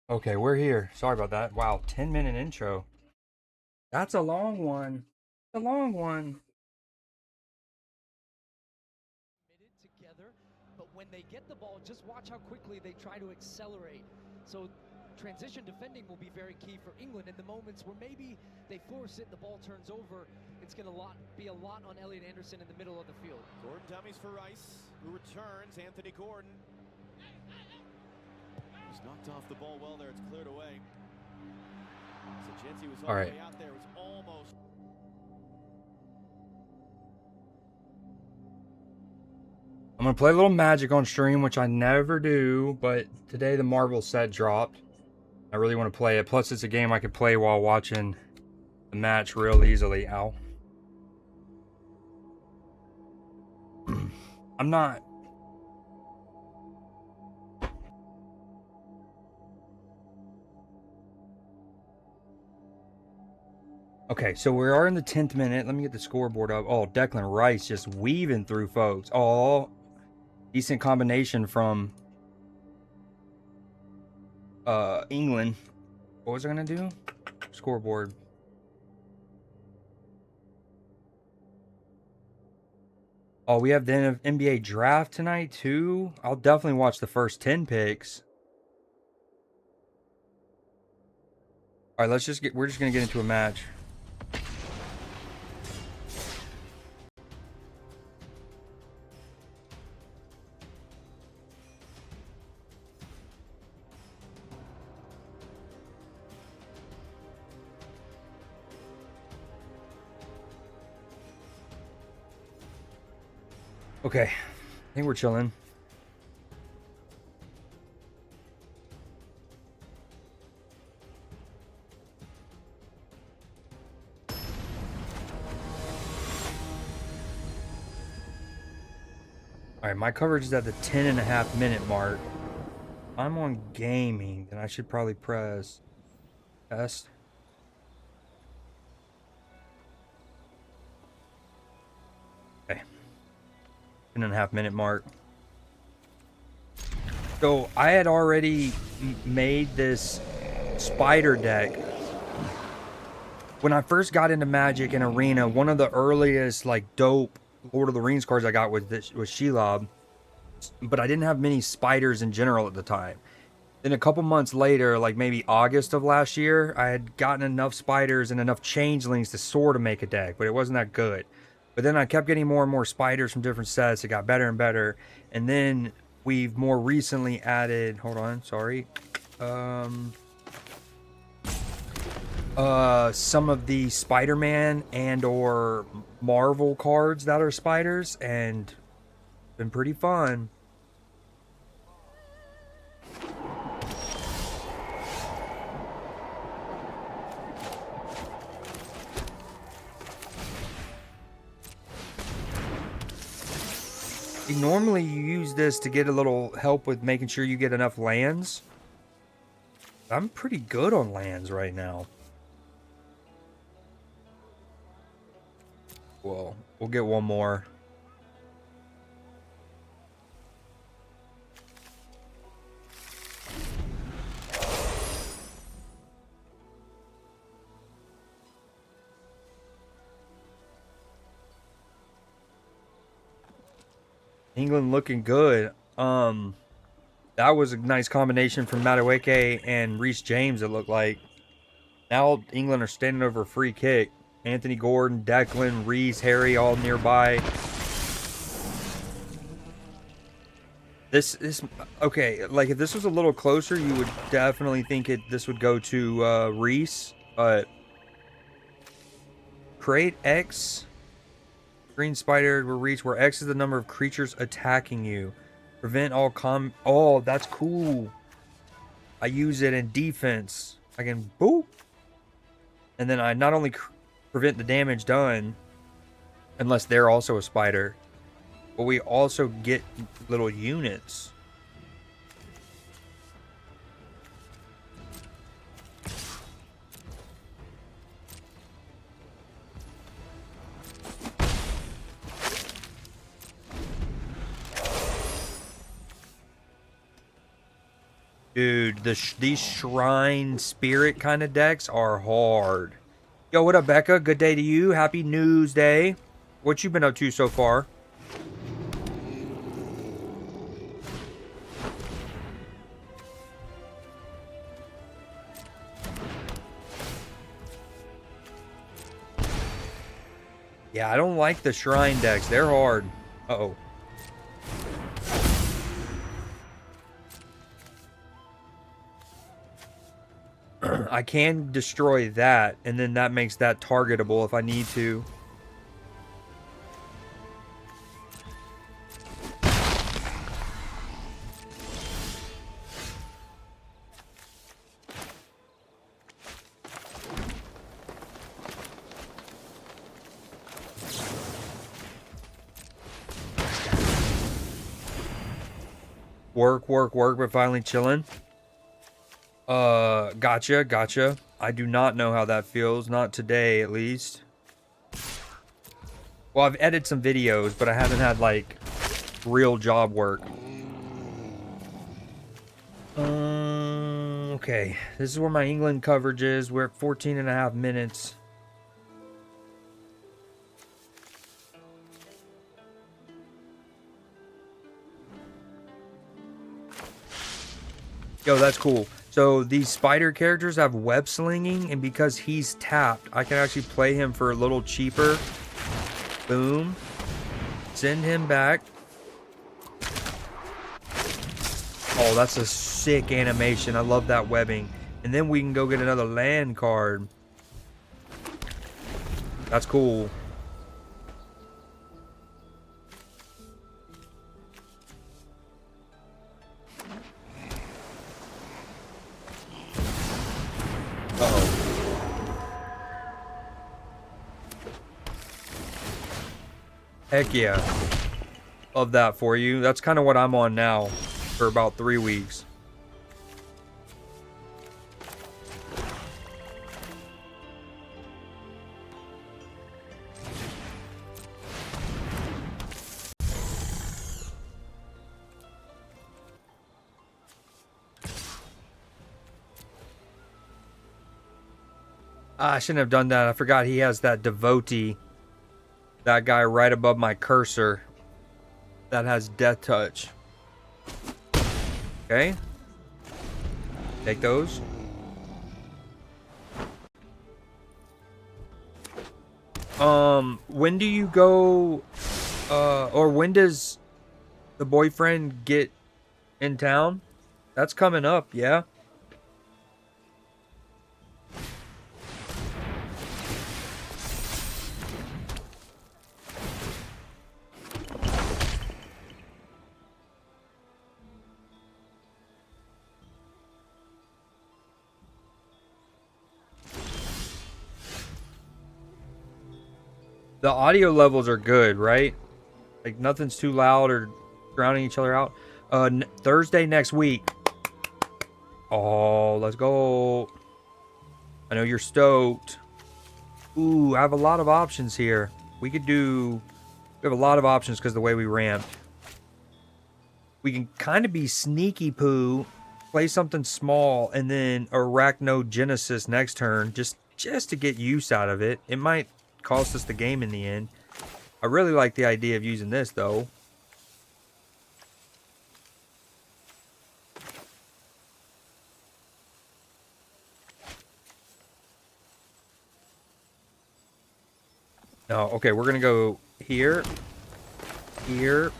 Okay, we're here. Sorry about that. Wow, 10-minute intro. That's a long one. A long one. Together, but when they get the ball, just watch how quickly they try to accelerate. So transition defending will be very key for England in the moments where maybe they force it, the ball turns over. It's going to be a lot on Elliot Anderson in the middle of the field. Gordon dummies for Rice, who returns. Anthony Gordon. He's knocked off the ball well there. It's cleared away. Sajensi was all All the right. way out there. It was almost. I'm going to play a little Magic on stream, which I never do, but today the Marvel set dropped. I really want to play it. Plus, it's a game I could play while watching the match real easily. Ow. I'm not. Okay, so we are in the 10th minute. Let me get the scoreboard up. Oh, Declan Rice just weaving through folks. Oh, decent combination from England. What was I gonna do? Scoreboard. Oh, we have the NBA draft tonight too. I'll definitely watch the first 10 picks. All right, we're just gonna get into a match. Okay, I think we're chilling. All right, my coverage is at the 10.5-minute mark. I'm on gaming, then I should probably press test. Okay, 10.5-minute mark. So I had already made this spider deck. When I first got into Magic and Arena, one of the earliest like dope Lord of the Rings cards I got was Shelob, but I didn't have many spiders in general at the time. Then a couple months later, like maybe August of last year, I had gotten enough spiders and enough changelings to sort of make a deck, but it wasn't that good. But then I kept getting more and more spiders from different sets. It got better and better. And then we've more recently added, hold on, sorry. Some of the Spider-Man and or Marvel cards that are spiders, and been pretty fun. Normally you use this to get a little help with making sure you get enough lands. I'm pretty good on lands right now. Well, we'll get one more. England looking good. That was a nice combination from Madueke and Reece James, it looked like. Now England are standing over a free kick. Anthony Gordon, Declan, Reece, Harry all nearby. This is okay. Like if this was a little closer, you would definitely think this would go to Reece, but create X. Green spider will reach where X is the number of creatures attacking you. Prevent all Oh, that's cool. I use it in defense. I can boop. And then I not only prevent the damage done, unless they're also a spider, but we also get little units. Dude, these shrine spirit kind of decks are hard. Yo, what up, Becca? Good day to you. Happy NUESDAY. What you been up to so far? Yeah, I don't like the shrine decks. They're hard. Uh-oh. I can destroy that, and then that makes that targetable if I need to. Work, but finally chilling. Gotcha. I do not know how that feels. Not today, at least. Well, I've edited some videos, but I haven't had, like, real job work. Okay. This is where my England coverage is. We're at 14.5 minutes. Yo, that's cool. So these spider characters have web slinging, and because he's tapped, I can actually play him for a little cheaper. Boom. Send him back. Oh, that's a sick animation. I love that webbing. And then we can go get another land card. That's cool. Heck yeah. Love that for you. That's kind of what I'm on now for about 3 weeks. I shouldn't have done that. I forgot he has that devotee. That guy right above my cursor. That has death touch. Okay. Take those. When do you go, or when does the boyfriend get in town? That's coming up, yeah. The audio levels are good, right? Like nothing's too loud or drowning each other out. Thursday next week. Oh, let's go. I know you're stoked. Ooh, I have a lot of options here. We have a lot of options because of the way we ramped. We can kind of be sneaky poo, play something small, and then Arachnogenesis next turn, just to get use out of it. It might cost us the game in the end. I really like the idea of using this, though. No, okay, we're gonna go here, here,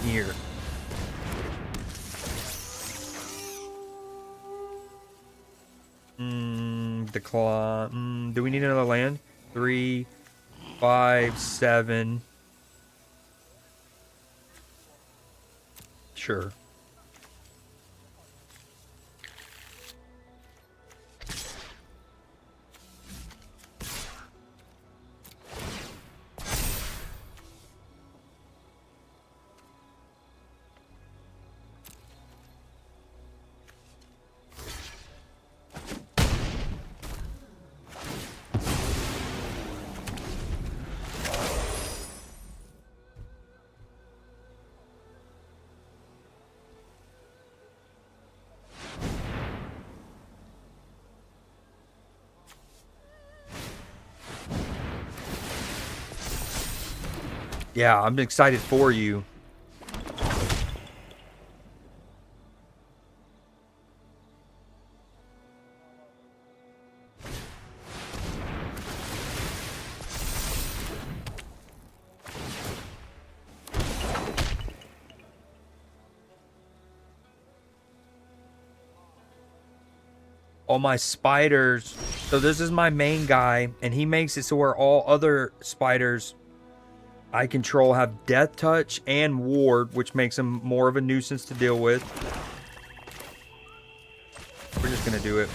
here. Decline. Do we need another land? 3, 5, 7. Sure. Yeah, I'm excited for you. All my spiders. So this is my main guy, and he makes it so where all other spiders I control have death touch and ward, which makes them more of a nuisance to deal with. We're just gonna do it.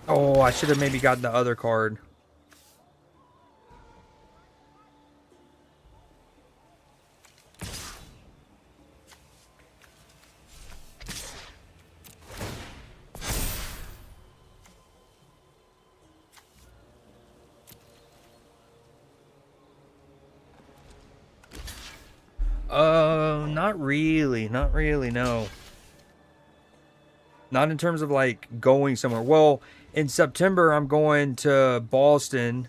Oh, I should have maybe gotten the other card. Not really. Not really, no. Not in terms of like going somewhere. Well, in September, I'm going to Boston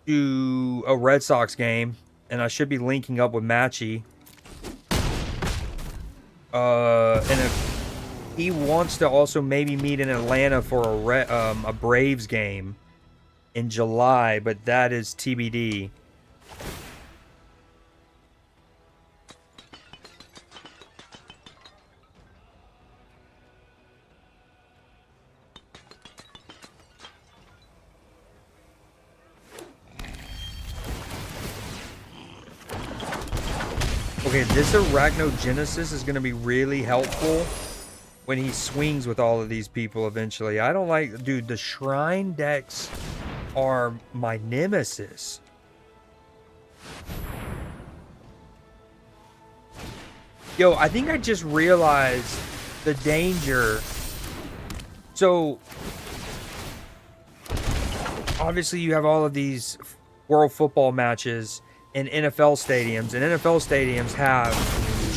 to a Red Sox game, and I should be linking up with Matchy. And if he wants to also maybe meet in Atlanta for a Braves game in July, but that is TBD. Okay, this Arachnogenesis is going to be really helpful when he swings with all of these people eventually. I don't like... Dude, the Shrine decks are my nemesis. Yo, I think I just realized the danger. So, obviously you have all of these World Football matches in NFL stadiums, and NFL stadiums have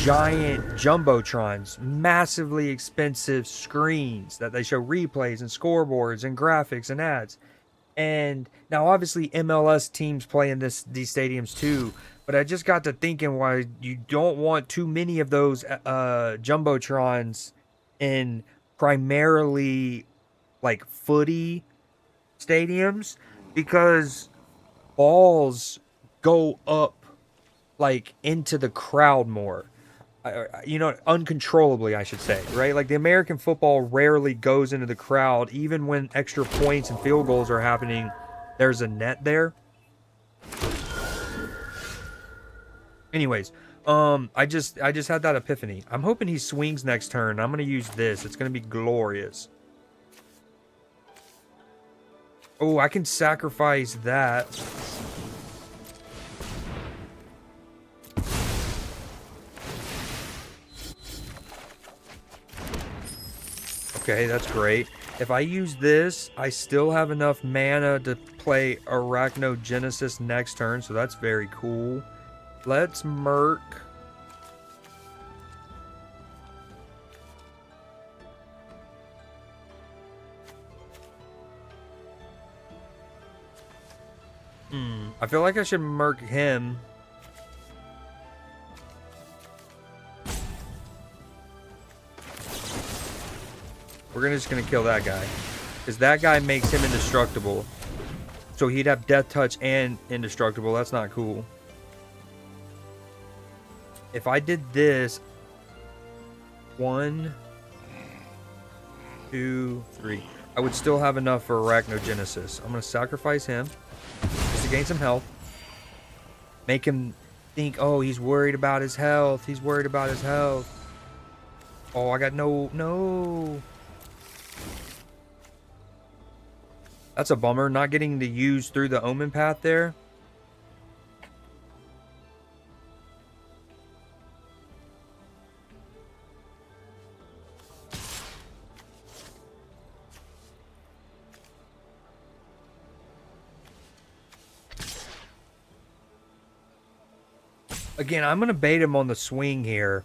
giant jumbotrons, massively expensive screens that they show replays and scoreboards and graphics and ads. And now obviously MLS teams play in these stadiums too, but I just got to thinking why you don't want too many of those jumbotrons in primarily like footy stadiums, because balls go up like into the crowd more, you know, uncontrollably, I should say, right? Like the American football rarely goes into the crowd. Even when extra points and field goals are happening, there's a net there. Anyways, I just had that epiphany. I'm hoping he swings next turn. I'm gonna use this. It's gonna be glorious. Oh, I can sacrifice that. Okay, that's great. If I use this, I still have enough mana to play Arachnogenesis next turn, so that's very cool. Let's Merc. I feel like I should Merc him. We're just gonna kill that guy, because that guy makes him indestructible. So he'd have Death Touch and indestructible. That's not cool. If I did this, 1, 2, 3, I would still have enough for Arachnogenesis. I'm gonna sacrifice him just to gain some health. Make him think, oh, he's worried about his health. He's worried about his health. Oh, I got no. That's a bummer, not getting to use through the Omen Path there. Again, I'm going to bait him on the swing here.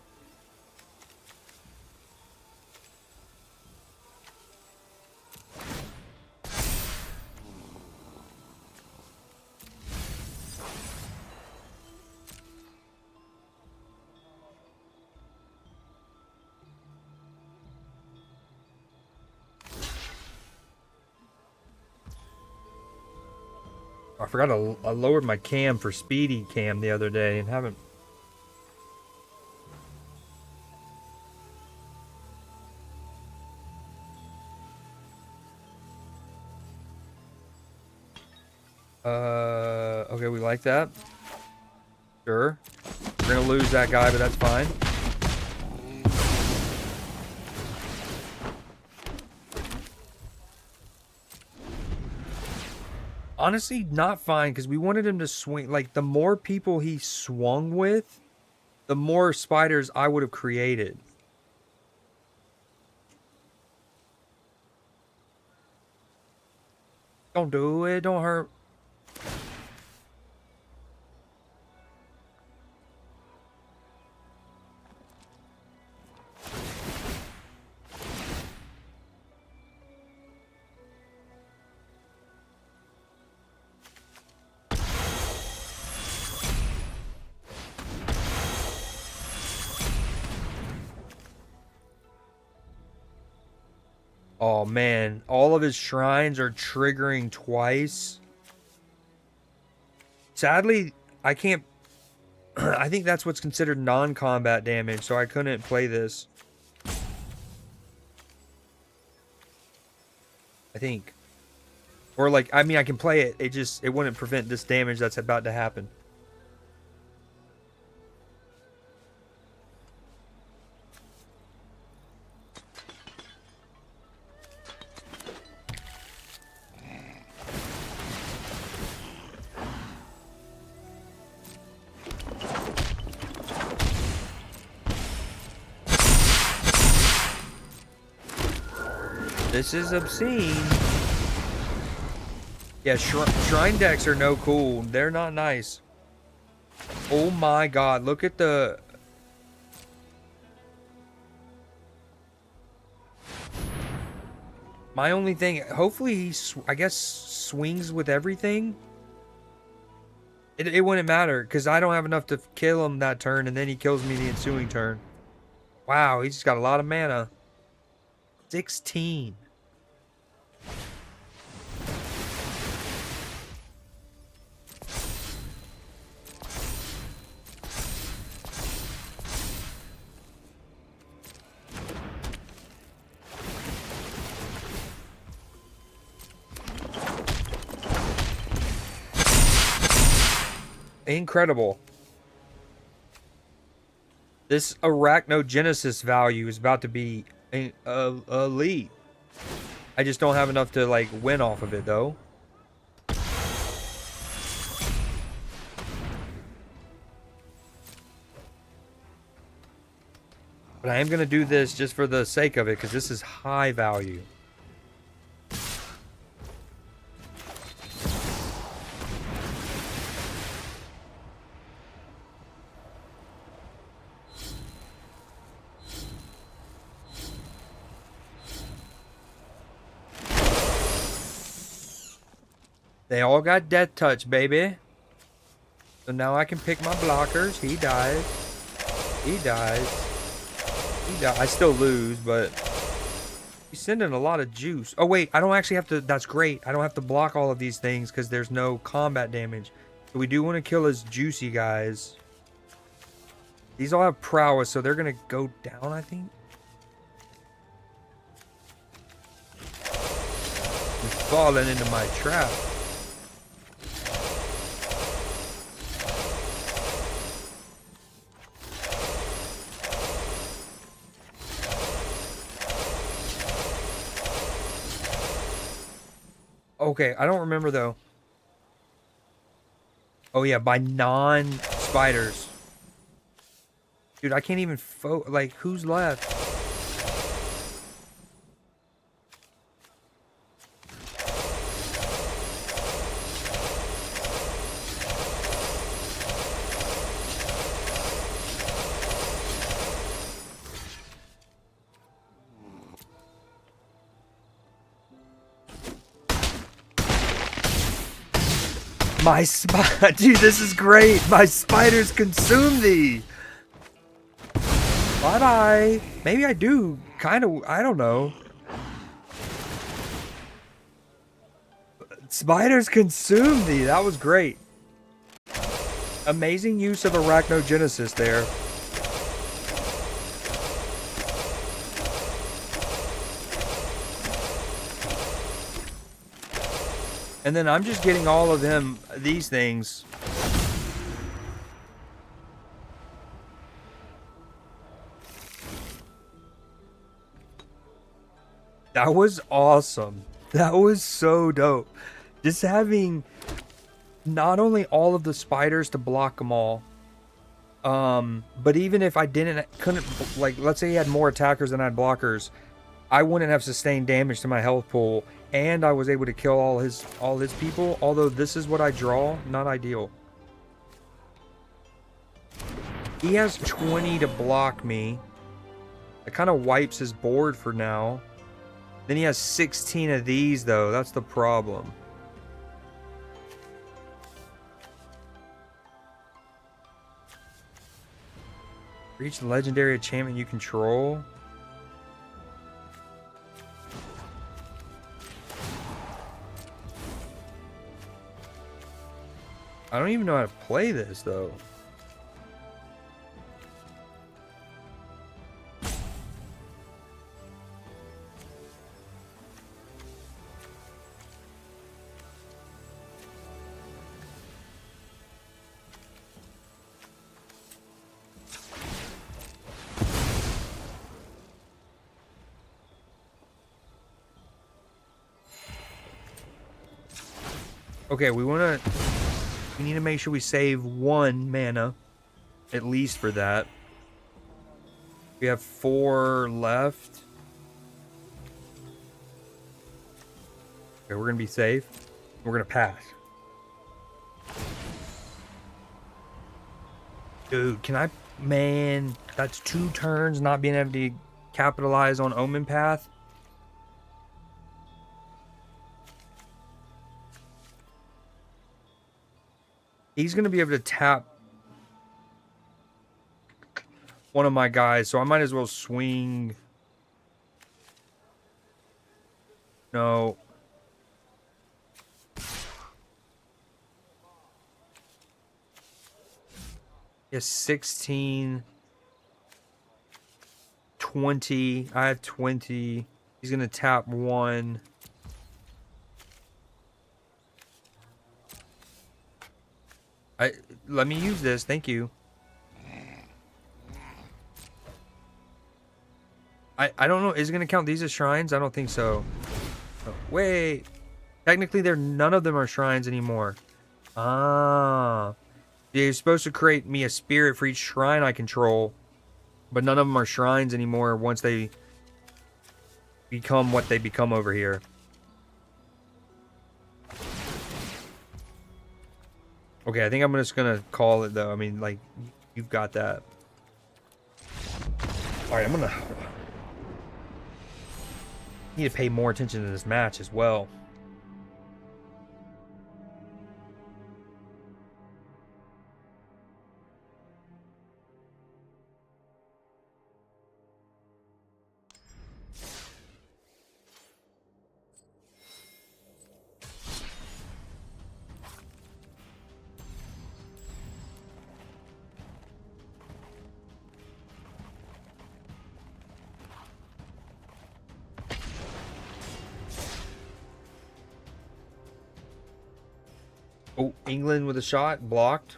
I forgot I lowered my cam for speedy cam the other day and haven't. Okay, we like that. Sure. We're gonna lose that guy, but that's fine. Honestly, not fine, because we wanted him to swing. Like, the more people he swung with, the more spiders I would have created. Don't do it. Don't hurt. Oh man, all of his shrines are triggering twice. Sadly, I can't. I think that's what's considered non-combat damage, so I couldn't play this. I think. Or like, I mean, I can play it. It wouldn't prevent this damage that's about to happen. This is obscene. Yeah, shrine decks are no cool. They're not nice. Oh my god, look at the... My only thing, hopefully he, I guess, swings with everything. It wouldn't matter, because I don't have enough to kill him that turn, and then he kills me the ensuing turn. Wow, he's just got a lot of mana. 16. Incredible. This arachnogenesis value is about to be elite. I just don't have enough to like win off of it though. But I am going to do this just for the sake of it because this is high value. They all got death touch, baby. So now I can pick my blockers. He dies. He dies. He dies. I still lose, but he's sending a lot of juice. Oh, wait. I don't actually have to. That's great. I don't have to block all of these things because there's no combat damage. So we do want to kill his juicy guys. These all have prowess, so they're going to go down, I think. He's falling into my trap. Okay, I don't remember though. Oh yeah, by non-spiders. Dude, I can't even like, who's left? My dude, this is great. My spiders consume thee. Bye-bye. Maybe I do. Kind of, I don't know. Spiders consumed thee. That was great. Amazing use of arachnogenesis there. And then I'm just getting all of them, these things. That was awesome. That was so dope. Just having not only all of the spiders to block them all, but even if I couldn't, like, let's say he had more attackers than I had blockers, I wouldn't have sustained damage to my health pool, and I was able to kill all his people. Although this is what I draw, not ideal. He has 20 to block me. It kind of wipes his board for now. Then he has 16 of these, though. That's the problem. Reach the legendary enchantment you control. I don't even know how to play this, though. Okay, we need to make sure we save 1 mana, at least for that. We have 4 left. Okay, we're gonna be safe. We're gonna pass. Dude, can I... Man, that's 2 turns not being able to capitalize on Omen Path. He's going to be able to tap one of my guys, so I might as well swing. No. Yes, 16. 20. I have 20. He's going to tap 1. Let me use this, thank you. I don't know, is it gonna count these as shrines? I don't think so. Oh, wait. Technically none of them are shrines anymore. Ah. You're supposed to create me a spirit for each shrine I control, but none of them are shrines anymore once they become what they become over here. Okay, I think I'm just gonna call it, though. I mean, like, you've got that. Alright, I'm gonna... need to pay more attention to this match as well. Oh, England with a shot, blocked.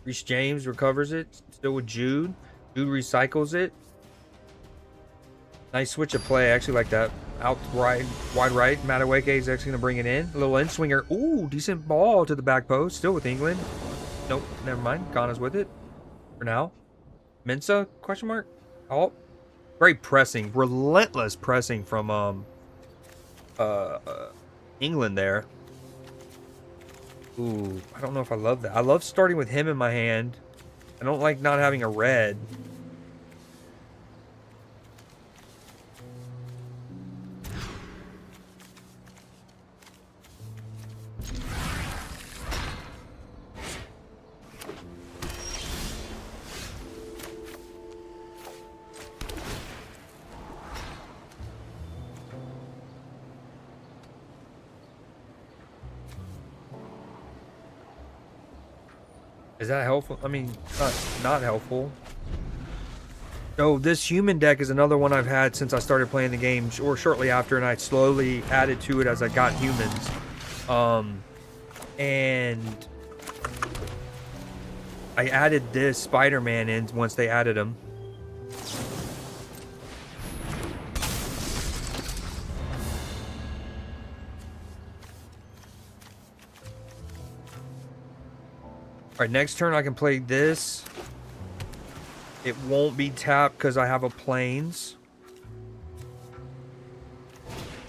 Reece James recovers it, still with Jude. Jude recycles it. Nice switch of play, I actually like that. Out right, wide right. Madueke is actually going to bring it in. A little in swinger. Ooh, decent ball to the back post, still with England. Nope, never mind. Ghana's with it for now. Mensa, question mark? Oh, great pressing, relentless pressing from England there. Ooh, I don't know if I love that. I love starting with him in my hand. I don't like not having a red. Is that helpful? I mean, not helpful. So this human deck is another one I've had since I started playing the game, or shortly after, and I slowly added to it as I got humans. And I added this Spider-Man in once they added him. Alright, next turn I can play this. It won't be tapped because I have a planes.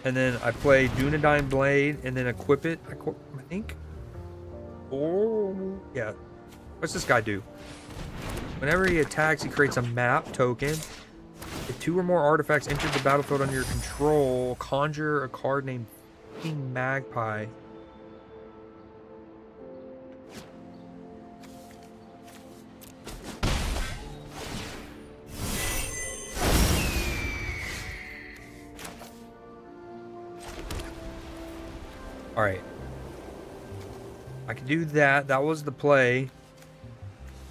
And then I play Dunedain Blade and then equip it, I think. Oh, yeah. What's this guy do? Whenever he attacks, he creates a map token. If 2 or more artifacts enter the battlefield under your control, conjure a card named King Magpie. Alright. I can do that. That was the play.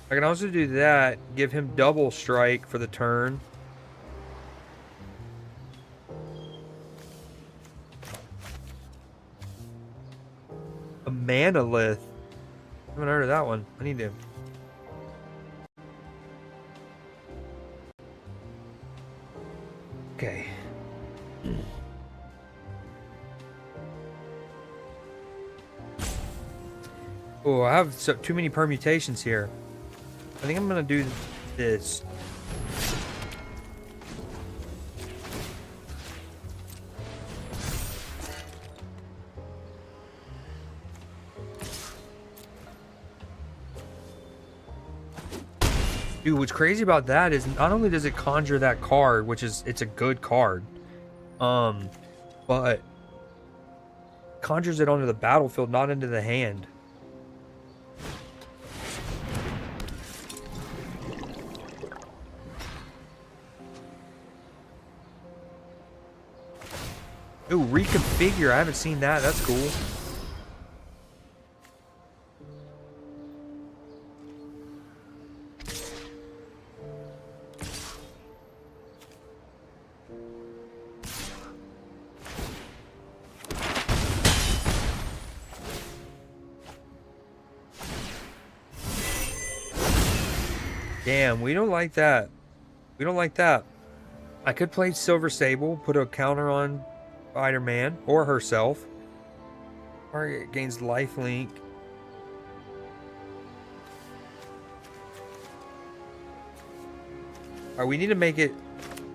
I can also do that. Give him double strike for the turn. A Manalith. I haven't heard of that one. I need to. Okay. Oh, I have too many permutations here. I think I'm gonna do this. Dude, what's crazy about that is not only does it conjure that card, which is it's a good card, but conjures it onto the battlefield, not into the hand. Ooh, reconfigure. I haven't seen that. That's cool. Damn, we don't like that. We don't like that. I could play Silver Sable, put a counter on Spider-Man or herself. Target gains lifelink. Alright, we need to make it...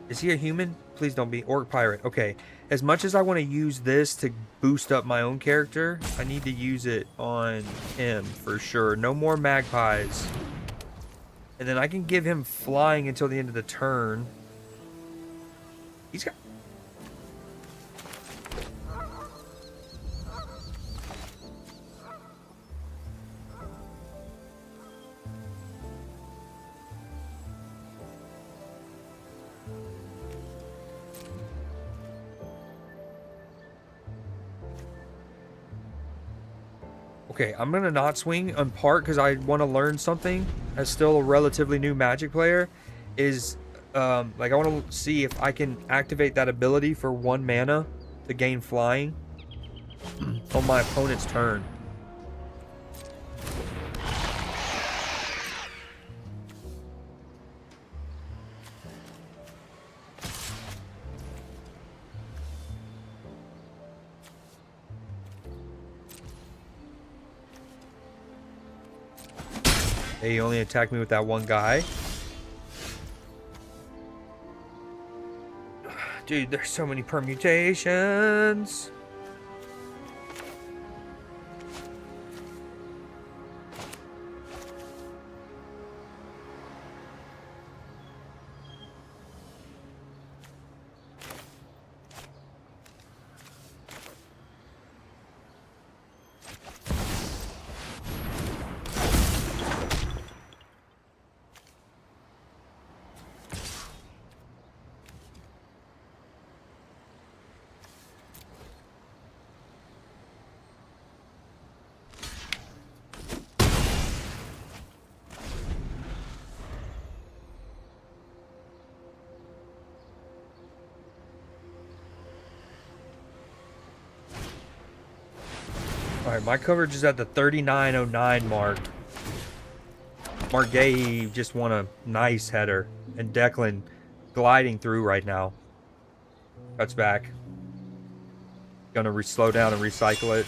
Is he a human? Please don't be. Orc Pirate. Okay. As much as I want to use this to boost up my own character, I need to use it on him for sure. No more magpies. And then I can give him flying until the end of the turn. He's got... Okay, I'm gonna not swing in part because I want to learn something as still a relatively new Magic player. Is like I want to see if I can activate that ability for 1 mana to gain flying on my opponent's turn. He only attacked me with that one guy. Dude, there's so many permutations. Alright, my coverage is at the 3909 mark. Margay just won a nice header. And Declan gliding through right now. Cuts back. Gonna slow down and recycle it.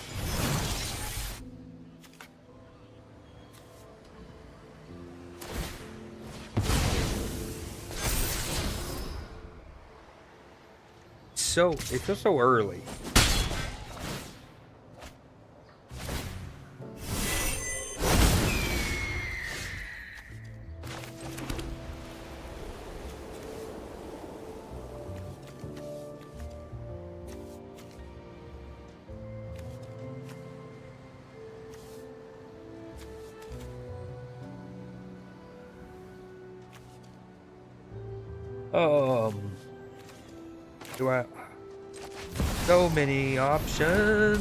It feels so early. Do I... So many options.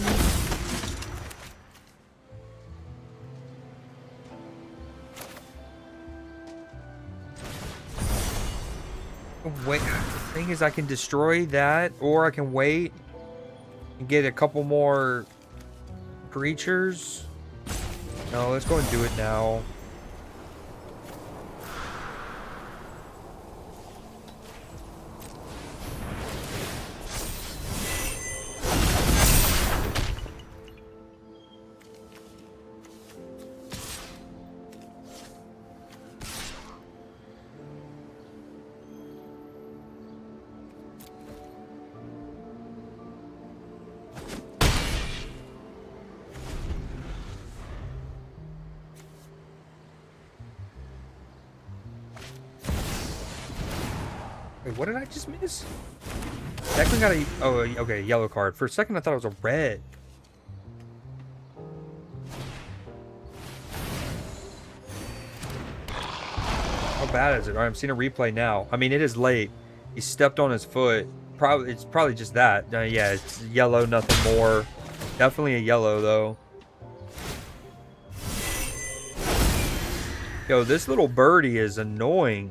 Wait, the thing is I can destroy that, or I can wait and get a couple more creatures. No, let's go and do it now. Wait, what did I just miss? Declan got a... Oh, okay, yellow card. For a second, I thought it was a red. How bad is it? All right, I'm seeing a replay now. I mean, it is late. He stepped on his foot. It's probably just that. Yeah, it's yellow, nothing more. Definitely a yellow, though. Yo, this little birdie is annoying.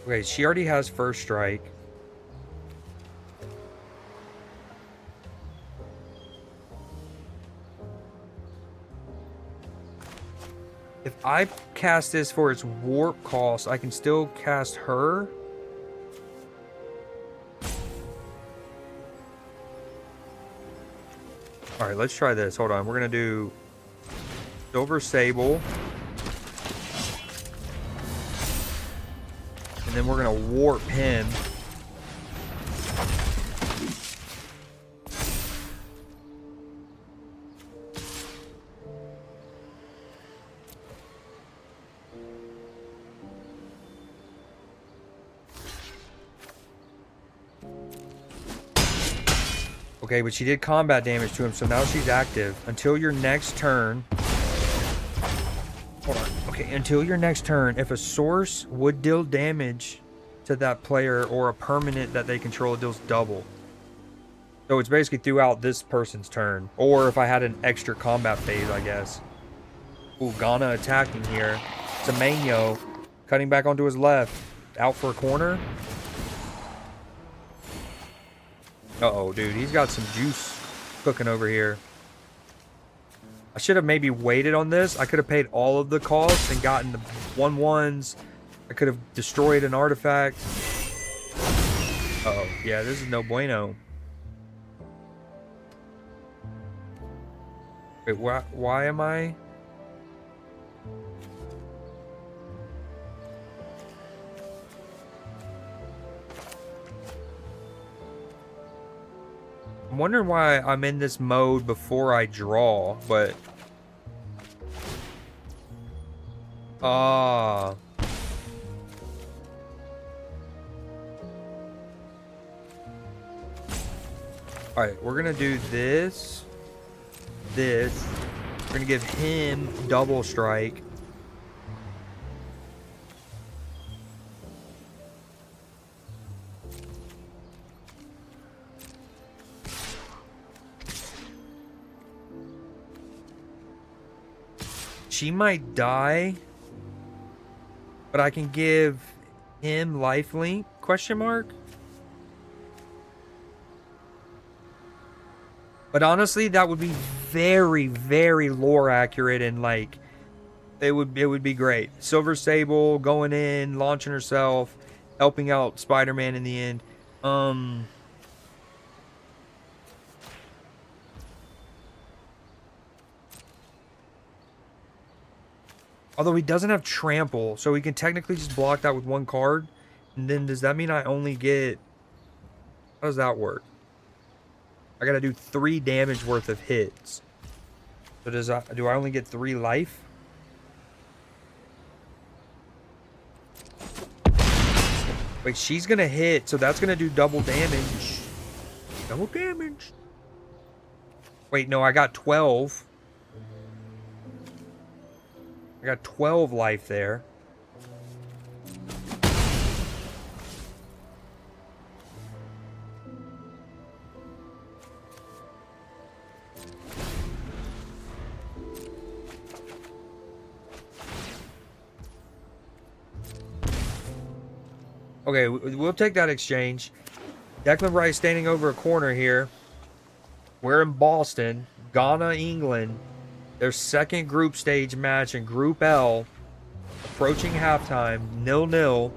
Okay, she already has first strike. If I cast this for its warp cost, I can still cast her. Alright, let's try this. Hold on. We're going to do Silver Sable. And then we're going to warp him. Okay, but she did combat damage to him, so now she's active. Until your next turn... Hold on. Okay, until your next turn, if a source would deal damage to that player or a permanent that they control, it deals double. So it's basically throughout this person's turn. Or if I had an extra combat phase, I guess. Ooh, Ghana attacking here. Semenyo cutting back onto his left. Out for a corner. Uh-oh, dude. He's got some juice cooking over here. I should have maybe waited on this. I could have paid all of the costs and gotten the 1/1s. I could have destroyed an artifact. Uh-oh. Yeah, this is no bueno. Wait, why am I... I'm wondering why I'm in this mode before I draw, but... Alright, we're gonna do this. We're gonna give him double strike. She might die, but I can give him lifelink, question mark? But honestly, that would be very, very lore accurate, and like it would be great. Silver Sable going in, launching herself, helping out Spider-Man in the end. Although he doesn't have trample, so he can technically just block that with one card. And then does that mean I only get... How does that work? I gotta do 3 damage worth of hits. So do I only get 3 life? Wait, she's gonna hit, so that's gonna do double damage. Double damage. Wait, no, I got 12. I got 12 life there. Okay, we'll take that exchange. Declan Rice standing over a corner here. We're in Boston, Ghana, England. Their second group stage match in Group L. Approaching halftime, 0-0.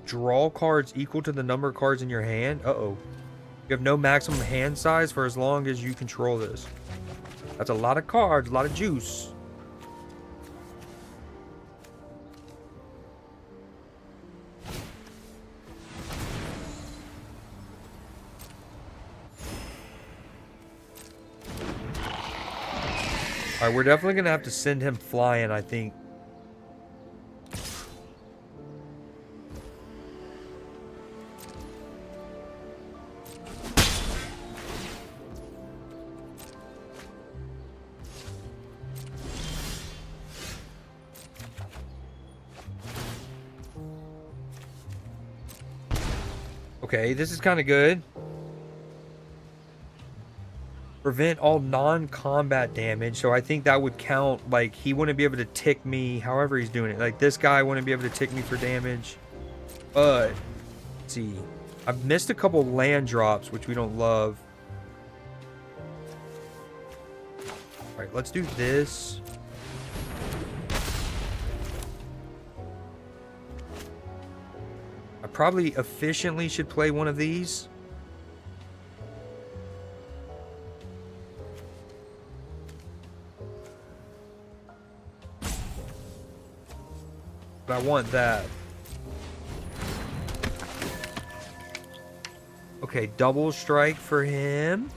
Draw cards equal to the number of cards in your hand. Uh-oh. You have no maximum hand size for as long as you control this. That's a lot of cards, a lot of juice. Alright, we're definitely going to have to send him flying, I think. Okay, this is kind of good. Prevent all non-combat damage. So I think that would count. Like, he wouldn't be able to tick me however he's doing it. Like, this guy wouldn't be able to tick me for damage. But, let's see. I've missed a couple land drops, which we don't love. Alright, let's do this. I probably efficiently should play one of these. But I want that. Okay, double strike for him.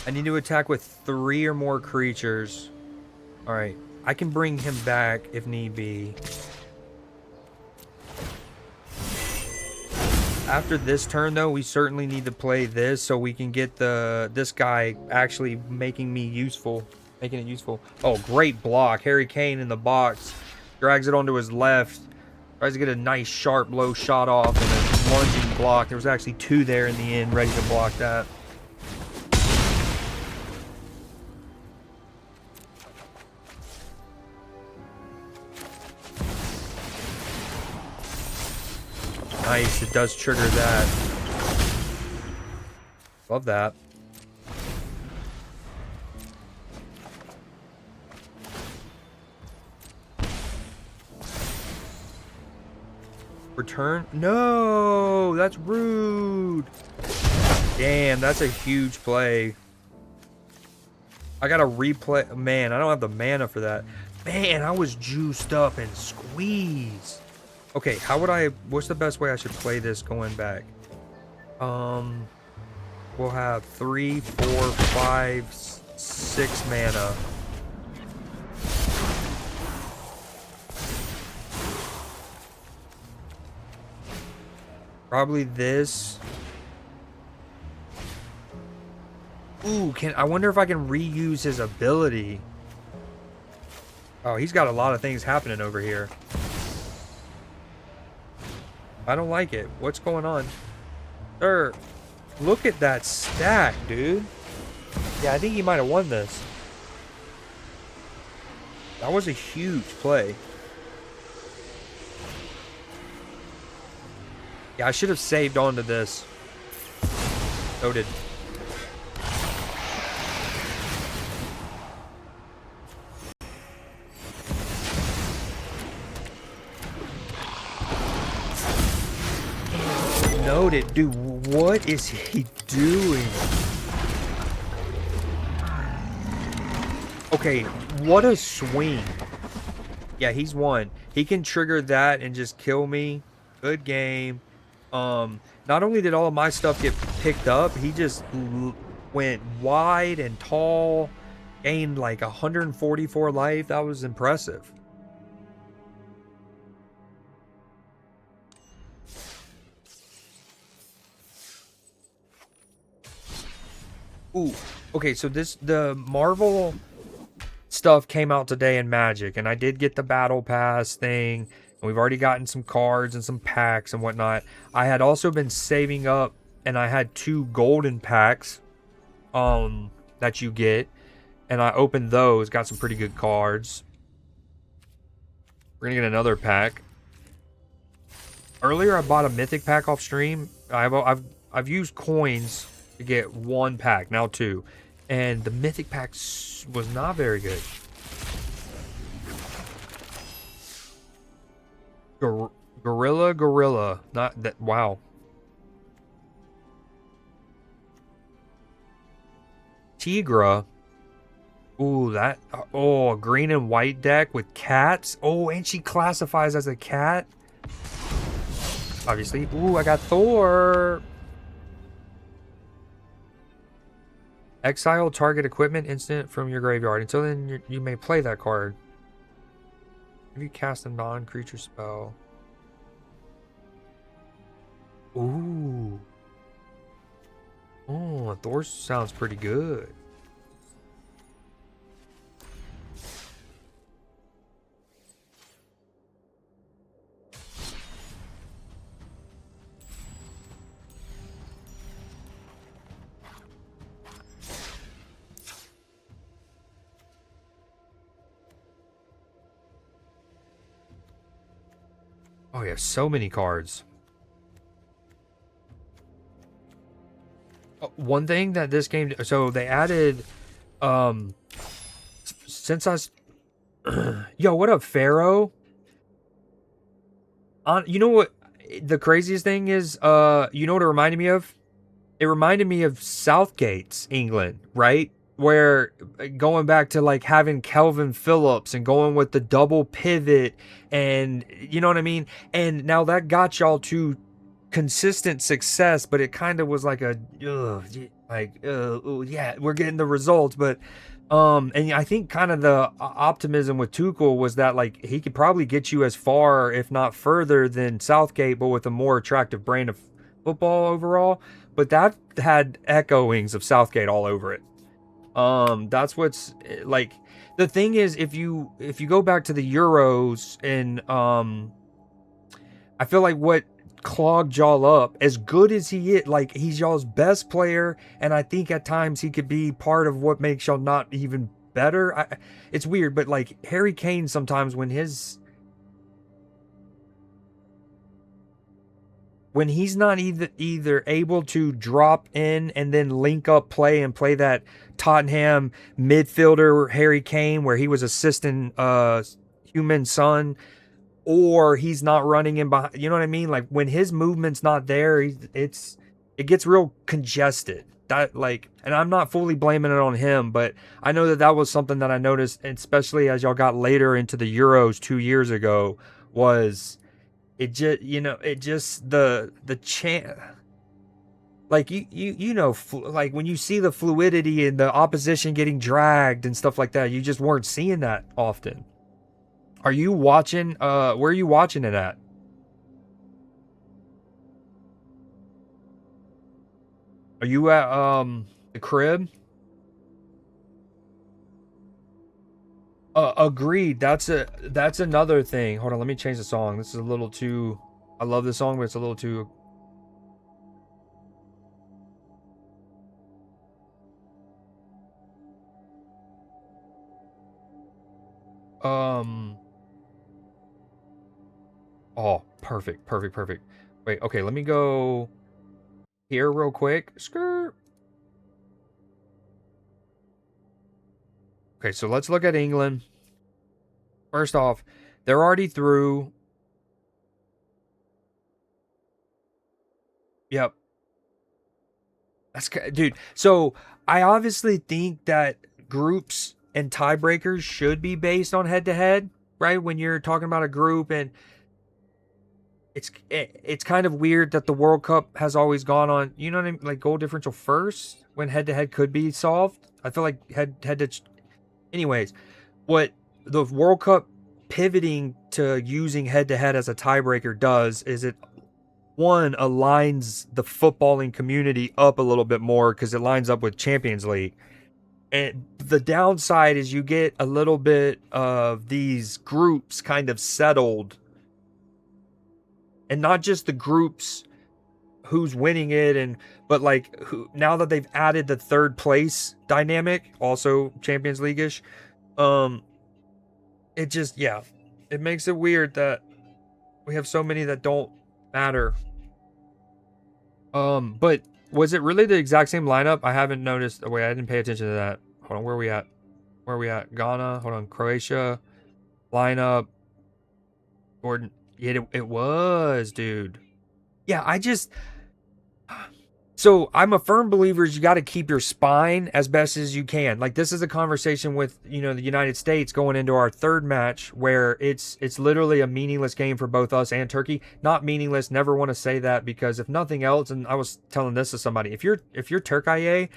I need to attack with 3 or more creatures. Alright. I can bring him back if need be. After this turn, though, we certainly need to play this so we can get this guy actually making it useful. Oh, great block. Harry Kane in the box. Drags it onto his left. Tries to get a nice, sharp, low shot off and a lunging block. There was actually 2 there in the end ready to block that. Nice, it does trigger that. Love that. Return? No, that's rude. Damn, that's a huge play. I gotta replay. Man, I don't have the mana for that. Man, I was juiced up and squeezed. Okay, what's the best way I should play this going back? We'll have 3, 4, 5, 6 mana. Probably this. Ooh, I wonder if I can reuse his ability. Oh, he's got a lot of things happening over here. I don't like it. What's going on? Sir, look at that stack, dude. Yeah, I think he might have won this. That was a huge play. Yeah, I should have saved onto this. Noted. Noted. Dude, what is he doing? Okay, what a swing. Yeah, he's won. He can trigger that and just kill me. Good game. Not only did all of my stuff get picked up, he just went wide and tall, gained like 144 life. That was impressive. Ooh, okay, so the Marvel stuff came out today in Magic, and I did get the Battle Pass thing. And we've already gotten some cards and some packs and whatnot. I had also been saving up, and I had 2 golden packs that you get, and I opened those, got some pretty good cards. We're gonna get another pack. Earlier I bought a mythic pack off stream. I've used coins to get 1 pack, now 2. And the mythic pack was not very good. Gorilla. Not that. Wow. Tigra. Ooh, that. Oh, a green and white deck with cats. Oh, and she classifies as a cat. Obviously. Ooh, I got Thor. Exile target equipment instant from your graveyard. Until then, you may play that card. If you cast a non-creature spell. Ooh. Oh, Thor sounds pretty good. Oh, yeah, so many cards. One thing that this game, so they added, since I was, yo, what up, Pharaoh? You know what the craziest thing is? You know what it reminded me of? It reminded me of Southgate's England, right? Where going back to like having Kelvin Phillips and going with the double pivot, and you know what I mean? And now that got y'all to consistent success, but it kind of was like a yeah, we're getting the results, but and I think kind of the optimism with Tuchel was that like he could probably get you as far, if not further, than Southgate, but with a more attractive brand of football overall. But that had echoings of Southgate all over it. That's what's like. The thing is, if you go back to the Euros, and I feel like what clogged y'all up, as good as he is, like he's y'all's best player, and I think at times he could be part of what makes y'all not even better. It's weird, but like Harry Kane sometimes when he's not either able to drop in and then link up play and play that Tottenham midfielder Harry Kane where he was assisting Human Son, or he's not running in behind, you know what I mean? Like when his movement's not there, it gets real congested. That like, and I'm not fully blaming it on him, but I know that was something that I noticed, especially as y'all got later into the Euros 2 years ago, was it just, the chance, like like when you see the fluidity and the opposition getting dragged and stuff like that, you just weren't seeing that often. Are you watching? Where are you watching it at? Are you at the crib? Agreed. That's another thing. Hold on, let me change the song. This is a little too. I love this song, but it's a little too. Um. Oh, perfect, perfect, perfect. Wait, okay, let me go here real quick. Skirt. Okay, so let's look at England. First off, they're already through. Yep. Dude. So I obviously think that groups and tiebreakers should be based on head to head, right? When you're talking about a group, and it's kind of weird that the World Cup has always gone on, you know what I mean, like goal differential first when head to head could be solved. I feel like head to. Anyways, what the World Cup pivoting to using head to head as a tiebreaker does is it one aligns the footballing community up a little bit more because it lines up with Champions League. And the downside is you get a little bit of these groups kind of settled, and not just the groups who's winning it, and but like who, now that they've added the third place dynamic, also Champions League-ish, it just, yeah, it makes it weird that we have so many that don't matter. But was it really the exact same lineup? I haven't noticed. Oh, wait, I didn't pay attention to that. Hold on, where are we at? Where are we at? Ghana. Hold on, Croatia lineup. Gordon. Yeah, it was, dude. Yeah, I just. So I'm a firm believer you got to keep your spine as best as you can. Like, this is a conversation with, you know, the United States going into our third match where it's literally a meaningless game for both us and Turkey. Not meaningless. Never want to say that, because if nothing else, and I was telling this to somebody, if you're Turkiye,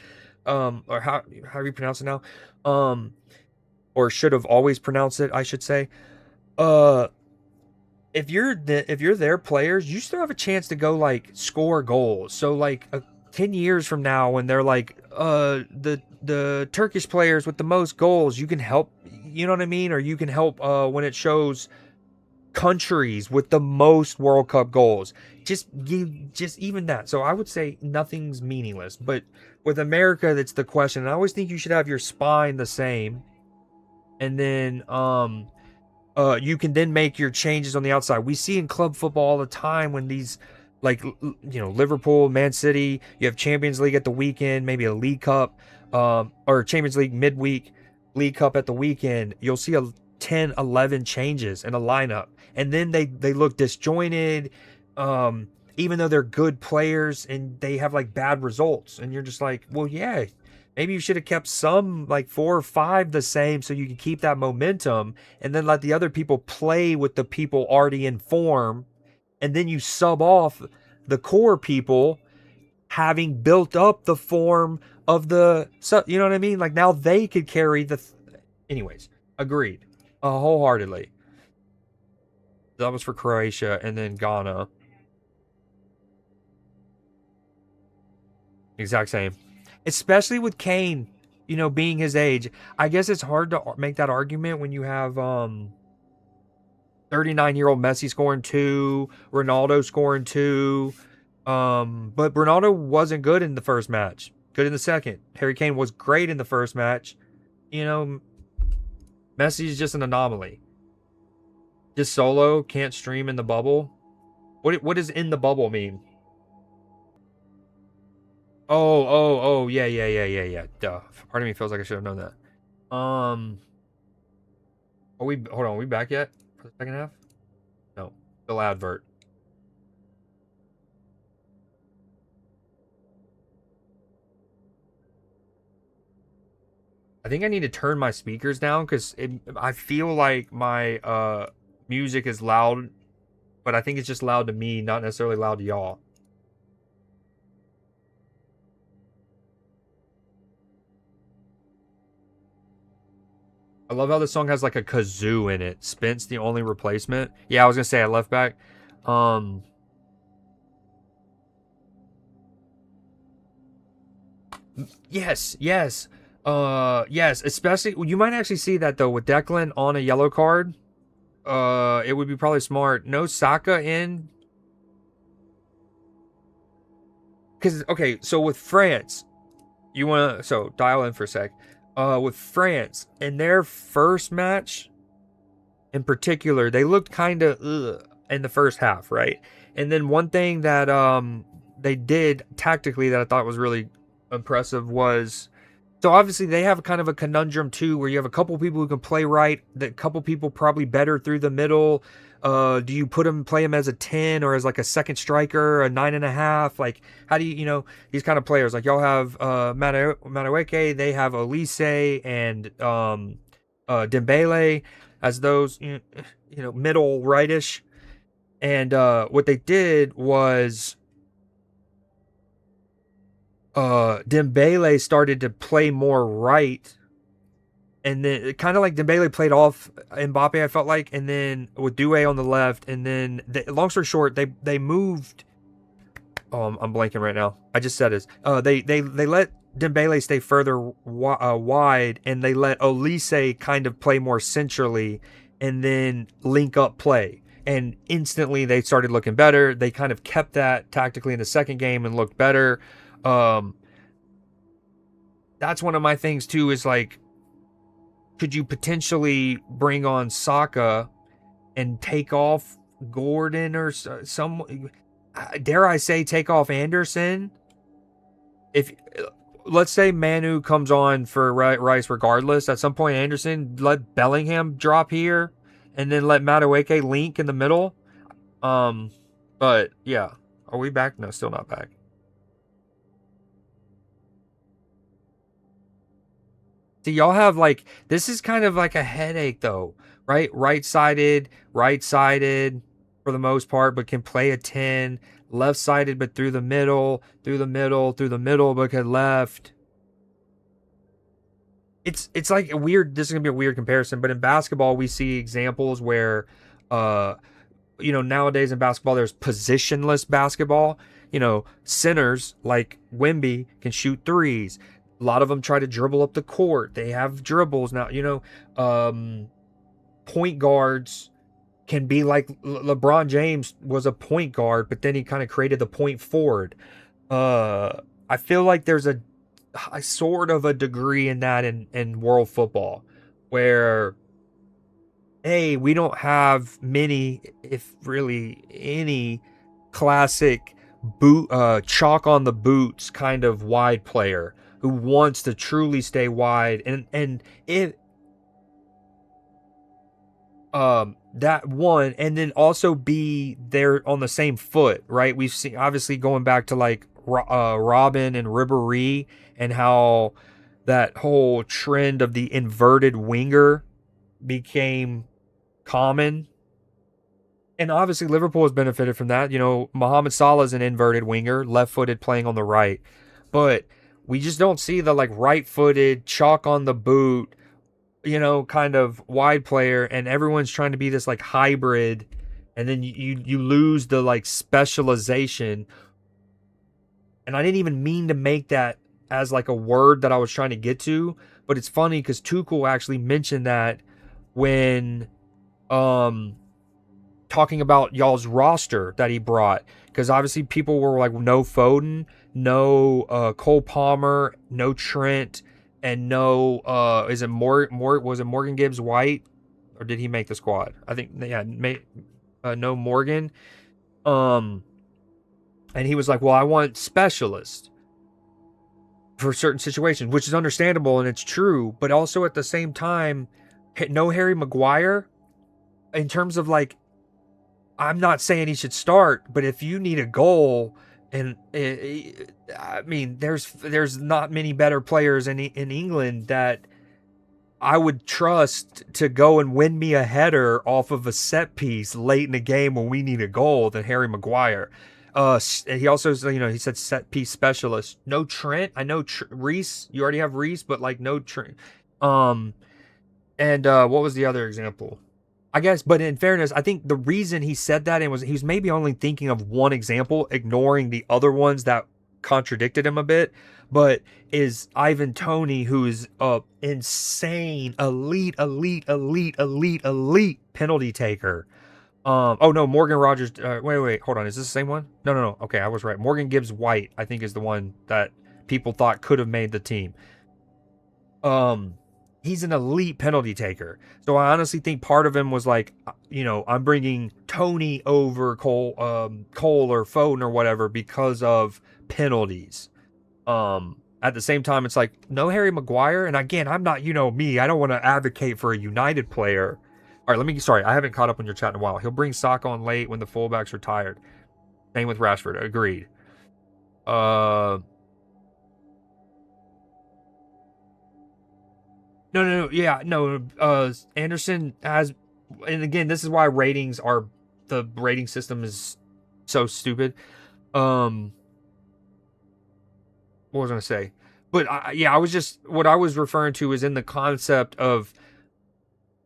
or how you pronounce it now, or should have always pronounced it, I should say, uh if you're their players, you still have a chance to go like score goals. So like 10 years from now, when they're like the Turkish players with the most goals, you can help, you know what I mean, or you can help when it shows countries with the most World Cup goals. Just even that. So I would say nothing's meaningless, but with America, that's the question. I always think you should have your spine the same, and then you can then make your changes on the outside. We see in club football all the time when these, like, you know, Liverpool, Man City, you have Champions League at the weekend, maybe a League Cup, or Champions League midweek, League Cup at the weekend. You'll see a 10, 11 changes in a lineup, and then they look disjointed, even though they're good players, and they have like bad results, and you're just like, well, yeah, maybe you should have kept some, like 4 or 5, the same, so you can keep that momentum, and then let the other people play with the people already in form, and then you sub off the core people having built up the form of the, so you know what I mean? Like, now they could carry the. Anyways, agreed, wholeheartedly. That was for Croatia, and then Ghana. Exact same. Especially with Kane, you know, being his age. I guess it's hard to make that argument when you have 39-year-old Messi scoring 2, Ronaldo scoring 2. But Ronaldo wasn't good in the first match. Good in the second. Harry Kane was great in the first match. You know, Messi is just an anomaly. Just solo, can't stream in the bubble. What does in the bubble mean? Oh, yeah. Duh. Part of me feels like I should have known that. Hold on, are we back yet for the second half? No. Still advert. I think I need to turn my speakers down because I feel like my music is loud, but I think it's just loud to me, not necessarily loud to y'all. I love how this song has like a kazoo in it. Spence the only replacement. Yeah, I was gonna say I left back. Um Yes, yes. Yes, especially you might actually see that though with Declan on a yellow card. It would be probably smart. No Saka in. Cause okay, so with France, you wanna so dial in for a sec. With France in their first match in particular, they looked kind of in the first half, right? And then one thing that they did tactically that I thought was really impressive was so obviously they have kind of a conundrum too, where you have a couple people who can play right, that couple people probably better through the middle. Do you play him as a 10 or as like a second striker, a 9.5? Like, how do these kind of players? Like, y'all have Madueke, they have Elise and Dembele as those, middle rightish. And what they did was Dembele started to play more right, and then kind of like Dembele played off Mbappe, I felt like, and then with Doué on the left, and then long story short, they moved. Oh, I'm blanking right now. I just said it. They let Dembele stay further wide, and they let Olise kind of play more centrally, and then link up play. And instantly they started looking better. They kind of kept that tactically in the second game and looked better. That's one of my things too, is like, could you potentially bring on Saka and take off Gordon or some, dare I say, take off Anderson? If let's say Manu comes on for Rice regardless, at some point Anderson let Bellingham drop here and then let Madueke link in the middle. But yeah, are we back? No, still not back. See, y'all have like, this is kind of like a headache though, right? Right-sided for the most part, but can play a 10. Left-sided, but through the middle, but can left. It's like a weird, this is gonna be a weird comparison, but in basketball we see examples where nowadays in basketball there's positionless basketball. Centers like Wemby can shoot threes. A lot of them try to dribble up the court. They have dribbles now. Point guards can be like LeBron James was a point guard, but then he kind of created the point forward. I feel like there's a sort of a degree in that in world football, where hey, we don't have many, if really any, classic chalk on the boots kind of wide player who wants to truly stay wide, and it that one, and then also be there on the same foot, right? We've seen, obviously, going back to like Robin and Ribéry, and how that whole trend of the inverted winger became common. And obviously Liverpool has benefited from that. Mohamed Salah is an inverted winger, left-footed, playing on the right. But we just don't see the like right-footed, chalk on the boot, kind of wide player, and everyone's trying to be this like hybrid, and then you lose the like specialization. And I didn't even mean to make that as like a word that I was trying to get to, but it's funny because Tuchel actually mentioned that when talking about y'all's roster that he brought, because obviously people were like, no Foden, no Cole Palmer, no Trent, and no was it Morgan Gibbs White, or did he make the squad? I think no Morgan. And he was like, well, I want specialists for certain situations, which is understandable and it's true, but also at the same time, no Harry Maguire. In terms of like, I'm not saying he should start, but if you need a goal, and I mean, there's not many better players in England that I would trust to go and win me a header off of a set piece late in the game when we need a goal than Harry Maguire. He also, he said set piece specialist. No Trent. I know Reese. You already have Reese, but like no Trent. And what was the other example? I guess, but in fairness, I think the reason he said that, and he was maybe only thinking of one example, ignoring the other ones that contradicted him a bit, but is Ivan Toney, who's a insane elite penalty taker. Oh no, Morgan Rogers. Wait, hold on. Is this the same one? No. Okay, I was right. Morgan Gibbs White, I think, is the one that people thought could have made the team. He's an elite penalty taker. So I honestly think part of him was like, I'm bringing Tony over Cole or Foden or whatever because of penalties. At the same time, it's like, no Harry Maguire. And again, I'm not, me. I don't want to advocate for a United player. All right, sorry, I haven't caught up on your chat in a while. He'll bring Saka on late when the fullbacks are tired. Same with Rashford. Agreed. No. Anderson has, and again, this is why the rating system is so stupid. What was I gonna say? But what I was referring to is in the concept of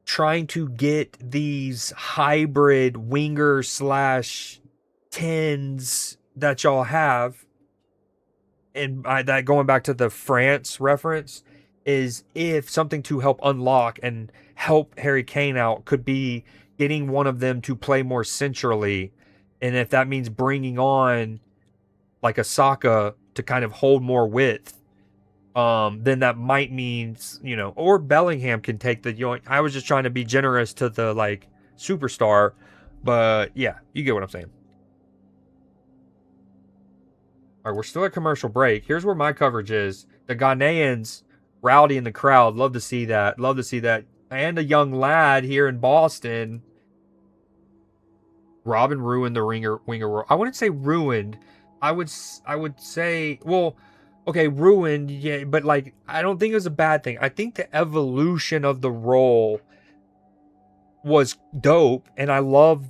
trying to get these hybrid winger / tens that y'all have, and that going back to the France reference, is if something to help unlock and help Harry Kane out could be getting one of them to play more centrally, and if that means bringing on like a Saka to kind of hold more width, then that might mean, or Bellingham can take the, I was just trying to be generous to the like superstar, but yeah, you get what I'm saying. All right, we're still at commercial break. Here's where my coverage is. The Ghanaians rowdy in the crowd. Love to see that. And a young lad here in Boston. Robin ruined the winger world. I wouldn't say ruined. I would say, well, okay, ruined, yeah, but like, I don't think it was a bad thing. I think the evolution of the role was dope, and I love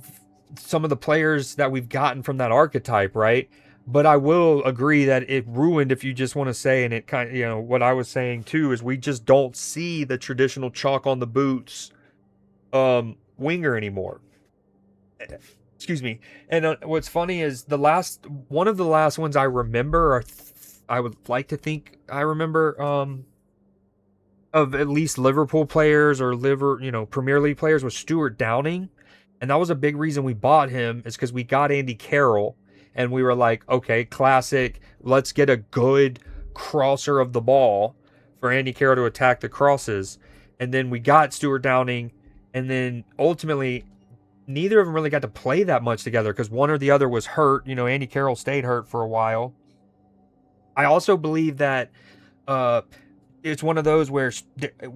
some of the players that we've gotten from that archetype, right? But I will agree that it ruined, if you just want to say, and it kind of, what I was saying too, is we just don't see the traditional chalk on the boots winger anymore. Excuse me. And what's funny is one of the last ones I remember, or I would like to think I remember, of at least Liverpool players or Premier League players, was Stuart Downing. And that was a big reason we bought him, is because we got Andy Carroll. And we were like, okay, classic. Let's get a good crosser of the ball for Andy Carroll to attack the crosses. And then we got Stuart Downing. And then ultimately, neither of them really got to play that much together because one or the other was hurt. Andy Carroll stayed hurt for a while. I also believe that it's one of those where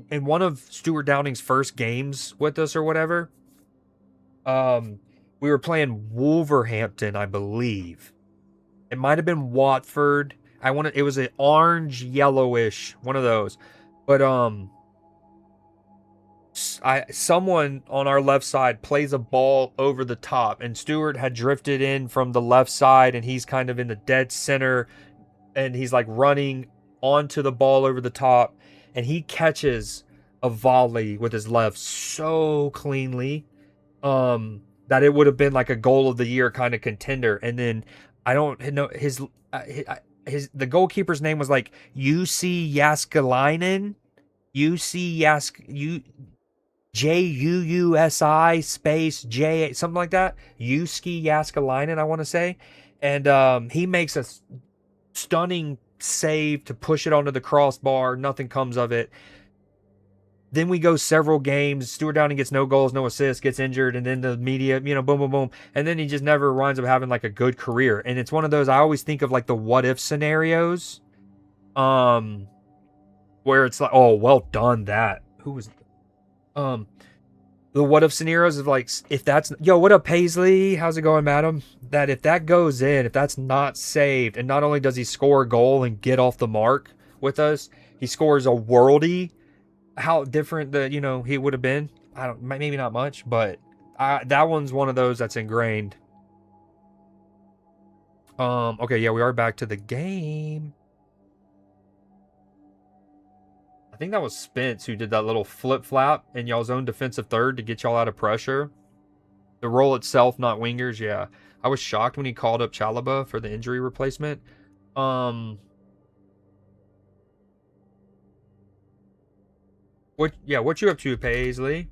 in one of Stuart Downing's first games with us or whatever, we were playing Wolverhampton, I believe. It might have been Watford. It was an orange yellowish, one of those. But someone on our left side plays a ball over the top, and Stewart had drifted in from the left side, and he's kind of in the dead center, and he's like running onto the ball over the top, and he catches a volley with his left so cleanly that it would have been like a goal of the year kind of contender. And then I don't know the goalkeeper's name was like UC Jaskalainen, Juusi space J, something like that. Yuski Jaskalainen, I want to say. And he makes a stunning save to push it onto the crossbar. Nothing comes of it. Then we go several games. Stuart Downing gets no goals, no assists, gets injured, and then the media, boom. And then he just never winds up having like a good career. And it's one of those, I always think of like the what if scenarios. Where it's like, oh, well done that. Who was the what if scenarios of like, if that's, what up Paisley, how's it going, madam? That if that goes in, if that's not saved, and not only does he score a goal and get off the mark with us, he scores a worldie. How different he would have been, maybe not much, but that one's one of those that's ingrained. Okay, yeah, we are back to the game. I think that was Spence who did that little flip-flap in y'all's own defensive third to get y'all out of pressure. The role itself, not wingers, yeah. I was shocked when he called up Chalobah for the injury replacement. What what you up to, Paisley?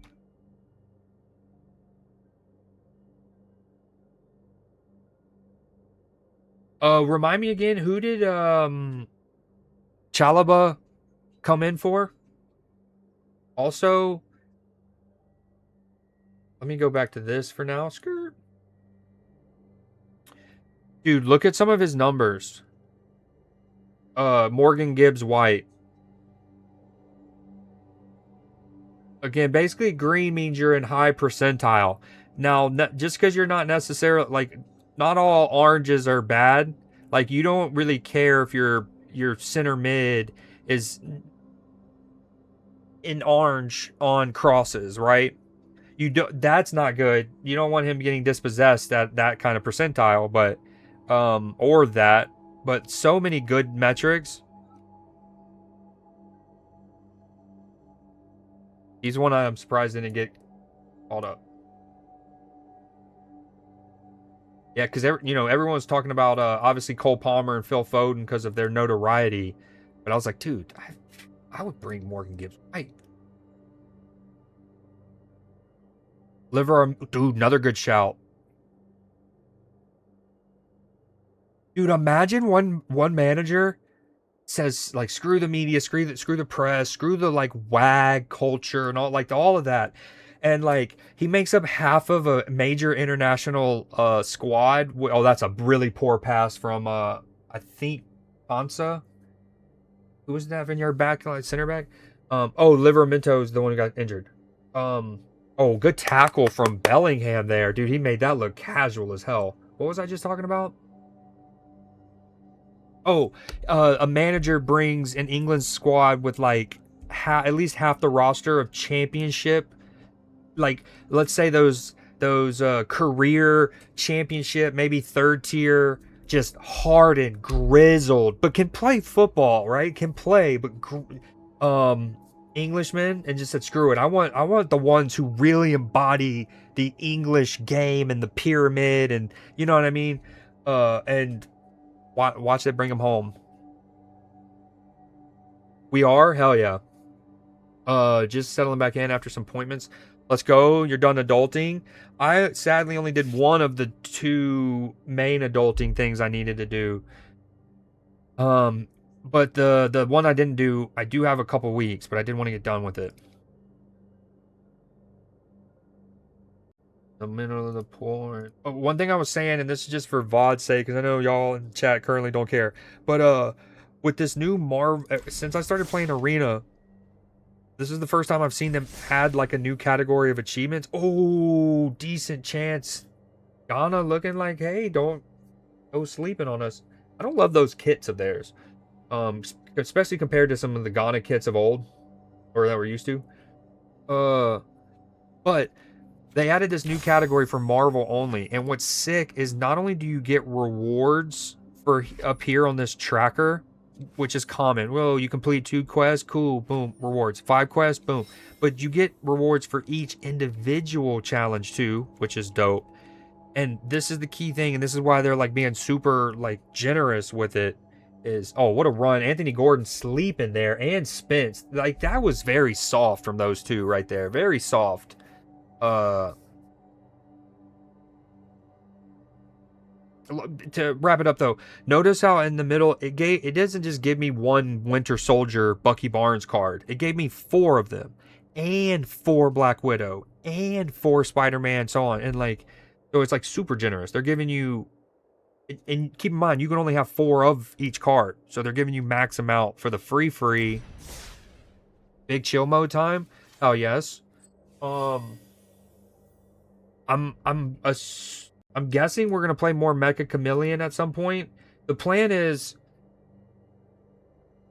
Remind me again, who did Chalaba come in for? Also, let me go back to this for now. Skirt. Dude, look at some of his numbers. Morgan Gibbs White. Again, basically green means you're in high percentile. Now, just because you're not necessarily like, not all oranges are bad. Like, you don't really care if your center mid is in orange on crosses, right? You do, that's not good. You don't want him getting dispossessed at that kind of percentile, but or that. But so many good metrics. He's one I'm surprised didn't get called up. Yeah, because everyone's talking about obviously Cole Palmer and Phil Foden because of their notoriety, but I was like, dude, I would bring Morgan Gibbs. Liver, dude, another good shout. Dude, imagine one manager says like screw the media, screw the press, screw the like wag culture and all of that. And like he makes up half of a major international squad. Oh, that's a really poor pass from I think Pansa. Who was that Vineyard back, like center back? Livramento is the one who got injured. Good tackle from Bellingham there, dude. He made that look casual as hell. What was I just talking about? A manager brings an England squad with like at least half the roster of championship, like let's say those career championship, maybe third tier, just hardened, grizzled, but can play football, right? Can play, but Englishmen, and just said screw it. I want the ones who really embody the English game and the pyramid, and you know what I mean. And watch it bring them home. We are? Hell yeah. Just settling back in after some appointments. Let's go. You're done adulting. I sadly only did one of the two main adulting things I needed to do. But the one I didn't do, I do have a couple weeks, but I didn't want to get done with it. The middle of the porn. Oh, one thing I was saying, and this is just for VOD's sake, because I know y'all in chat currently don't care. But with this new since I started playing Arena, this is the first time I've seen them add like a new category of achievements. Oh, decent chance. Ghana looking like, hey, don't go sleeping on us. I don't love those kits of theirs. Especially compared to some of the Ghana kits of old, or that we're used to. But they added this new category for Marvel only, and what's sick is not only do you get rewards for up here on this tracker, which is common. Well, you complete 2 quests, cool, boom, rewards. 5 quests, boom. But you get rewards for each individual challenge too, which is dope. And this is the key thing, and this is why they're like being super like generous with it. Is what a run. Anthony Gordon sleeping there and Spence. Like that was very soft from those two right there. Very soft. To wrap it up though, notice how in the middle it doesn't just give me one Winter Soldier Bucky Barnes card. It gave me 4 of them, and 4 Black Widow, and 4 Spider-Man, so on. And like, so it's like super generous. They're giving you, and keep in mind you can only have 4 of each card, so they're giving you max amount for the free big chill mode time. Oh yes. I'm guessing we're gonna play more Mecha Chameleon at some point. The plan is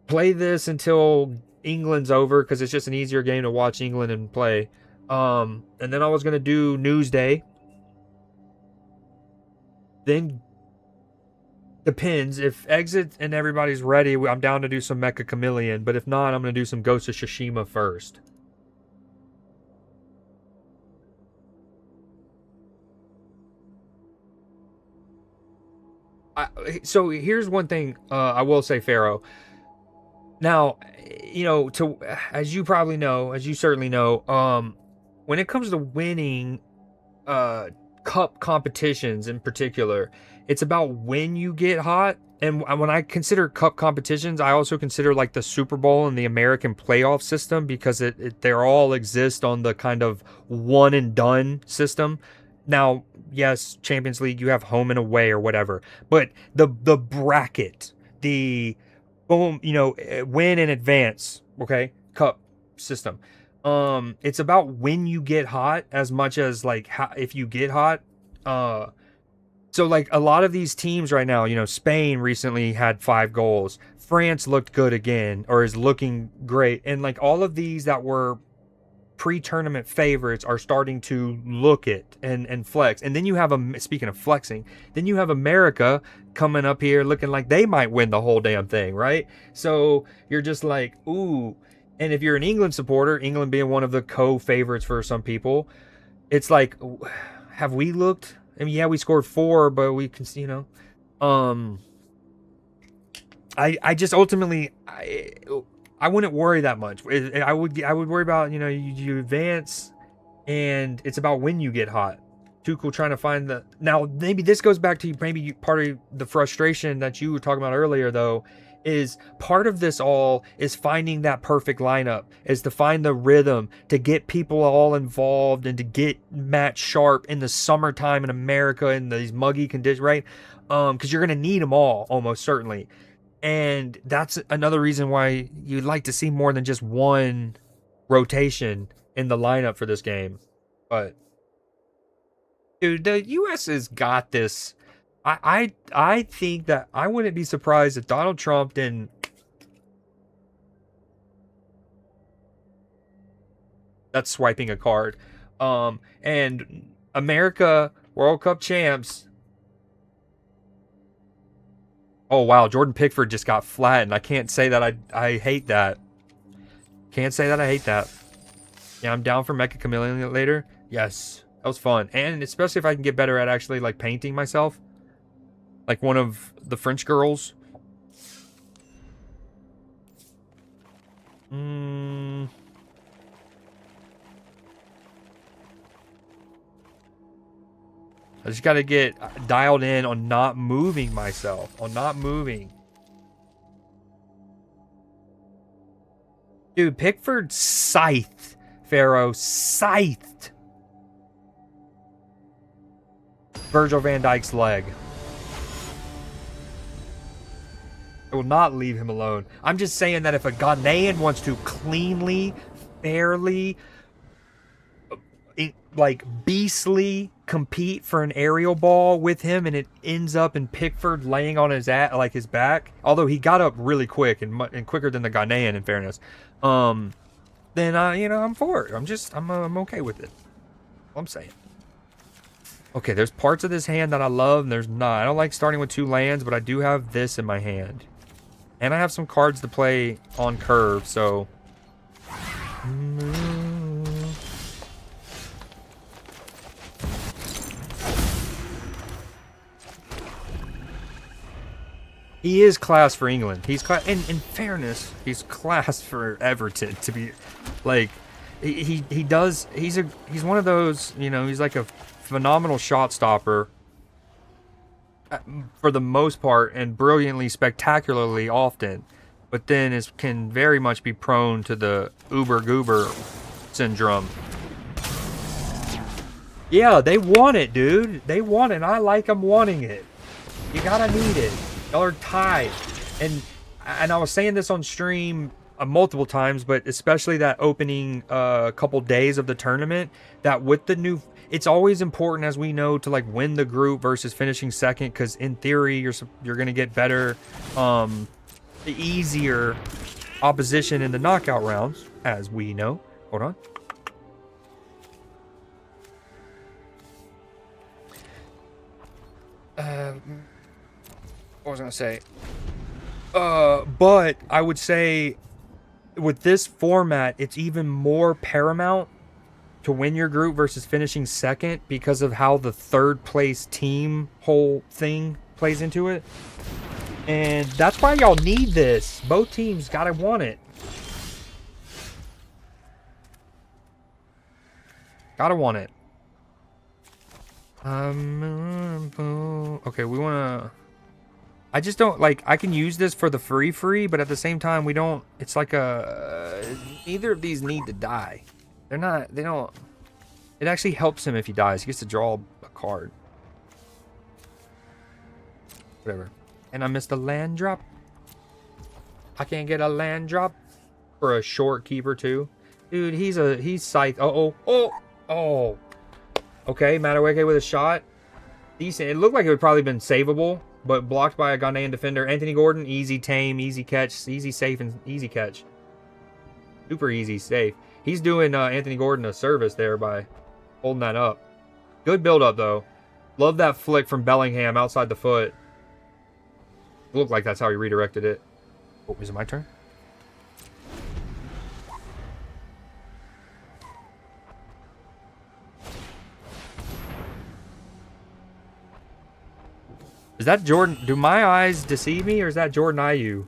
play this until England's over because it's just an easier game to watch England and play. And then I was gonna do Newsday. Then depends if exit and everybody's ready. I'm down to do some Mecha Chameleon, but if not, I'm gonna do some Ghost of Tsushima first. So here's one thing I will say, Pharaoh. Now, as you probably know, as you certainly know, when it comes to winning cup competitions in particular, it's about when you get hot. And when I consider cup competitions, I also consider like the Super Bowl and the American playoff system, because they all exist on the kind of one and done system. Now, yes, Champions League, you have home and away or whatever, but the bracket, the boom, win in advance, okay, cup system. It's about when you get hot as much as like how, if you get hot. So like a lot of these teams right now, Spain recently had 5 goals. France looked good again, or is looking great, and like all of these that were pre-tournament favorites are starting to look it and flex. And then you have speaking of flexing, then you have America coming up here looking like they might win the whole damn thing, right? So you're just like, ooh. And if you're an England supporter, England being one of the co-favorites for some people, it's like, have we looked? I mean, yeah, we scored 4, but we can, I just ultimately, I wouldn't worry that much. I would worry about, you advance, and it's about when you get hot. Tuchel trying to find now maybe this goes back to maybe part of the frustration that you were talking about earlier, though, is part of this all is finding that perfect lineup, is to find the rhythm, to get people all involved, and to get match sharp in the summertime in America in these muggy conditions, right? Because you're gonna need them all almost certainly. And that's another reason why you'd like to see more than just one rotation in the lineup for this game. But dude, the US has got this. I think that I wouldn't be surprised if Donald Trump didn't. That's swiping a card. And America World Cup champs. Oh, wow. Jordan Pickford just got flattened. I can't say that I hate that. Can't say that I hate that. Yeah, I'm down for Mecha Chameleon later. Yes, that was fun. And especially if I can get better at actually, like, painting myself. Like one of the French girls. I just got to get dialed in on not moving myself. On not moving. Dude, Pickford scythed. Pharaoh scythed Virgil van Dijk's leg. I will not leave him alone. I'm just saying that if a Ghanaian wants to cleanly, fairly, like beastly compete for an aerial ball with him, and it ends up in Pickford laying on his his back, although he got up really quick and quicker than the Ghanaian, in fairness, then I'm for it. I'm okay with it. I'm saying. Okay, there's parts of this hand that I love, and there's not. I don't like starting with 2 lands, but I do have this in my hand. And I have some cards to play on curve, so... He is class for England. He's class, in fairness, he's class for Everton to be, like, he's one of those, he's like a phenomenal shot stopper for the most part, and brilliantly, spectacularly often, but then can very much be prone to the uber goober syndrome. Yeah, they want it, dude. They want it, and I like them wanting it. You gotta need it. Y'all are tied. And I was saying this on stream multiple times, but especially that opening couple days of the tournament, that with the new... It's always important, as we know, to like win the group versus finishing second, because in theory you're going to get better, easier opposition in the knockout rounds, as we know. Hold on. What was I going to say? But I would say with this format, it's even more paramount to win your group versus finishing second, because of how the third place team whole thing plays into it. And that's why y'all need this. Both teams gotta want it. Gotta want it. Okay, we wanna... I just don't, like, I can use this for the free, but at the same time, we don't... It's like a... Neither of these need to die. They're not... They don't... It actually helps him if he dies. He gets to draw a card. Whatever. And I missed a land drop. I can't get a land drop for a short keeper too. Dude, he's psyched. Oh. Okay, Madueke with a shot. Decent. It looked like it would probably been savable, but blocked by a Ghanaian defender. Anthony Gordon, easy tame, easy catch, easy safe, and easy catch. Super easy safe. He's doing Anthony Gordon a service there by holding that up. Good build up though. Love that flick from Bellingham outside the foot. Looked like that's how he redirected it. Oh, is it my turn? Is that Jordan? Do my eyes deceive me, or is that Jordan Ayew?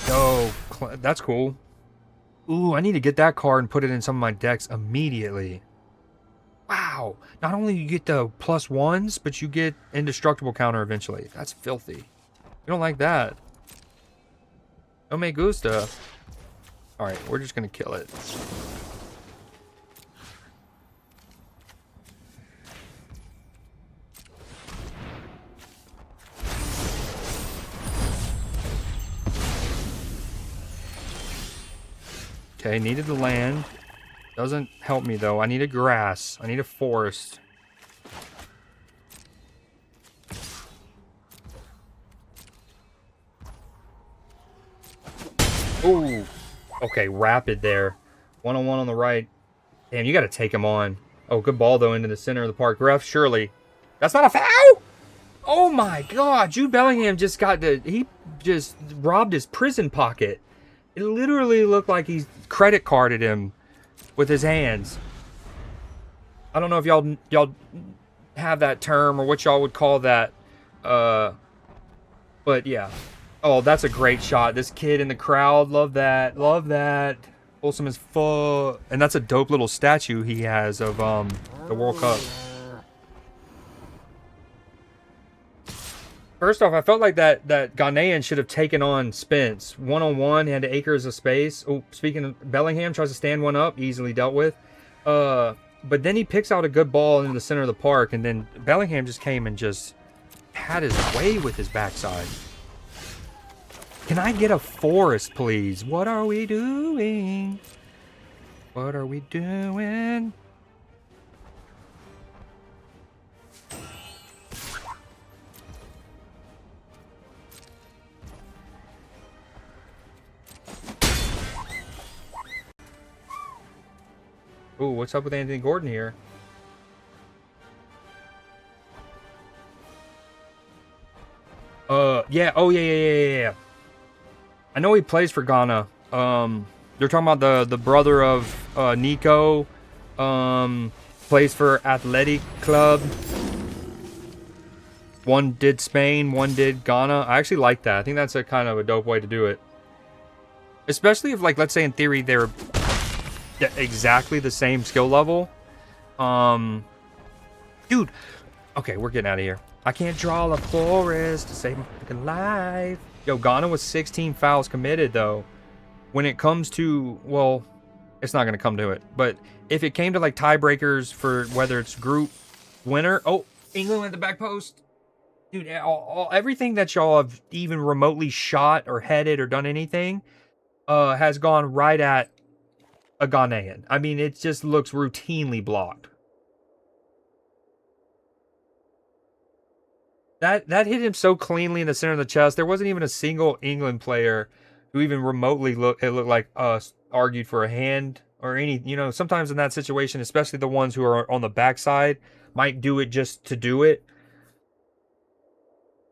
Oh, that's cool. Ooh, I need to get that card and put it in some of my decks immediately. Wow. Not only you get the +1s, but you get indestructible counter eventually. That's filthy. You don't like that. No me gusta. Alright, we're just going to kill it. Okay, needed the land. Doesn't help me though. I need a grass. I need a forest. Ooh. Okay, rapid there. 1-on-1 on the right. Damn, you got to take him on. Oh, good ball though into the center of the park. Ref, surely. That's not a foul? Oh my god. Jude Bellingham just got to... He just robbed his prison pocket. It literally looked like he credit carded him with his hands. I don't know if y'all have that term or what y'all would call that. But yeah. Oh, that's a great shot. This kid in the crowd, love that. Love that. Wholesome as fuck. And that's a dope little statue he has of the World Cup. First off, I felt like that Ghanaian should have taken on Spence. 1-on-1, he had acres of space. Oh, speaking of Bellingham, tries to stand one up, easily dealt with. But then he picks out a good ball in the center of the park, and then Bellingham just came and just had his way with his backside. Can I get a forest, please? What are we doing? What are we doing? Ooh, what's up with Anthony Gordon here? Yeah. Oh, yeah. I know he plays for Ghana. They're talking about the brother of Nico. Plays for Athletic Club. One did Spain, one did Ghana. I actually like that. I think that's a kind of a dope way to do it. Especially if, like, let's say in theory they're exactly the same skill level. Dude. Okay, we're getting out of here. I can't draw a forest to save my fucking life. Yo, Ghana was 16 fouls committed, though. When it comes to, well, it's not going to come to it. But if it came to, like, tiebreakers for whether it's group winner. Oh, England at the back post. Dude, everything that y'all have even remotely shot or headed or done anything has gone right at a Ghanaian. I mean, it just looks routinely blocked. That hit him so cleanly in the center of the chest. There wasn't even a single England player who even remotely looked like argued for a hand or any, you know, sometimes in that situation, especially the ones who are on the backside, might do it just to do it.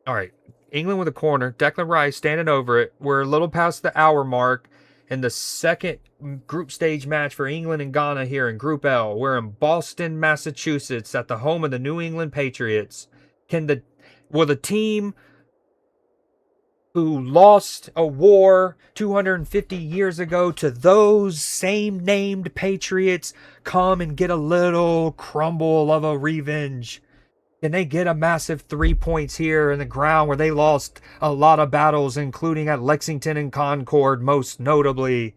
All right, England with a corner. Declan Rice standing over it. We're a little past the hour mark. in the second group stage match for England and Ghana here in Group L. We're in Boston, Massachusetts, at the home of the New England Patriots. Will the team who lost a war 250 years ago to those same named Patriots come and get a little crumble of a revenge? Can they get a massive 3 points here in the ground where they lost a lot of battles, including at Lexington and Concord, most notably,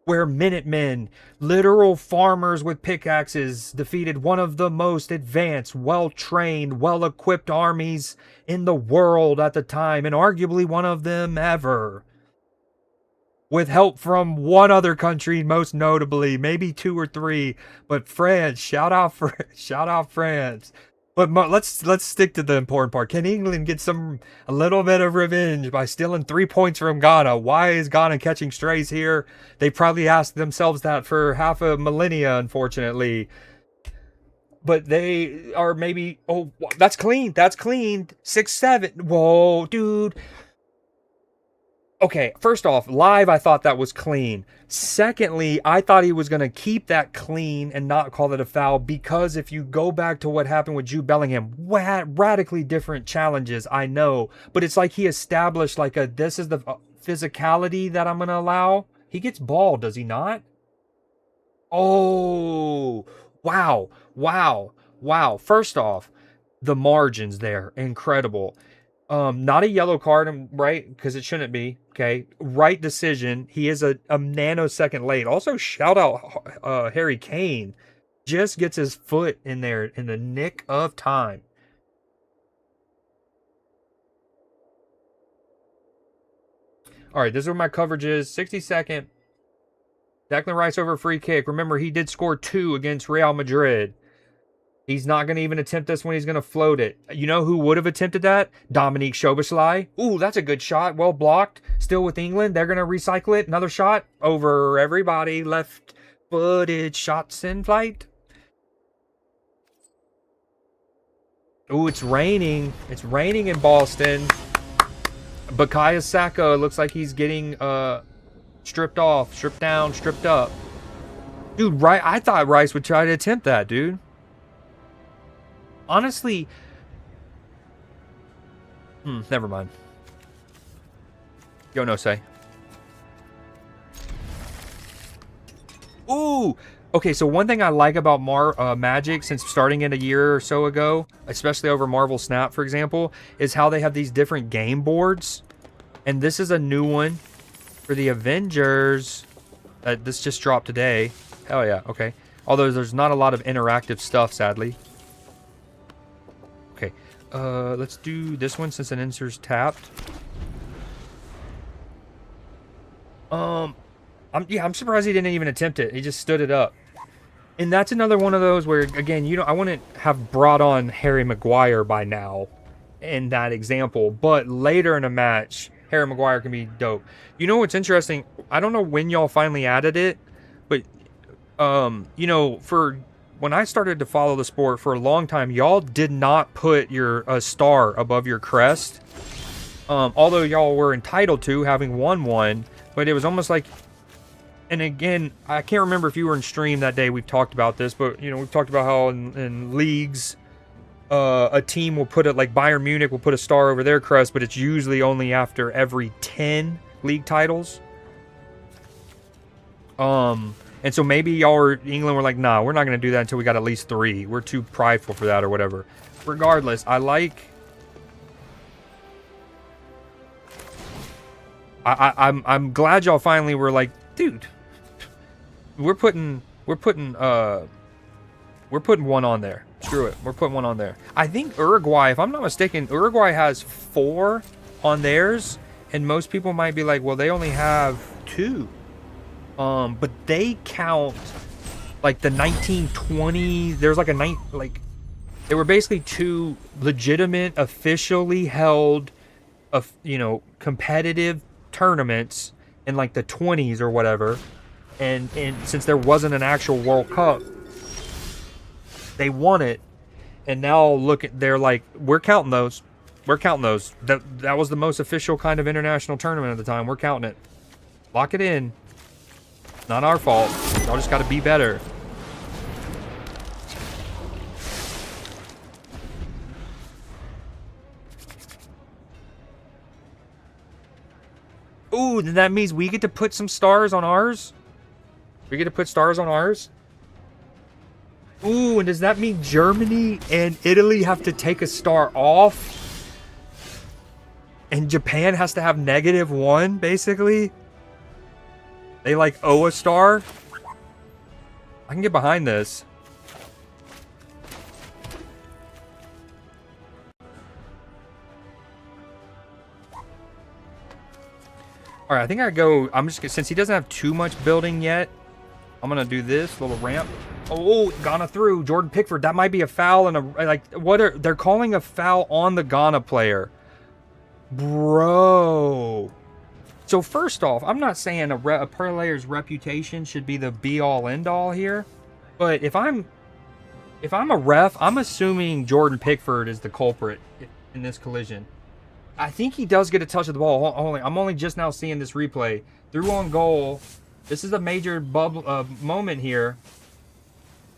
where Minutemen, literal farmers with pickaxes, defeated one of the most advanced, well-trained, well-equipped armies in the world at the time, and arguably one of them ever. With help from one other country, most notably, maybe 2 or 3, but France, shout out France. But let's stick to the important part. Can England get a little bit of revenge by stealing 3 points from Ghana? Why is Ghana catching strays here? They probably asked themselves that for half a millennia, unfortunately. But they are maybe... Oh, that's clean. That's clean. 6-7. Whoa, dude. Okay, first off, live, I thought that was clean. Secondly, I thought he was going to keep that clean and not call it a foul, because if you go back to what happened with Jude Bellingham, radically different challenges, I know. But it's like he established like this is the physicality that I'm going to allow. He gets ball, does he not? Oh, wow. First off, the margins there, incredible. Not a yellow card, right? Because it shouldn't be. Okay, right decision. He is a nanosecond late. Also, shout out Harry Kane. Just gets his foot in there in the nick of time. All right, this is where my coverage is. 60-second. Declan Rice over free kick. Remember, he did score 2 against Real Madrid. He's not going to even attempt this one. He's going to float it. You know who would have attempted that? Dominique Szoboszlai. Ooh, that's a good shot. Well blocked. Still with England. They're going to recycle it. Another shot over everybody. Left-footed shots in flight. Ooh, it's raining. It's raining in Boston. Bukayo Saka looks like he's getting stripped off, stripped down, stripped up. Dude, I thought Rice would try to attempt that, dude. Honestly, never mind. Yo, no say. Ooh, okay. So one thing I like about Magic, since starting it a year or so ago, especially over Marvel Snap, for example, is how they have these different game boards, and this is a new one for the Avengers. This just dropped today. Hell yeah. Okay. Although there's not a lot of interactive stuff, sadly. Okay, let's do this one since an insert's tapped. I'm surprised he didn't even attempt it. He just stood it up. And that's another one of those where, again, I wouldn't have brought on Harry Maguire by now in that example, but later in a match, Harry Maguire can be dope. You know what's interesting? I don't know when y'all finally added it, but, for... When I started to follow the sport for a long time, y'all did not put your star above your crest. Although y'all were entitled to, having won one. But it was almost like... And again, I can't remember if you were in stream that day. We've talked about this. But, we've talked about how in leagues, a team will put it... Like Bayern Munich will put a star over their crest. But it's usually only after every 10 league titles. And so maybe y'all or England were like, nah, we're not going to do that until we got at least 3. We're too prideful for that or whatever. Regardless, I'm glad y'all finally were like, dude, we're putting one on there. Screw it. We're putting one on there. I think Uruguay, if I'm not mistaken, Uruguay has 4 on theirs. And most people might be like, well, they only have 2. But they count like the 1920. There's like they were basically 2 legitimate, officially held, competitive tournaments in like the 20s or whatever. And since there wasn't an actual World Cup, they won it. And now they're like, we're counting those. We're counting those. That was the most official kind of international tournament at the time. We're counting it. Lock it in. Not our fault. Y'all just got to be better. Ooh, then that means we get to put some stars on ours? We get to put stars on ours? Ooh, and does that mean Germany and Italy have to take a star off? And Japan has to have -1, basically? They, like, owe a star? I can get behind this. All right, I think I go. I'm just since he doesn't have too much building yet. I'm gonna do this little ramp. Oh, Ghana through Jordan Pickford. That might be a foul and a like. What are they're calling a foul on the Ghana player, bro? So first off, I'm not saying a player's reputation should be the be-all end-all here, but if I'm a ref, I'm assuming Jordan Pickford is the culprit in this collision. I think he does get a touch of the ball. I'm only just now seeing this replay. Through on goal. This is a major moment here.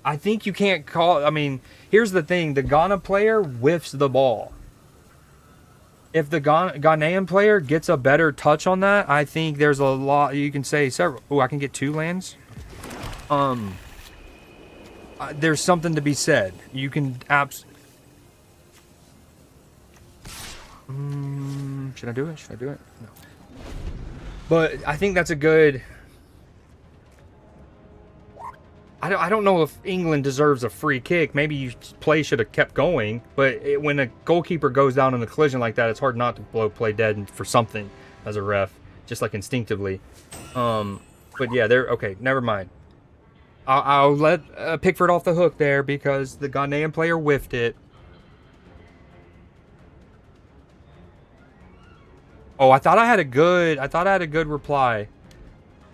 I think you can't call... I mean, here's the thing. The Ghana player whiffs the ball. If the Ghanaian player gets a better touch on that, I think there's a lot... You can say several... Oh, I can get 2 lands? There's something to be said. You can should I do it? Should I do it? No. But I think that's a good... I don't know if England deserves a free kick. Maybe play should have kept going. But when a goalkeeper goes down in a collision like that, it's hard not to blow play dead for something as a ref. Just like instinctively. But yeah, they're... Okay, never mind. I'll let Pickford off the hook there because the Ghanaian player whiffed it. Oh, I thought I had a good reply.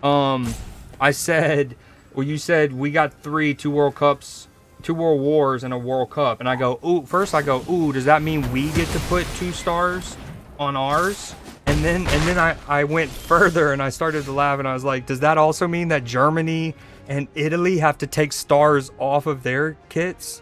I said, well, you said we got 2 World Cups, 2 World Wars, and a World Cup, and I go, ooh. First, I go, ooh. Does that mean we get to put 2 stars on ours? And then I went further and I started to laugh and I was like, does that also mean that Germany and Italy have to take stars off of their kits?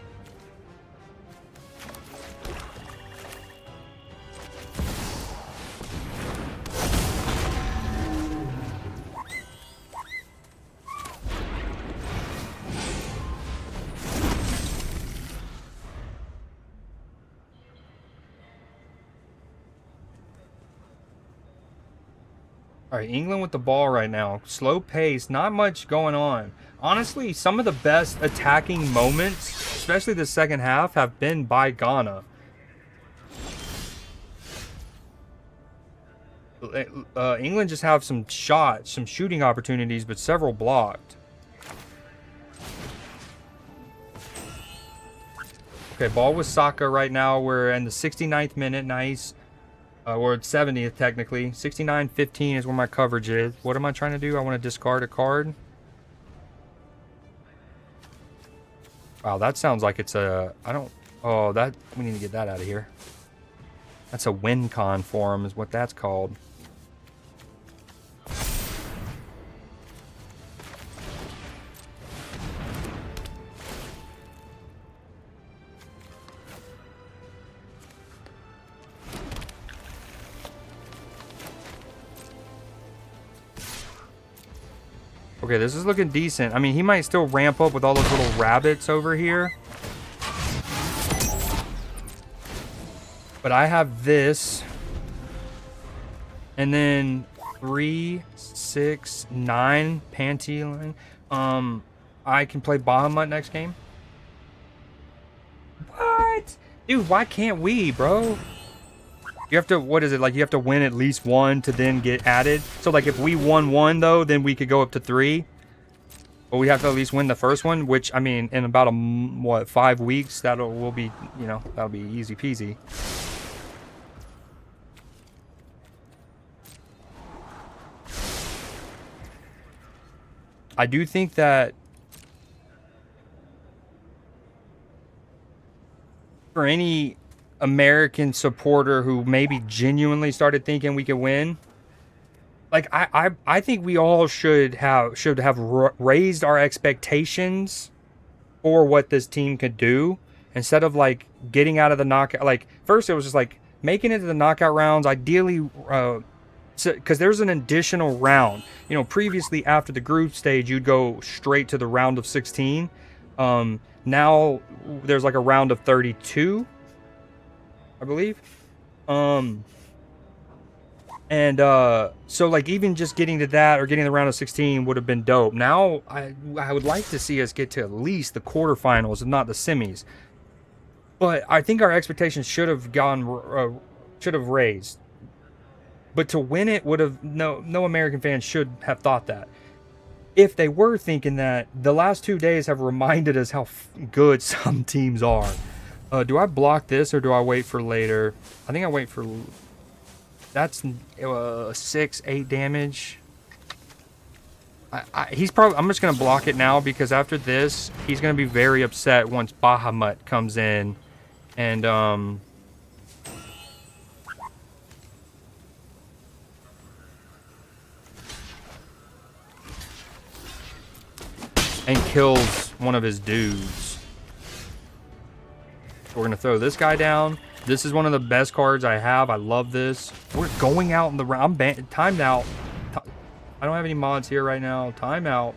All right, England with the ball right now. Slow pace, not much going on. Honestly, some of the best attacking moments, especially the second half, have been by Ghana. England just have some shots, some shooting opportunities, but several blocked. Okay, ball with Saka right now. We're in the 69th minute. Nice. We're at 70th technically. 69-15 is where my coverage is. What am I trying to do? I want to discard a card. Wow, that sounds like it's a... I don't... Oh, that... We need to get that out of here. That's a win con for him is what that's called. Okay, this is looking decent. I mean, he might still ramp up with all those little rabbits over here. But I have this. And then 3, 6, 9 Panty line. I can play Bahamut next game. What? Dude, why can't we, bro? You have to, what is it, like you have to win at least 1 to then get added? So like if we won 1 though, then we could go up to 3. But we have to at least win the first one, which, I mean, in about, 5 weeks, will be, you know, that'll be easy peasy. I do think that for any American supporter who maybe genuinely started thinking we could win, like I think we all should have raised our expectations for what this team could do instead of like getting out of the knockout. Like first it was just like making it to the knockout rounds, ideally, because there's an additional round. You know, previously after the group stage, you'd go straight to the round of 16. Now there's like a round of 32, I believe. And so like even just getting to that or getting the round of 16 would have been dope. Now I would like to see us get to at least the quarterfinals, if not the semis. But I think our expectations should have raised. But to win it would have no American fans should have thought that. If they were thinking that, the last 2 days have reminded us how good some teams are. Do I block this or do I wait for later? I think I wait for. That's 6, 8 damage. He's probably. I'm just gonna block it now because after this, he's gonna be very upset once Bahamut comes in, and kills one of his dudes. We're gonna throw this guy down. This is one of the best cards I have. I love this. We're going out in the round. I'm timed out. I don't have any mods here right now. Timeout.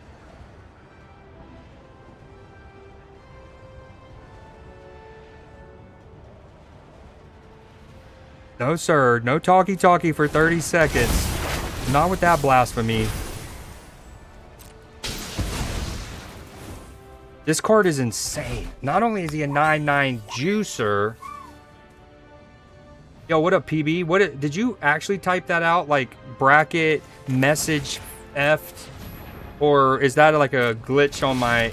No, sir. No talkie-talkie for 30 seconds. Not with that blasphemy. This card is insane. Not only is he a 9/9 juicer. Yo, what up, PB? Did you actually type that out? Like bracket message F, or is that like a glitch on my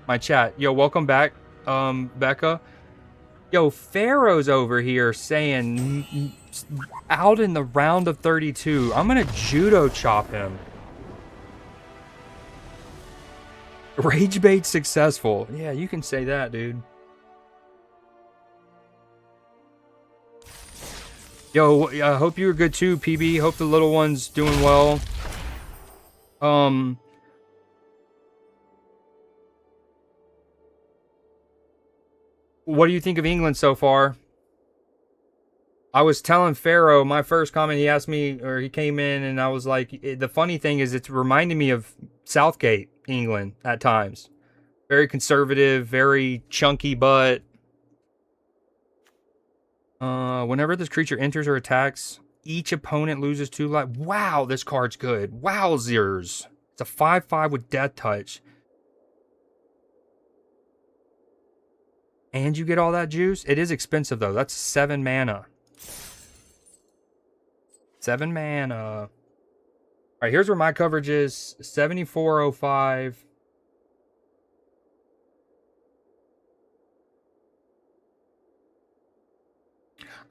my chat? Yo, welcome back, Becca. Yo, Pharaoh's over here saying out in the round of 32. I'm gonna judo chop him. Rage bait successful. Yeah, you can say that, dude. Yo, I hope you were good too, PB. Hope the little one's doing well. What do you think of England so far? I was telling Pharaoh, my first comment, he asked me, or he came in, and I was like, the funny thing is it's reminding me of Southgate, England, at times. Very conservative, very chunky butt. Whenever this creature enters or attacks, each opponent loses 2 life. Wow, this card's good. Wowzers. It's a 5/5 with Death Touch. And you get all that juice? It is expensive, though. That's 7 mana. 7 mana. All right, here's where my coverage is. 7405.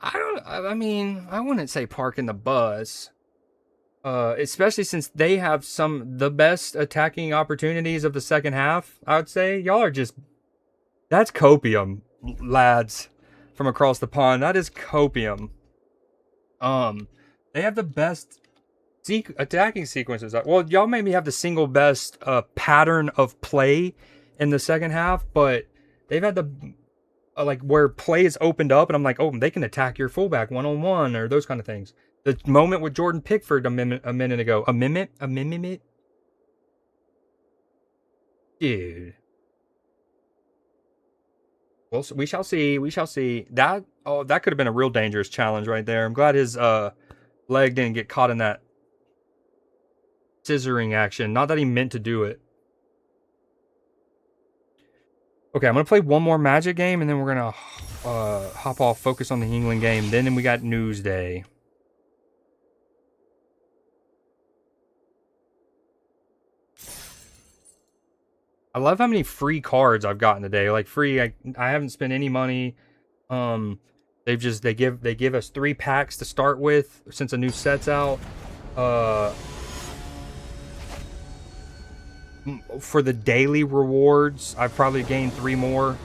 I mean, I wouldn't say parking the bus. Especially since they have the best attacking opportunities of the second half, I would say. Y'all are just... That's copium, lads, from across the pond. That is copium. They have the best attacking sequences. Well, y'all maybe have the single best pattern of play in the second half, but they've had the like where play is opened up, and I'm like, oh, they can attack your fullback one-on-one or those kind of things. The moment with Jordan Pickford a minute ago, a minute, dude. Well, we shall see. We shall see. That could have been a real dangerous challenge right there. I'm glad his leg didn't get caught in that scissoring action. Not that he meant to do it. Okay, I'm going to play one more Magic game, and then we're going to hop off, focus on the England game. Then we got NUESDAY. I love how many free cards I've gotten today. Like free, I haven't spent any money. They give us 3 packs to start with since a new set's out. For the daily rewards, I've probably gained 3 more.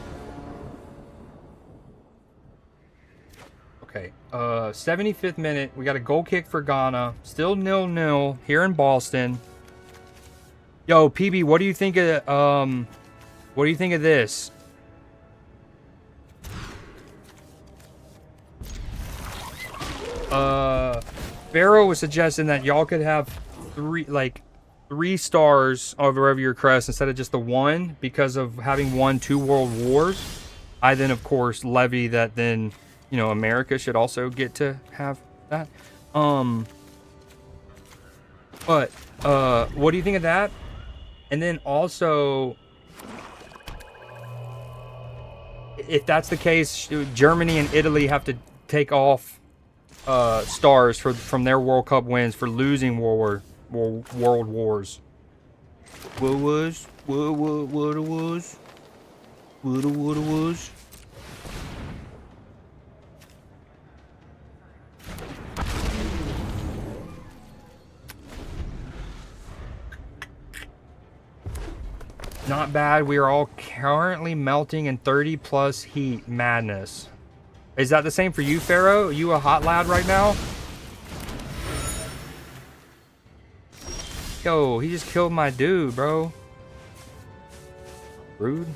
Okay, 75th minute. We got a goal kick for Ghana. Still 0-0 here in Boston. Yo, PB, what do you think of this? Pharaoh was suggesting that y'all could have three stars over your crest instead of just the one because of having won 2 world wars. I then, of course, levy that then, you know, America should also get to have that. But what do you think of that? And then also, if that's the case, Germany and Italy have to take off stars from their World Cup wins for losing world wars. What it was. Not bad. We are all currently melting in 30 plus heat. Madness. Is that the same for you, Pharaoh? Are you a hot lad right now? Yo, he just killed my dude, bro. Rude.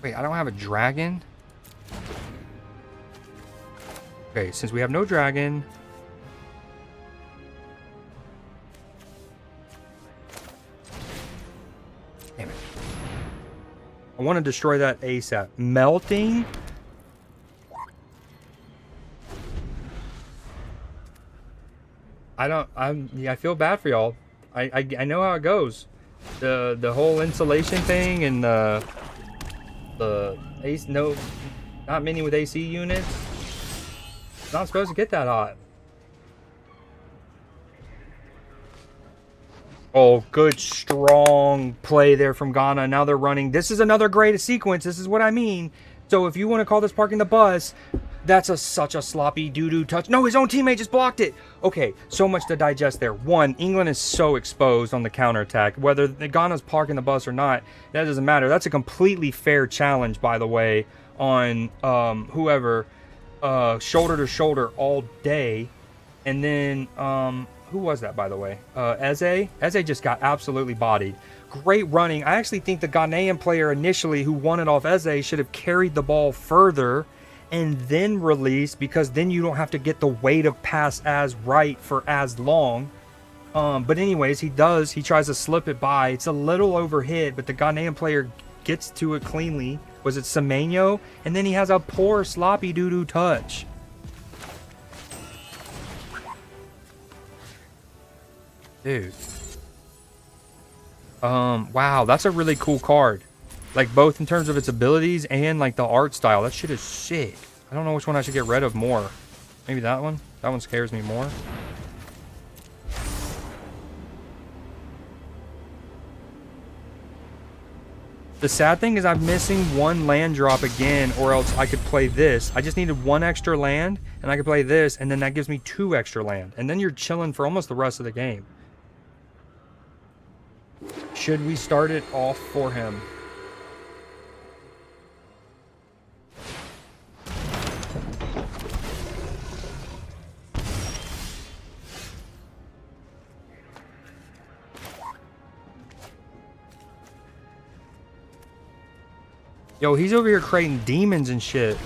Wait, I don't have a dragon? Okay, since we have no dragon... Damn it. I want to destroy that ASAP. Melting? I feel bad for y'all. I know how it goes. The whole insulation thing and the AC, no, not many with AC units. Not supposed to get that hot. Oh, good strong play there from Ghana. Now they're running. This is another great sequence. This is what I mean. So if you want to call this parking the bus, that's such a sloppy doo-doo touch. No, his own teammate just blocked it. Okay, so much to digest there. One, England is so exposed on the counterattack. Whether Ghana's parking the bus or not, that doesn't matter. That's a completely fair challenge, by the way, on whoever, shoulder to shoulder all day. And then, who was that, by the way? Eze? Eze just got absolutely bodied. Great running. I actually think the Ghanaian player initially who won it off Eze should have carried the ball further and then release, because then you don't have to get the weight of pass as right for as long. But anyways, he tries to slip it by. It's a little overhit, but the Ghanaian player gets to it cleanly. Was it Semenyo? And then he has a poor sloppy doo-doo touch. Dude. Wow, that's a really cool card. Like, both in terms of its abilities and, like, the art style. That shit is sick. I don't know which one I should get rid of more. Maybe that one? That one scares me more. The sad thing is I'm missing one land drop again, or else I could play this. I just needed one extra land, and I could play this, and then that gives me 2 extra land. And then you're chilling for almost the rest of the game. Should we start it off for him? Yo, he's over here creating demons and shit.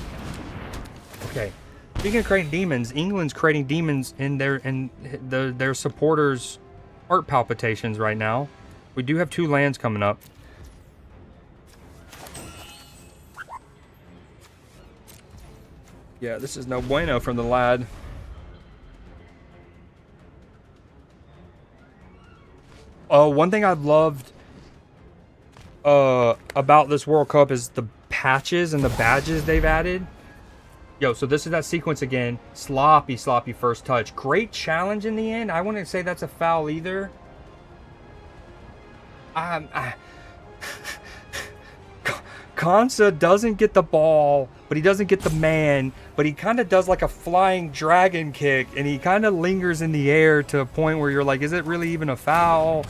Okay. Speaking of creating demons, England's creating demons in their supporters' heart palpitations right now. We do have 2 lands coming up. Yeah, this is no bueno from the lad. One thing I've loved about this World Cup is the patches and the badges they've added. Yo, so this is that sequence again. Sloppy first touch. Great challenge in the end. I wouldn't say that's a foul either. Kansa doesn't get the ball, but he doesn't get the man, but he kind of does like a flying dragon kick, and he kind of lingers in the air to a point where you're like, is it really even a foul?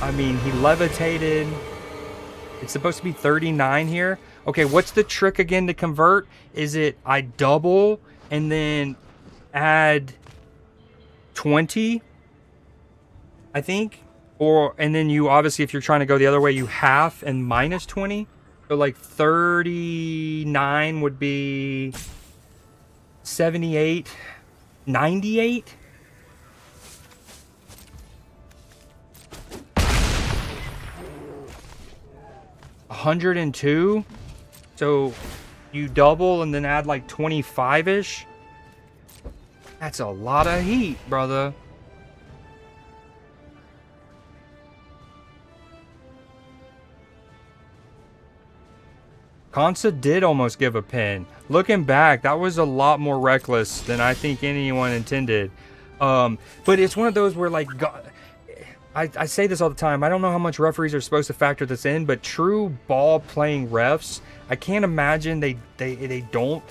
I mean, he levitated. It's supposed to be 39 here. Okay, what's the trick again to convert? Is it I double and then add 20, I think? Or, and then you obviously, if you're trying to go the other way, you half and minus 20. So like 39 would be 78, 98. $102. So you double and then add like 25-ish. That's a lot of heat, brother. Kansa did almost give a pin. Looking back, that was a lot more reckless than I think anyone intended. But it's one of those where, like, I say this all the time. I don't know how much referees are supposed to factor this in, but true ball playing refs, I can't imagine they don't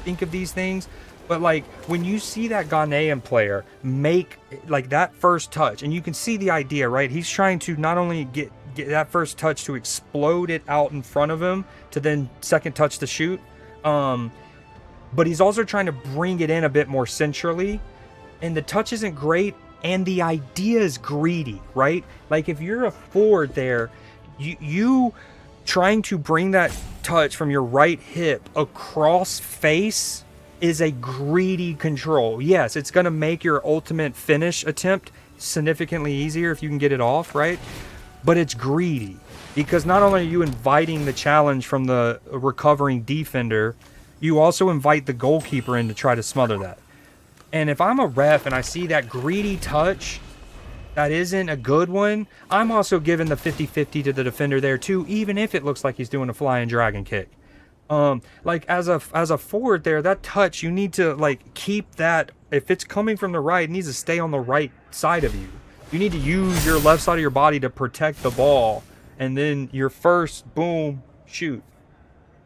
think of these things. But like when you see that Ghanaian player make like that first touch, and you can see the idea, right? He's trying to not only get that first touch to explode it out in front of him to then second touch to shoot, but he's also trying to bring it in a bit more centrally, and the touch isn't great, and the idea is greedy, right? Like if you're a forward there, you trying to bring that touch from your right hip across face is a greedy control. Yes, it's going to make your ultimate finish attempt significantly easier if you can get it off, right? But it's greedy because not only are you inviting the challenge from the recovering defender, you also invite the goalkeeper in to try to smother that. And if I'm a ref and I see that greedy touch that isn't a good one, I'm also giving the 50-50 to the defender there too, even if it looks like he's doing a flying dragon kick. Like as a forward there, that touch, you need to like keep that. If it's coming from the right, it needs to stay on the right side of you. You need to use your left side of your body to protect the ball, and then your first boom shoot.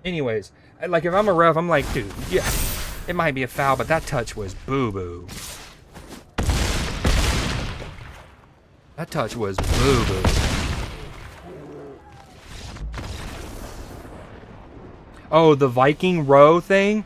Anyways, like if I'm a ref, I'm like, dude, yeah, it might be a foul, but that touch was boo-boo. That touch was boo-boo. Oh, the Viking row thing?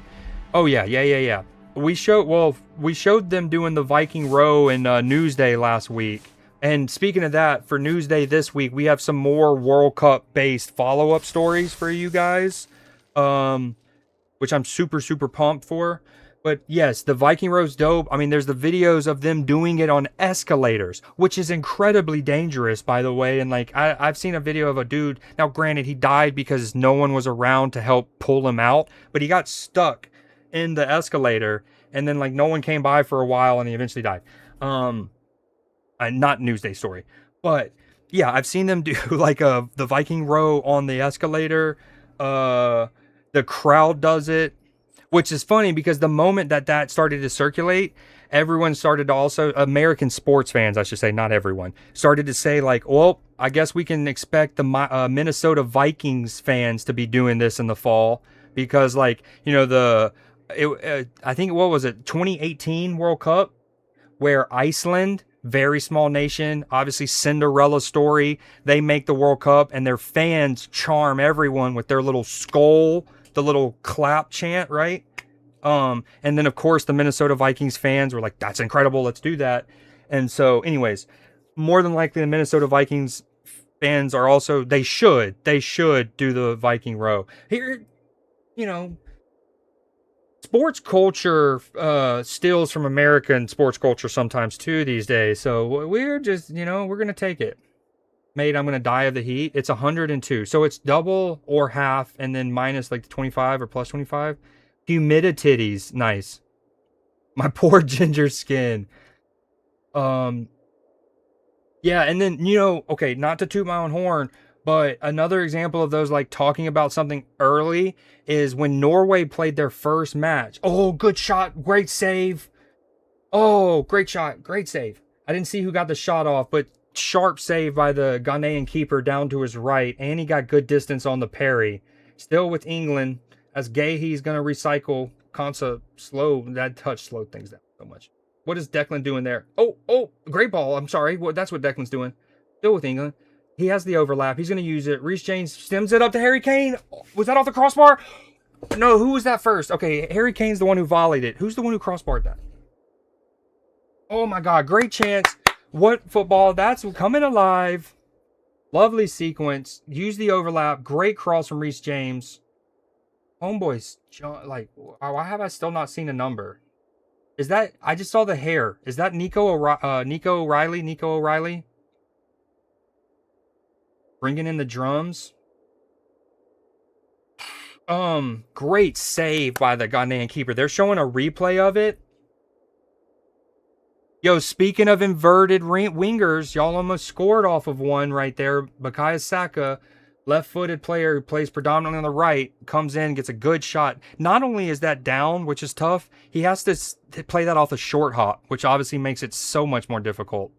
Oh, yeah. We showed them doing the Viking row in Newsday last week. And speaking of that, for Newsday this week, we have some more World Cup-based follow-up stories for you guys, which I'm super, super pumped for. But yes, the Viking row's dope. I mean, there's the videos of them doing it on escalators, which is incredibly dangerous, by the way. And like, I've seen a video of a dude. Now, granted, he died because no one was around to help pull him out, but he got stuck in the escalator, and then like no one came by for a while, and he eventually died. Not Newsday story, but yeah, I've seen them do like the Viking row on the escalator. The crowd does it. Which is funny because the moment that started to circulate, everyone started to also, American sports fans, I should say, not everyone, started to say like, well, I guess we can expect the Minnesota Vikings fans to be doing this in the fall because like, you know, I think, what was it, 2018 World Cup where Iceland, very small nation, obviously Cinderella story, they make the World Cup and their fans charm everyone with their little skull, the little clap chant, right? And then of course the Minnesota Vikings fans were like, that's incredible, let's do that. And so anyways, more than likely the Minnesota Vikings fans are also, they should do the Viking row. Here, you know, sports culture steals from American sports culture sometimes too these days. So we're just, you know, we're going to take it. Mate, I'm going to die of the heat. It's 102. So it's double or half and then minus like 25 or plus 25. Humidity's nice. My poor ginger skin. Yeah, and then, you know, okay, not to toot my own horn, but another example of those like talking about something early is when Norway played their first match. Oh, good shot. Great save. Oh, great shot. Great save. I didn't see who got the shot off, but sharp save by the Ghanaian keeper down to his right, and he got good distance on the parry. Still with England, as Gahey's going to recycle. Konsa slow. That touch slowed things down so much. What is Declan doing there? Oh, great ball. I'm sorry. That's what Declan's doing. Still with England. He has the overlap. He's going to use it. Reece James stems it up to Harry Kane. Was that off the crossbar? No, who was that first? Okay, Harry Kane's the one who volleyed it. Who's the one who crossbarred that? Oh my God, great chance. What football? That's coming alive. Lovely sequence. Use the overlap. Great cross from Reece James. Homeboys, like, why have I still not seen a number? Is that, I just saw the hair. Is that Nico O'Reilly? Nico O'Reilly? Bringing in the drums. Great save by the Ghanaian keeper. They're showing a replay of it. Yo, speaking of inverted wingers, y'all almost scored off of one right there. Bukayo Saka, left-footed player who plays predominantly on the right, comes in, gets a good shot. Not only is that down, which is tough, he has to play that off a short hop, which obviously makes it so much more difficult.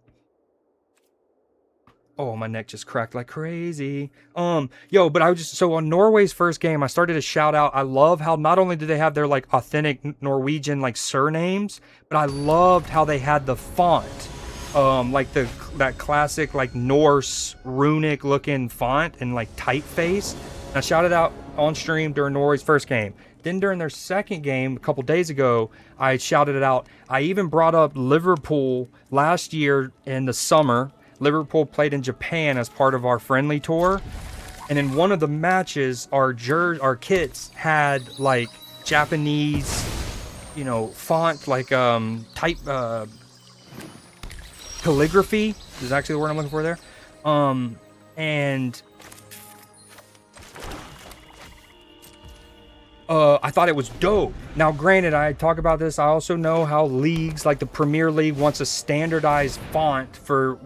Oh, my neck just cracked like crazy. Yo, but so on Norway's first game, I started to shout out. I love how not only do they have their like authentic Norwegian like surnames, but I loved how they had the font, like that classic like Norse runic looking font and like typeface. And I shouted out on stream during Norway's first game. Then during their second game a couple days ago, I shouted it out. I even brought up Liverpool last year in the summer. Liverpool played in Japan as part of our friendly tour, and in one of the matches, our kits had like Japanese, font, like type calligraphy is actually the word I'm looking for there, and I thought it was dope. Now, granted, I talk about this. I also know how leagues like the Premier League wants a standardized font for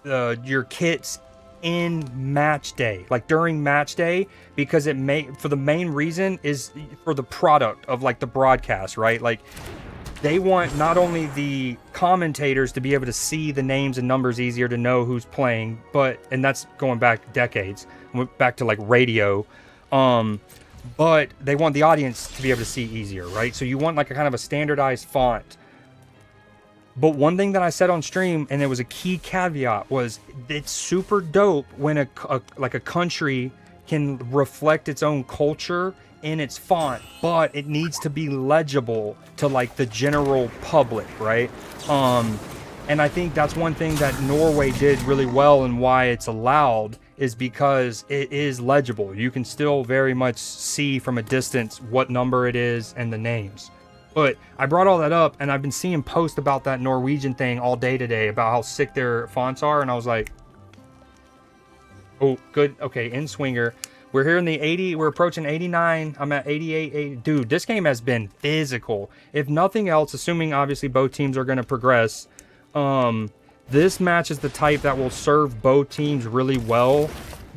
your kits in match day, like during match day, because for the main reason is for the product of like the broadcast, right? Like they want not only the commentators to be able to see the names and numbers easier to know who's playing, and that's going back decades, back to like radio, but they want the audience to be able to see easier, right? So you want like a kind of a standardized font. But one thing that I said on stream, and it was a key caveat, was it's super dope when a country can reflect its own culture in its font, but it needs to be legible to like the general public, right? And I think that's one thing that Norway did really well, and why it's allowed is because it is legible. You can still very much see from a distance what number it is and the names. But I brought all that up, and I've been seeing posts about that Norwegian thing all day today about how sick their fonts are, and I was like, oh, good. Okay, in swinger. We're here in the 80. We're approaching 89. I'm at 88. 80. Dude, this game has been physical. If nothing else, assuming obviously both teams are going to progress, this match is the type that will serve both teams really well.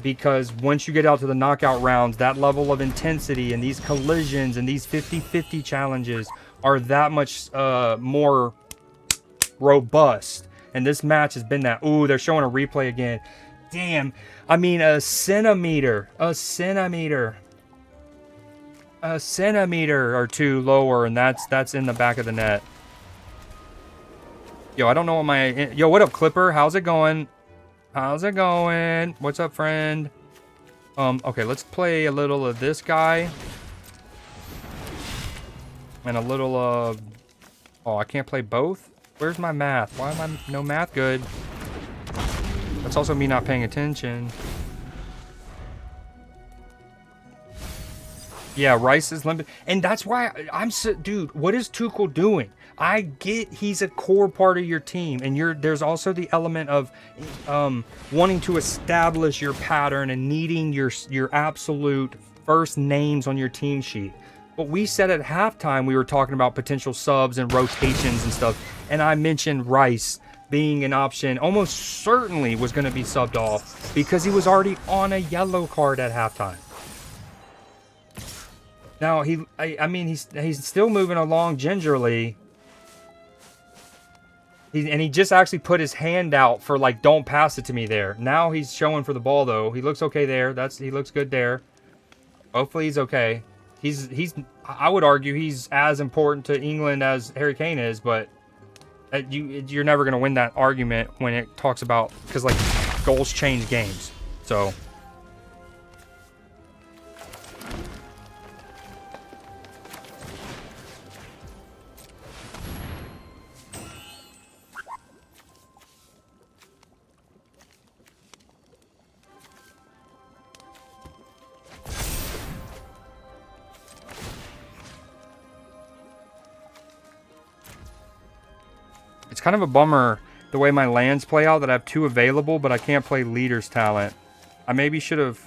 Because once you get out to the knockout rounds, that level of intensity and these collisions and these 50-50 challenges are that much more robust. And this match has been that. Ooh, they're showing a replay again. Damn. I mean, a centimeter or two lower, and that's in the back of the net. Yo, I don't know what yo, what up, Clipper? How's it going? How's it going? What's up, friend? Okay, let's play a little of this guy. And a little of... Oh, I can't play both? Where's my math? Why am I no math good? That's also me not paying attention. Yeah, Rice is limited. And that's why dude, what is Tuchel doing? I get he's a core part of your team, and there's also the element of wanting to establish your pattern and needing your absolute first names on your team sheet. But we said at halftime we were talking about potential subs and rotations and stuff, and I mentioned Rice being an option, almost certainly was going to be subbed off because he was already on a yellow card at halftime. Now I mean he's still moving along gingerly. He just actually put his hand out for like, don't pass it to me there. Now he's showing for the ball though. He looks okay there. He looks good there. Hopefully he's okay. He's. I would argue he's as important to England as Harry Kane is, but you're never gonna win that argument when it talks about, because like goals change games. So. It's kind of a bummer the way my lands play out that I have 2 available, but I can't play leader's talent. I maybe should have...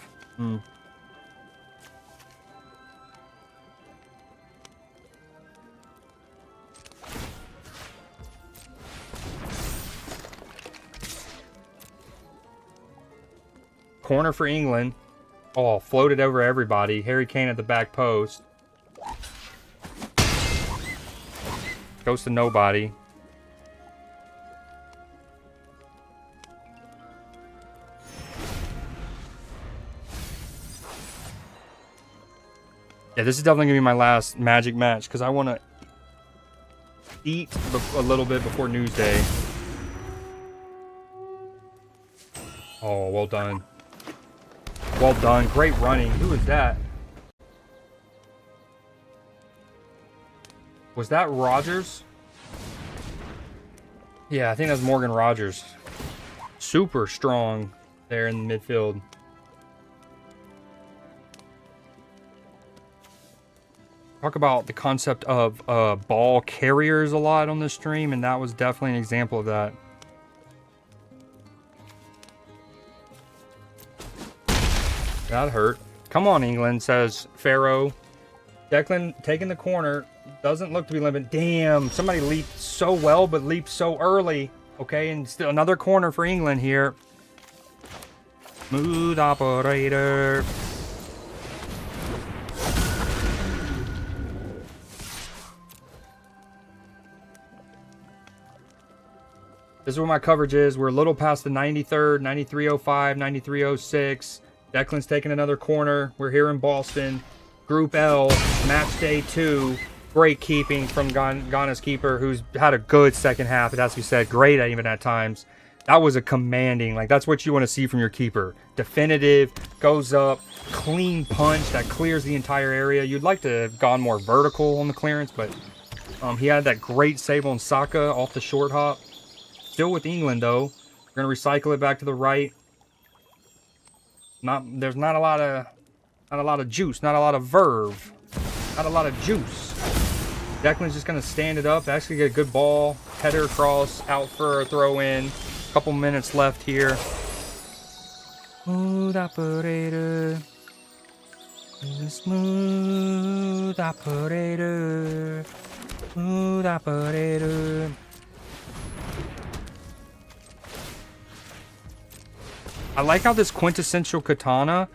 Corner for England. Oh, floated over everybody. Harry Kane at the back post. Goes to nobody. Yeah, this is definitely going to be my last Magic match because I want to eat a little bit before Newsday. Oh, well done. Well done. Great running. Who was that? Was that Rogers? Yeah, I think that's Morgan Rogers. Super strong there in the midfield. Talk about the concept of ball carriers a lot on this stream, and that was definitely an example of that. That hurt. Come on, England, says Pharaoh. Declan taking the corner. Doesn't look to be limited. Damn, somebody leaped so well, but leaped so early. Okay, and still another corner for England here. Smooth operator. This is what my coverage is. We're a little past the 93rd, 93.05, 93.06. Declan's taking another corner. We're here in Boston. Group L, match day 2. Great keeping from Ghana's keeper, who's had a good second half. It has to be said, great even at times. That was a commanding, like that's what you want to see from your keeper. Definitive, goes up, clean punch that clears the entire area. You'd like to have gone more vertical on the clearance, but he had that great save on Saka off the short hop. Still with England though. We're gonna recycle it back to the right. There's not a lot of juice, not a lot of verve, not a lot of juice. Declan's just gonna stand it up, actually get a good ball, header across, out for a throw in. Couple minutes left here. Smooth operator. Smooth operator. Smooth operator. I like how this quintessential katana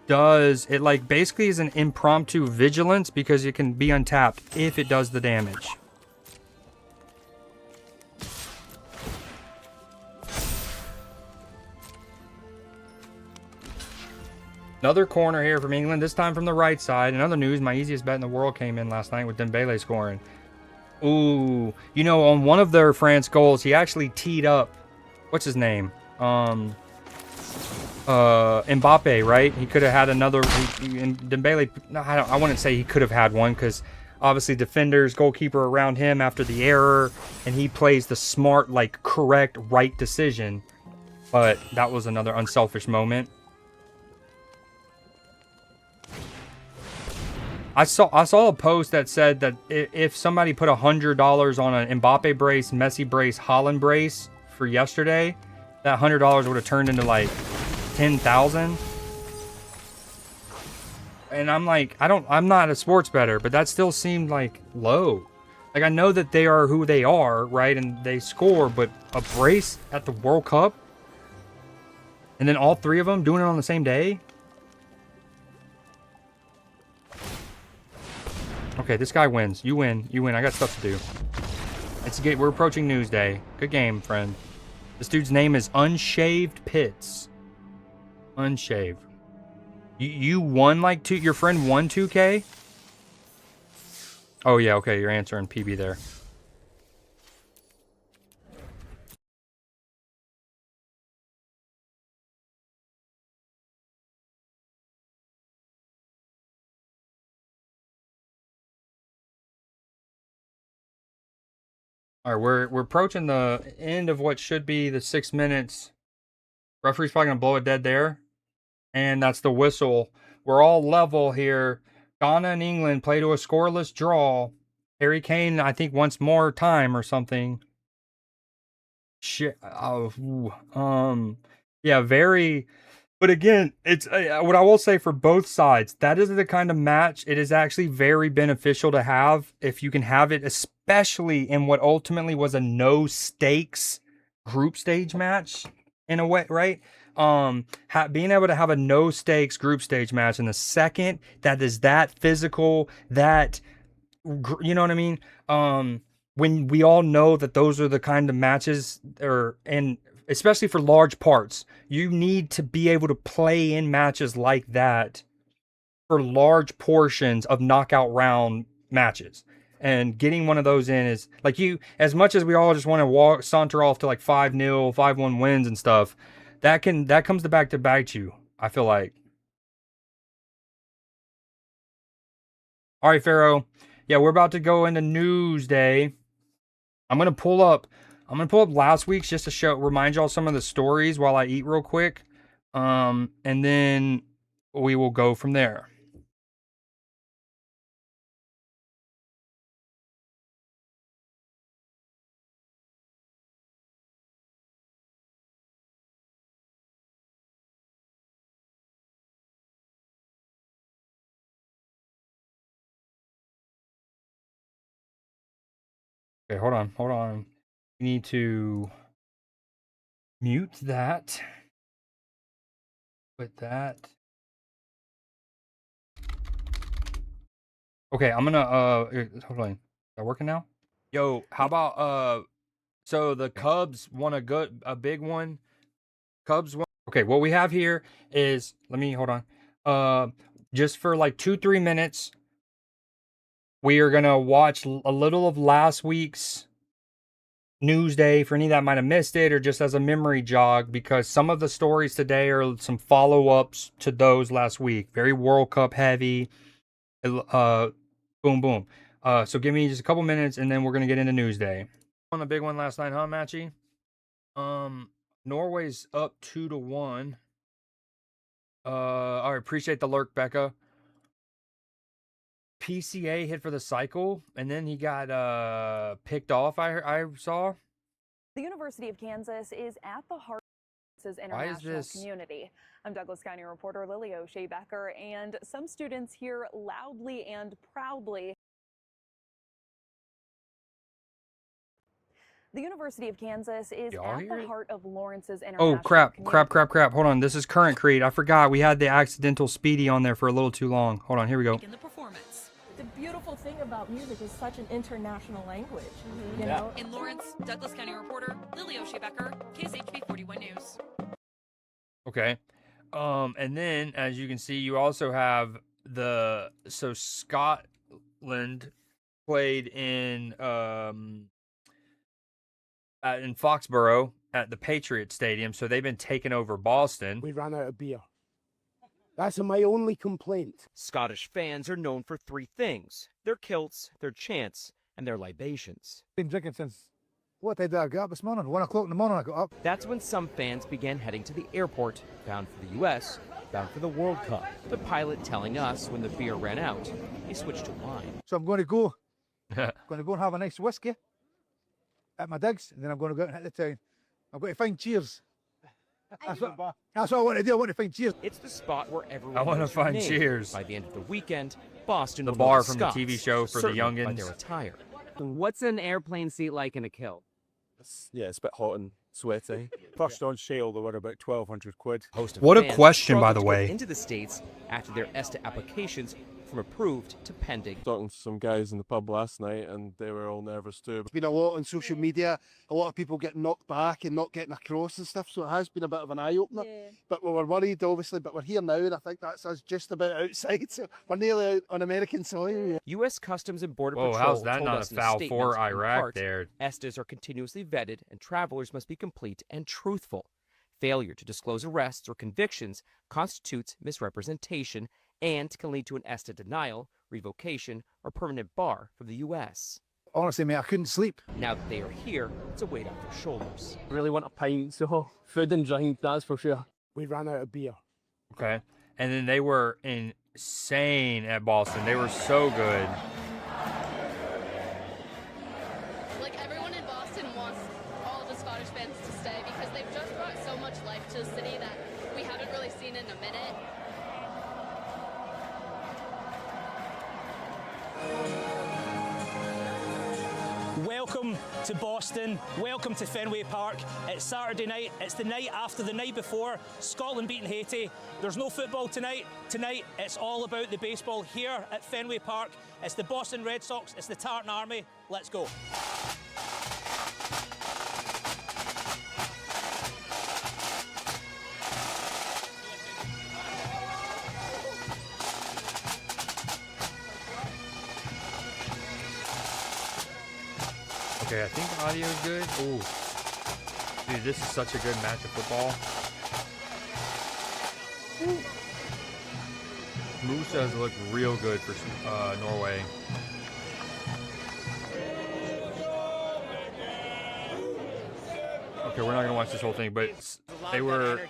does, it like basically is an impromptu vigilance because it can be untapped if it does the damage. Another corner here from England, this time from the right side. In other news, my easiest bet in the world came in last night with Dembele scoring. Ooh, you know, on one of their France goals, he actually teed up, what's his name? Mbappe, right? He could have had another. Dembele, no, I wouldn't say he could have had one because obviously defenders, goalkeeper around him after the error, and he plays the smart, like correct, right decision. But that was another unselfish moment. I saw a post that said that if somebody put $100 on an Mbappe brace, Messi brace, Haaland brace for yesterday, that $100 would have turned into like 10,000. And I'm like, I'm not a sports bettor, but that still seemed like low. Like I know that they are who they are, right? And they score, but a brace at the World Cup and then all 3 of them doing it on the same day. Okay, this guy wins. You win. You win. I got stuff to do. We're approaching Newsday. Good game, friend. This dude's name is Unshaved Pits. Unshaved. You won like your friend won 2K? Oh yeah, okay, you're answering PB there. All right, we're approaching the end of what should be the 6 minutes. Referee's probably gonna blow it dead there, and that's the whistle. We're all level here. Ghana and England play to a scoreless draw. Harry Kane, I think, wants more time or something. Shit. Oh, yeah, very. But again, it's what I will say for both sides. That is the kind of match it is actually very beneficial to have if you can have it, especially in what ultimately was a no stakes group stage match in a way, right? Being able to have a no stakes group stage match in the second that is that physical, that you know what I mean? When we all know that those are the kind of matches, and especially for large parts, you need to be able to play in matches like that for large portions of knockout round matches. And getting one of those in is like as much as we all just want to saunter off to like 5-0, 5-1 wins and stuff, that comes to bite you, I feel like. All right, Pharaoh. Yeah, we're about to go into Newsday. I'm gonna pull up last week's just to remind y'all some of the stories while I eat real quick. And then we will go from there. Okay, hold on. We need to mute that. Put that. Okay, I'm gonna hold on. Is that working now? Yo, how about so the Cubs won a big one. Cubs won. Okay, what we have here is hold on. Just for like 2-3 minutes, we are gonna watch a little of last week's Newsday for any that might have missed it, or just as a memory jog, because some of the stories today are some follow-ups to those last week. Very World Cup heavy. Boom, boom. So give me just a couple minutes, and then we're gonna get into Newsday. On a big one last night, huh, Matchy? Norway's up 2-1. I appreciate the lurk, Becca. PCA hit for the cycle, and then he got picked off. I saw. The University of Kansas is at the heart of the international community. I'm Douglas County reporter Lily O'Shea Becker, and some students here loudly and proudly. The University of Kansas is at the heart of Lawrence's international community. Crap. Hold on. This is current creed. I forgot we had the accidental Speedy on there for a little too long. Hold on. Here we go. In the performance. The beautiful thing about music is such an international language, you Yeah. know? In Lawrence, Douglas County reporter Lily O'Shea Becker, KSHB 41 News. Okay. And then as you can see, you also have Scotland played in Foxborough at the Patriot Stadium, so they've been taking over Boston. We ran out of beer. That's my only complaint. Scottish fans are known for three things: their kilts, their chants, and their libations. Been drinking since, what day did I get up this morning? 1 o'clock in the morning I got up. That's when some fans began heading to the airport, bound for the U.S., bound for the World Cup. The pilot telling us when the beer ran out, he switched to wine. So I'm going to go and have a nice whiskey at my digs, and then I'm going to go out and hit the town. I'm going to find Cheers. That's what I want to do. I want to find Cheers. It's the spot where everyone I want to find named. Cheers. By the end of the weekend, Boston The will bar know from Scots, the TV show for the certainly by youngins. their attire. What's an airplane seat like in a kilt? It's a bit hot and sweaty. First on sale, they were about 1,200 quid. What a question, by the struggled to way. get into the States after their ESTA applications from approved to pending. Talking to some guys in the pub last night and they were all nervous too. There's been a lot on social media, a lot of people getting knocked back and not getting across and stuff, so it has been a bit of an eye-opener. Yeah. But we were worried, obviously, but we're here now, and I think that's us just about outside, so we're nearly out on American soil. Yeah. U.S. Customs and Border Whoa, Patrol how's that told not us a in foul statement, for in Iraq part, there? ESTAs are continuously vetted, and travelers must be complete and truthful. Failure to disclose arrests or convictions constitutes misrepresentation and can lead to an ESTA denial, revocation, or permanent bar from the U.S. Honestly, mate, I couldn't sleep. Now that they are here, it's a weight off their shoulders. Really want a pint, so food and drink, that's for sure. We ran out of beer. Okay. And then they were insane at Boston. They were so good. Like, everyone in Boston wants all of the Scottish fans to stay because they've just brought so much life to the city that we haven't really seen in a minute. Welcome to Boston, welcome to Fenway Park. It's Saturday night, it's the night after the night before, Scotland beating Haiti. There's no football tonight. Tonight, it's all about the baseball here at Fenway Park. It's the Boston Red Sox, it's the Tartan Army. Let's go. Okay, I think the audio is good. Ooh. Dude, this is such a good match of football. Moose does look real good for Norway. Okay, we're not gonna watch this whole thing, but they were.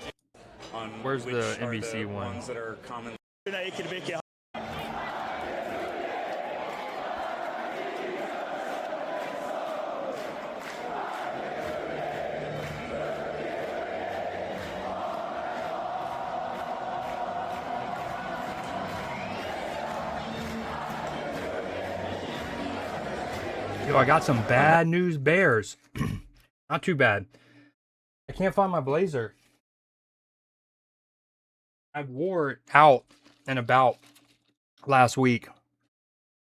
Where's the NBC one? Yo, I got some bad news bears. Not too bad. I can't find my blazer. I wore it out and about last week.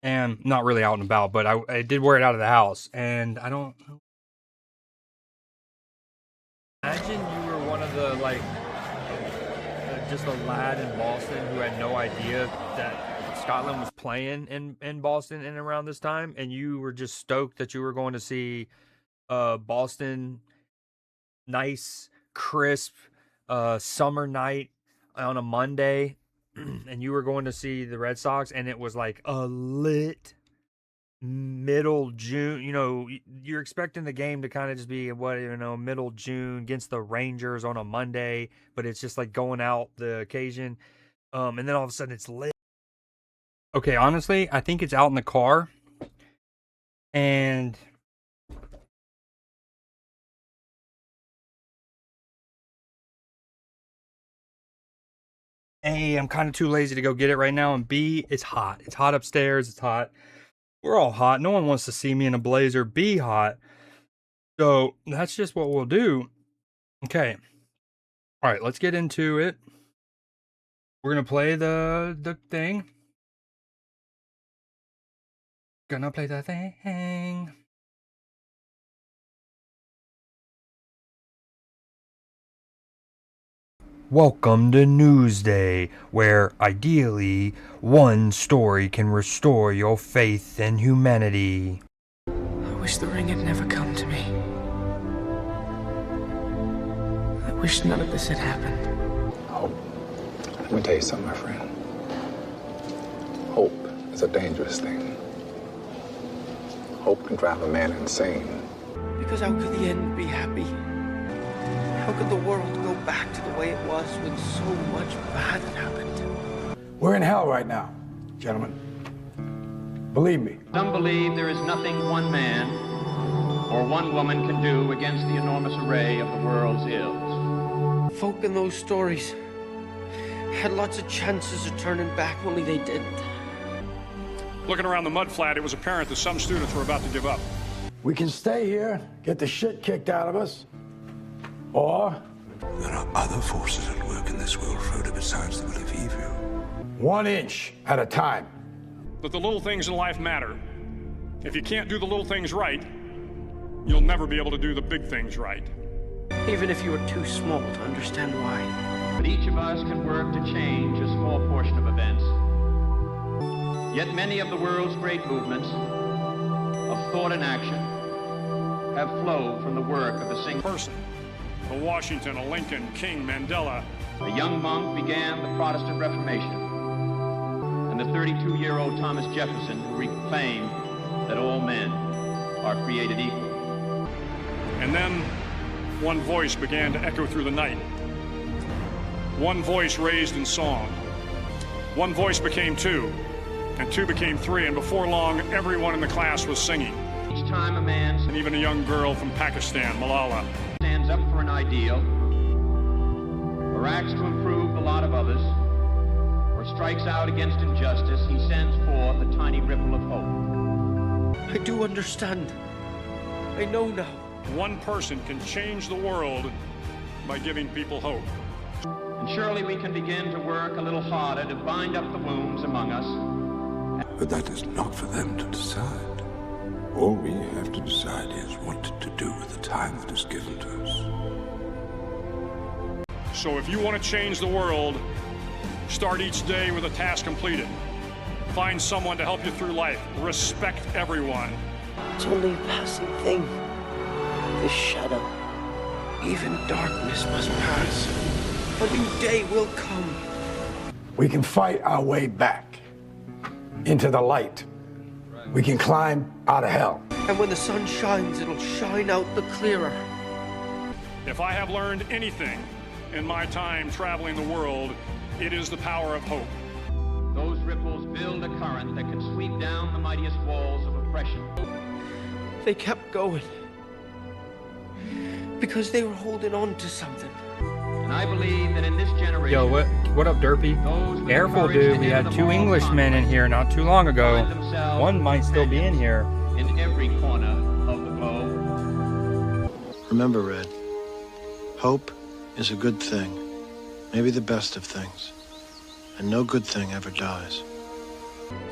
And not really out and about, but I did wear it out of the house. And I don't know. Imagine you were one of the, like, just a lad in Boston who had no idea that Scotland was playing in Boston and around this time, and you were just stoked that you were going to see Boston, nice, crisp, summer night on a Monday, and you were going to see the Red Sox, and it was like a lit middle June. You know, you're expecting the game to kind of just be middle June against the Rangers on a Monday, but it's just like going out the occasion, and then all of a sudden it's lit. Okay, honestly, I think it's out in the car. And A, I'm kind of too lazy to go get it right now. And B, it's hot. It's hot upstairs. It's hot. We're all hot. No one wants to see me in a blazer be hot. So that's just what we'll do. Okay. All right, let's get into it. We're going to play the thing. Gonna play the thing. Welcome to Newsday, where ideally one story can restore your faith in humanity. I wish the ring had never come to me. I wish none of this had happened. Hope. Let me tell you something, my friend. Hope is a dangerous thing. Hope can drive a man insane. Because how could the end be happy? How could the world go back to the way it was when so much bad happened? We're in hell right now, gentlemen. Believe me. Some believe there is nothing one man or one woman can do against the enormous array of the world's ills. Folk in those stories had lots of chances of turning back, only they didn't. Looking around the mud flat, it was apparent that some students were about to give up. We can stay here, get the shit kicked out of us, or... There are other forces at work in this world, Frodo, besides the will of evil. 1 inch at a time. that the little things in life matter. If you can't do the little things right, you'll never be able to do the big things right. Even if you are too small to understand why. But each of us can work to change a small portion of events. Yet many of the world's great movements of thought and action have flowed from the work of a single person. A Washington, a Lincoln, King, Mandela. A young monk began the Protestant Reformation, and the 32-year-old Thomas Jefferson who proclaimed that all men are created equal. And then one voice began to echo through the night. One voice raised in song. One voice became two, and two became three, and before long, everyone in the class was singing. Each time a man, and even a young girl from Pakistan, Malala, stands up for an ideal, or acts to improve the lot of others, or strikes out against injustice, he sends forth a tiny ripple of hope. I do understand. I know now. One person can change the world by giving people hope. And surely we can begin to work a little harder to bind up the wounds among us. But that is not for them to decide. All we have to decide is what to do with the time that is given to us. So if you want to change the world, start each day with a task completed. Find someone to help you through life. Respect everyone. It's only a passing thing. This shadow. Even darkness must pass. A new day will come. We can fight our way back into the light. We can climb out of hell. And when the sun shines, it'll shine out the clearer. If I have learned anything in my time traveling the world, it is the power of hope. Those ripples build a current that can sweep down the mightiest walls of oppression. They kept going because they were holding on to something. And I believe that in this generation... Yo, what up, Derpy? Careful, dude. We had two Englishmen in here not too long ago. One might still be in here. In every corner of the globe. Remember, Red, hope is a good thing. Maybe the best of things. And no good thing ever dies.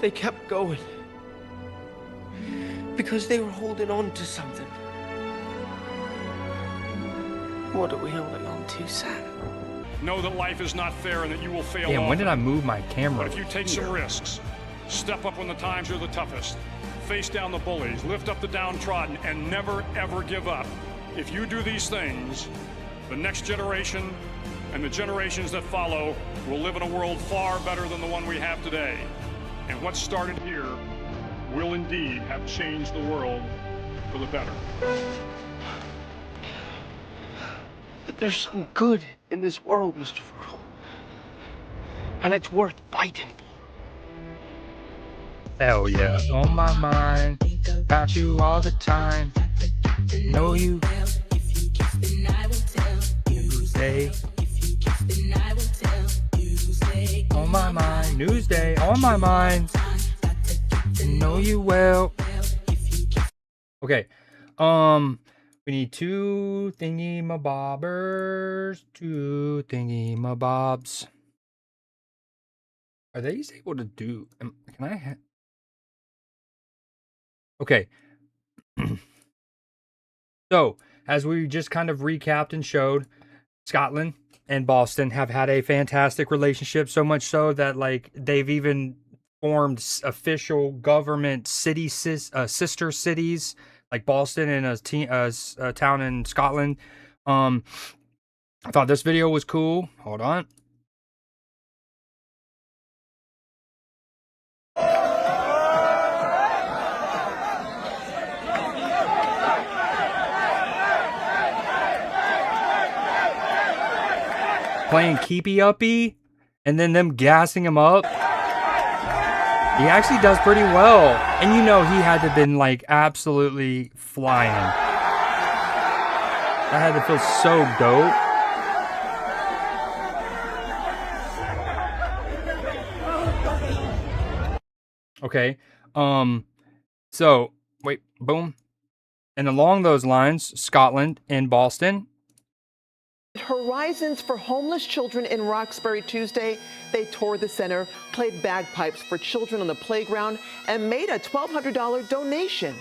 They kept going because they were holding on to something. What are we holding on to, Sam? Know that life is not fair and that you will fail. Damn, often. when did I move my camera? But if you take some risks, step up when the times are the toughest, face down the bullies, lift up the downtrodden, and never ever give up. If you do these things, the next generation and the generations that follow will live in a world far better than the one we have today. And what started here will indeed have changed the world for the better. But there's some good in this world, Mr. Furrow. And it's worth fighting. Hell yeah. On my mind, about you all the time. Know you. Newsday. On my mind. Newsday. On my mind. Know you well. Okay. We need two thingy-mabobbers. Two thingy-mabobs. Are they able to do... Can I... Okay. So, as we just kind of recapped and showed, Scotland and Boston have had a fantastic relationship, so much so that, like, they've even formed official government sister cities, like Boston and a town in Scotland. I thought this video was cool. Hold on. Playing keepy uppy and then them gassing him up. He actually does pretty well. And you know he had to have been like absolutely flying. That had to feel so dope. Okay. So wait, boom. And along those lines, Scotland and Boston Horizons for Homeless Children in Roxbury Tuesday. They toured the center, played bagpipes for children on the playground, and made a $1,200 donation.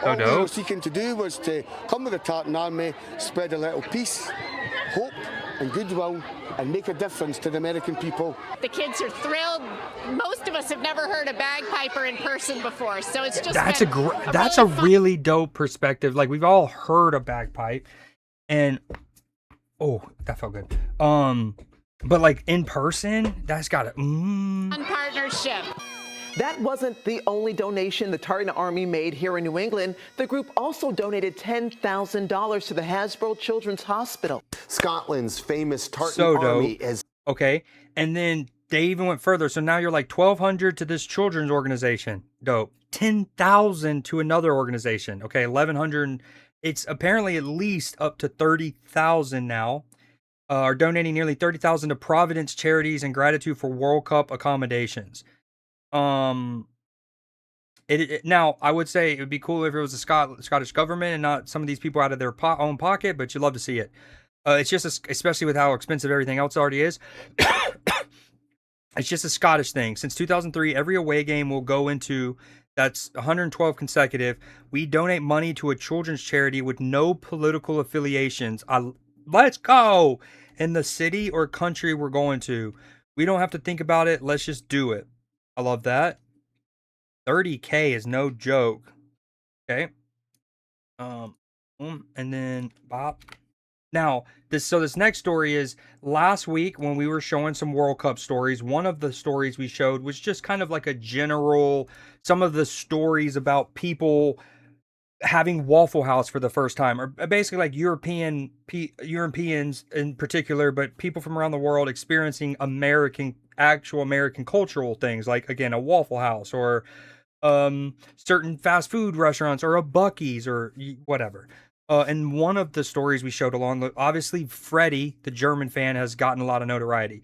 All we were seeking to do was to come with the Tartan Army, spread a little peace, hope and goodwill, and make a difference to the American people. The kids are thrilled. Most of us have never heard a bagpiper in person before, so it's just that's a really dope perspective. Like, we've all heard a bagpipe, and oh, that felt good. But like in person, that's got a partnership. That wasn't the only donation the Tartan Army made here in New England. The group also donated $10,000 to the Hasbro Children's Hospital. Scotland's famous Tartan Army is okay. And then they even went further. So now you're like $1,200 to this children's organization. Dope. $10,000 to another organization. Okay, $1,100. It's apparently at least up to $30,000 now. Are donating nearly $30,000 to Providence charities in gratitude for World Cup accommodations. Now I would say it would be cool if it was the Scottish government and not some of these people out of their own pocket, but you'd love to see it. It's just especially with how expensive everything else already is. It's just a Scottish thing. Since 2003, every away game will go into, that's 112 consecutive. We donate money to a children's charity with no political affiliations. Let's go! In the city or country we're going to. We don't have to think about it. Let's just do it. I love that. 30K is no joke. Okay. And then bop. Now, this next story is last week when we were showing some World Cup stories, one of the stories we showed was just kind of like a general, some of the stories about people having Waffle House for the first time, or basically like Europeans in particular, but people from around the world experiencing actual American cultural things, like, again, a Waffle House or certain fast food restaurants or a Buc-ee's or whatever. And one of the stories we showed along, obviously Freddie, the German fan, has gotten a lot of notoriety.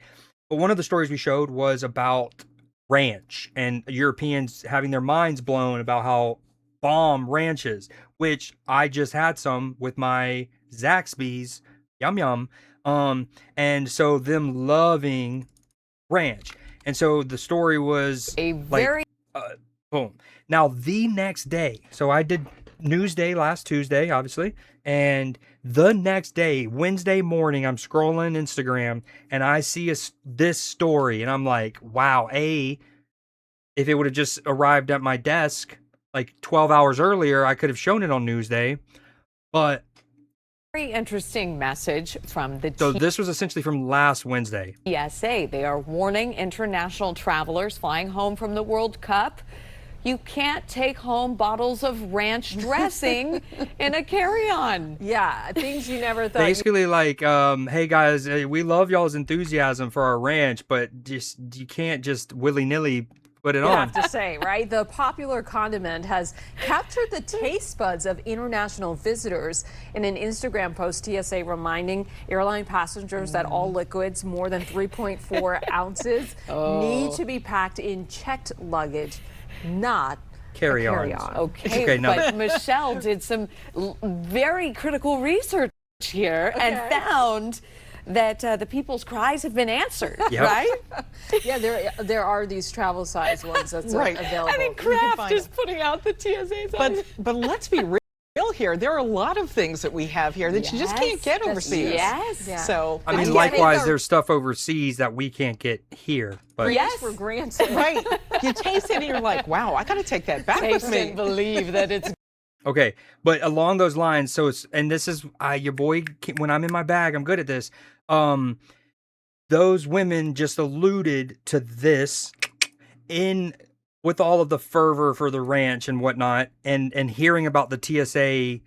But one of the stories we showed was about ranch and Europeans having their minds blown about how bomb ranches, which I just had some with my Zaxby's, yum yum. And so them loving ranch. And so the story was boom. Now the next day, so I did Newsday last Tuesday, obviously, and the next day, Wednesday morning, I'm scrolling Instagram and I see this story and I'm like, wow, if it would have just arrived at my desk like 12 hours earlier, I could have shown it on Newsday, but very interesting message from the So this was essentially from last Wednesday. TSA. They are warning international travelers flying home from the World Cup. You can't take home bottles of ranch dressing in a carry-on. Yeah, things you never thought. Basically, like, hey guys, we love y'all's enthusiasm for our ranch, but you can't just willy-nilly put it on. You have to say, right? The popular condiment has captured the taste buds of international visitors. In an Instagram post, TSA reminding airline passengers that all liquids more than 3.4 ounces need to be packed in checked luggage, not carry-ons. Okay, but Michelle did some very critical research here and found that the people's cries have been answered, right? Yeah, there are these travel size ones that's available. I mean, Kraft is putting out the TSAs. But let's be real here. There are a lot of things that we have here that you just can't get overseas. Yes. Yeah. So I mean, likewise, there's stuff overseas that we can't get here. But for granted. Right. You taste it and you're like, wow, I got to take that back with me. And believe that it's okay, but along those lines, so it's, and this is your boy, when I'm in my bag, I'm good at this. Those women just alluded to this with all of the fervor for the ranch and whatnot, and hearing about the TSA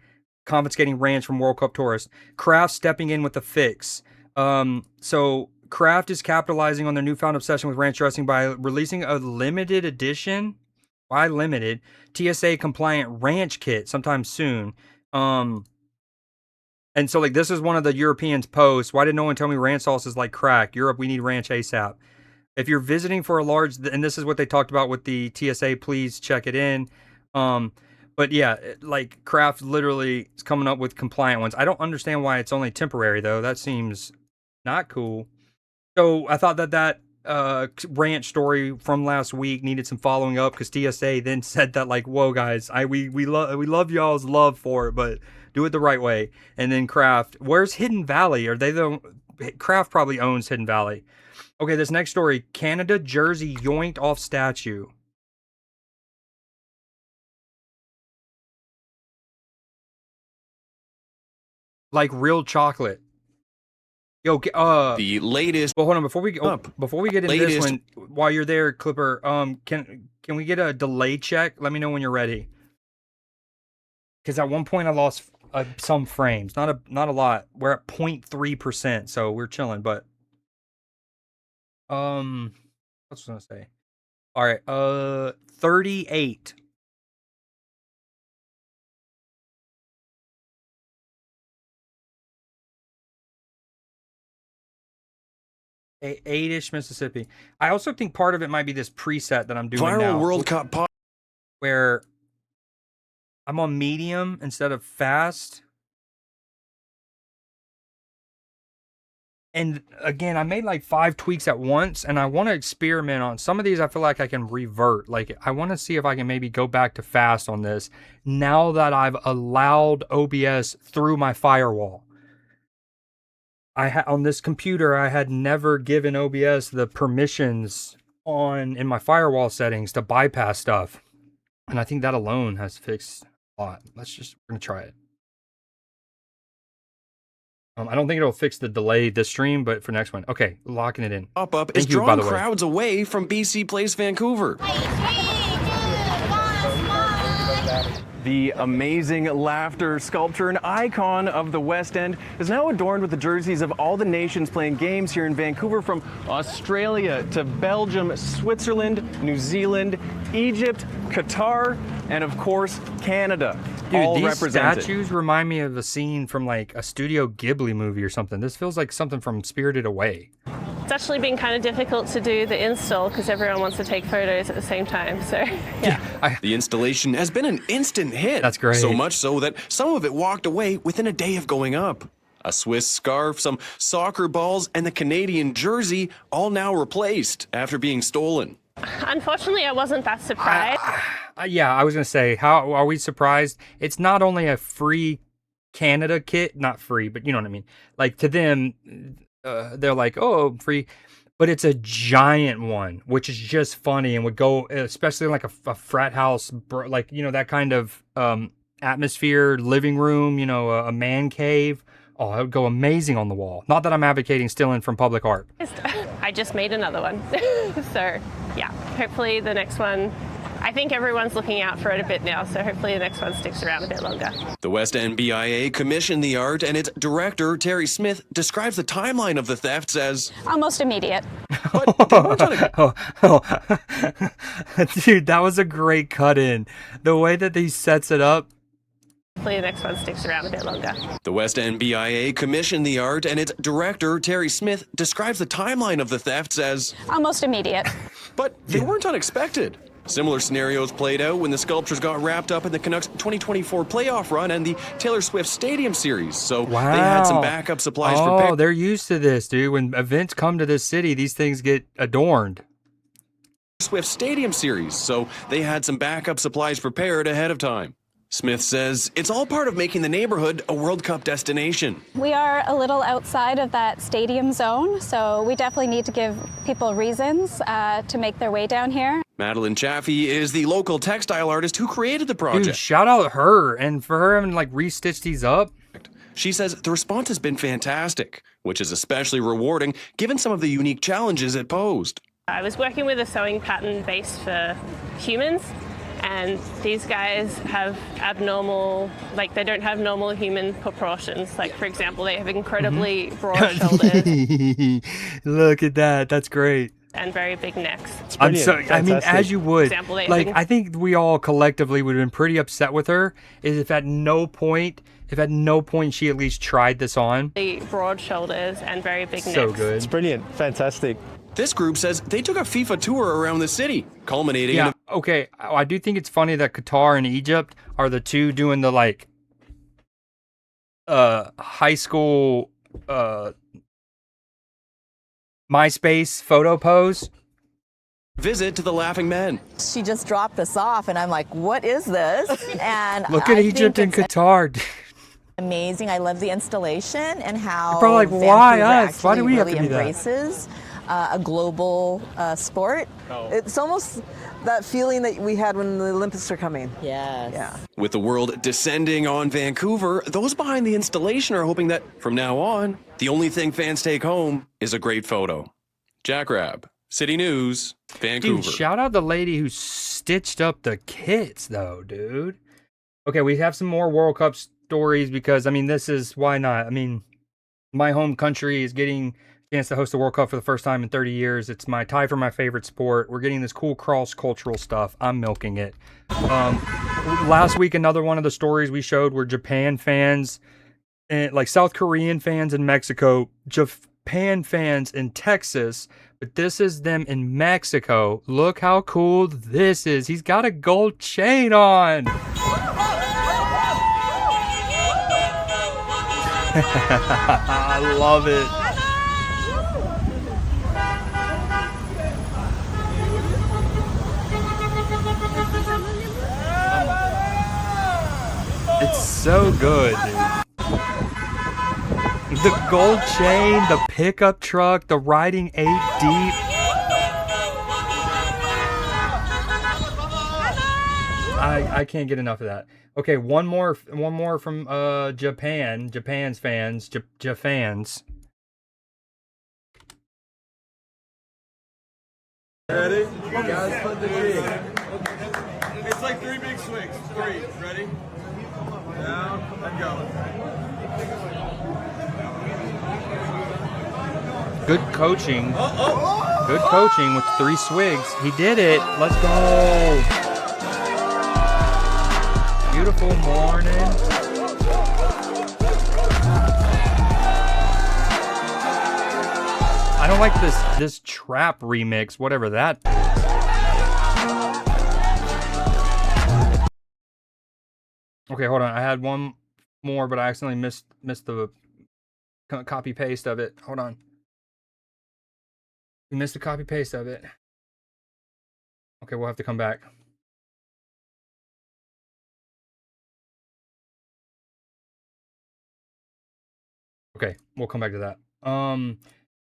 confiscating ranch from World Cup tourists. Kraft stepping in with the fix. So Kraft is capitalizing on their newfound obsession with ranch dressing by releasing a limited edition, why limited, TSA compliant ranch kit sometime soon. And so, like, this is one of the Europeans' posts. Why did no one tell me ranch sauce is like crack? Europe, we need ranch ASAP. If you're visiting for a large, and this is what they talked about with the TSA, please check it in. But yeah, like Kraft literally is coming up with compliant ones. I don't understand why it's only temporary though. That seems not cool. So I thought that ranch story from last week needed some following up because TSA then said that like, whoa guys, we love y'all's love for it, but do it the right way. And then Kraft, where's Hidden Valley? Are they Kraft probably owns Hidden Valley. Okay, this next story, Canada jersey yoinked off statue. Like real chocolate. Yo, the latest. Well, hold on before we get into this one. While you're there, Clipper, can we get a delay check? Let me know when you're ready. Because at one point I lost some frames, not a lot. We're at 0.3%, so we're chilling. But what's I gonna say? All right, 38. Eight-ish Mississippi. I also think part of it might be this preset that I'm doing Viral now. World Cup where I'm on medium instead of fast. And again, I made like 5 tweaks at once, and I want to experiment on some of these. I feel like I can revert. Like I want to see if I can maybe go back to fast on this now that I've allowed OBS through my firewall. On this computer, I had never given OBS the permissions in my firewall settings to bypass stuff. And I think that alone has fixed a lot. We're going to try it. I don't think it'll fix the delay this stream, but for next one. Okay, locking it in. Pop-up is drawing crowds away from BC Place Vancouver. The amazing laughter sculpture, an icon of the West End, is now adorned with the jerseys of all the nations playing games here in Vancouver, from Australia to Belgium, Switzerland, New Zealand, Egypt, Qatar, and of course, Canada. Dude, all these represented. statues remind me of a scene from like a Studio Ghibli movie or something. This feels like something from Spirited Away. It's actually been kind of difficult to do the install because everyone wants to take photos at the same time. So, yeah. The installation has been an instant hit. That's great. So much so that some of it walked away within a day of going up. A Swiss scarf, some soccer balls, and the Canadian jersey all now replaced after being stolen. Unfortunately, I wasn't that surprised. Yeah, I was going to say, how are we surprised? It's not only a free Canada kit, not free, but you know what I mean? Like to them, they're like, oh, free, but it's a giant one, which is just funny and would go, especially like a frat house, like, you know, that kind of atmosphere, living room, you know, a man cave. Oh, it would go amazing on the wall. Not that I'm advocating stealing from public art. I just made another one. So, yeah, hopefully the next one, I think everyone's looking out for it a bit now, so hopefully the next one sticks around a bit longer. The West End BIA commissioned the art, and its director, Terry Smith, describes the timeline of the thefts as almost immediate. Dude, that was a great cut in. The way that he sets it up. Hopefully the next one sticks around a bit longer. The West End BIA commissioned the art, and its director, Terry Smith, describes the timeline of the thefts as almost immediate. But they weren't unexpected. Similar scenarios played out when the sculptures got wrapped up in the Canucks 2024 playoff run and the Taylor Swift Stadium Series. So they had some backup supplies prepared. Oh, they're used to this, dude. When events come to this city, these things get adorned. Swift Stadium Series. So they had some backup supplies prepared ahead of time. Smith says it's all part of making the neighborhood a World Cup destination. We are a little outside of that stadium zone, so we definitely need to give people reasons to make their way down here. Madeline Chaffee is the local textile artist who created the project. Dude, shout out her, and for her having like re-stitched these up. She says the response has been fantastic, which is especially rewarding given some of the unique challenges it posed. I was working with a sewing pattern based for humans. And these guys have abnormal, like they don't have normal human proportions. Like, for example, they have incredibly broad shoulders. Look at that. That's great. And very big necks. I'm so, I mean, as you would. Example, like, I think we all collectively would have been pretty upset with her if at no point she at least tried this on. The broad shoulders and very big necks. So good. It's brilliant. Fantastic. This group says they took a FIFA tour around the city, culminating in okay, I do think it's funny that Qatar and Egypt are the two doing the like high school MySpace photo pose. Visit to the Laughing Men. She just dropped us off, and I'm like, what is this? And Look at Egypt and Qatar. Amazing. I love the installation and how You're probably like, why Vancouver us? Why do we really have to do that? embraces a global sport. It's almost that feeling that we had when the Olympics are coming. Yes. Yeah. With the world descending on Vancouver, those behind the installation are hoping that from now on, the only thing fans take home is a great photo. Jack Rabb, City News, Vancouver. Dude, shout out the lady who stitched up the kits, though, dude. Okay, we have some more World Cup stories because, I mean, this is, why not? I mean, my home country is getting a chance to host the World Cup for the first time in 30 years. It's my tie for my favorite sport. We're getting this cool cross-cultural stuff. I'm milking it. Last week, another one of the stories we showed were Japan fans, and like South Korean fans in Mexico, Japan fans in Texas, but this is them in Mexico. Look how cool this is. He's got a gold chain on. I love it. It's so good, dude. The gold chain, the pickup truck, the riding 8 deep. I can't get enough of that. Okay, one more from Japan's fans, Japans. Ready? You guys put the jig. It's like 3 big swings. 3. Ready? Down and go. Good coaching. Good coaching with 3 swigs. He did it. Let's go. Beautiful morning. I don't like this trap remix, whatever that is. Okay, hold on. I had one more, but I accidentally missed the copy paste of it. Hold on. We missed the copy paste of it. Okay, we'll have to come back. Okay, we'll come back to that.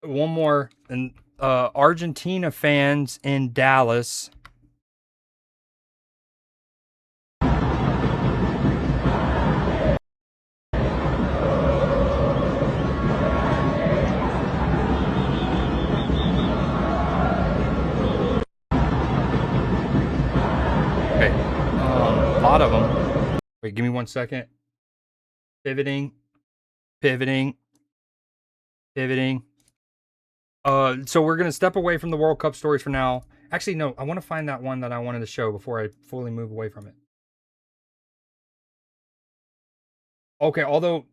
One more, and Argentina fans in Dallas. Okay, a lot of them. Wait, give me 1 second. Pivoting. So we're gonna step away from the World Cup stories for now. Actually, no, I want to find that one that I wanted to show before I fully move away from it. Okay, although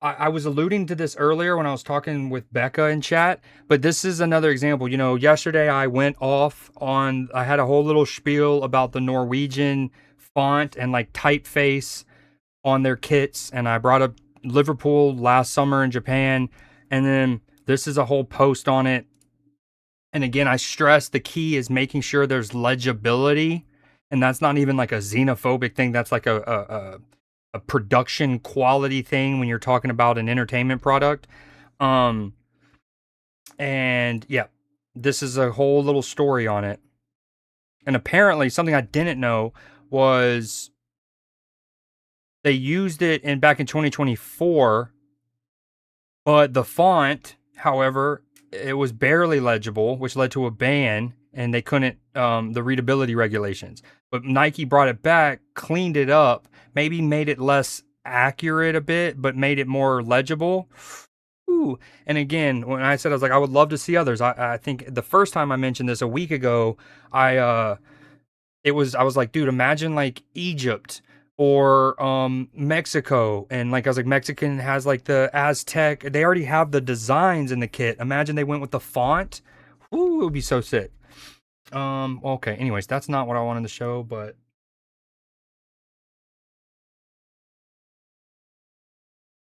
I was alluding to this earlier when I was talking with Becca in chat, but this is another example. You know, yesterday I went off on, I had a whole little spiel about the Norwegian font and like typeface on their kits, and I brought up Liverpool last summer in Japan, and then this is a whole post on it. And again, I stress the key is making sure there's legibility, and that's not even like a xenophobic thing. That's like a production quality thing when you're talking about an entertainment product. And yeah, this is a whole little story on it. And apparently something I didn't know was they used it back in 2024, but the font, however, it was barely legible, which led to a ban, and they couldn't, the readability regulations. But Nike brought it back, cleaned it up, maybe made it less accurate a bit, but made it more legible. Ooh. And again, when I said, I was like, I would love to see others. I think the first time I mentioned this a week ago, I was like, dude, imagine like Egypt or Mexico, and like I was like, Mexican has like the Aztec, they already have the designs in the kit. Imagine they went with the font. Ooh, it would be so sick. Okay, anyways, that's not what I wanted to show, but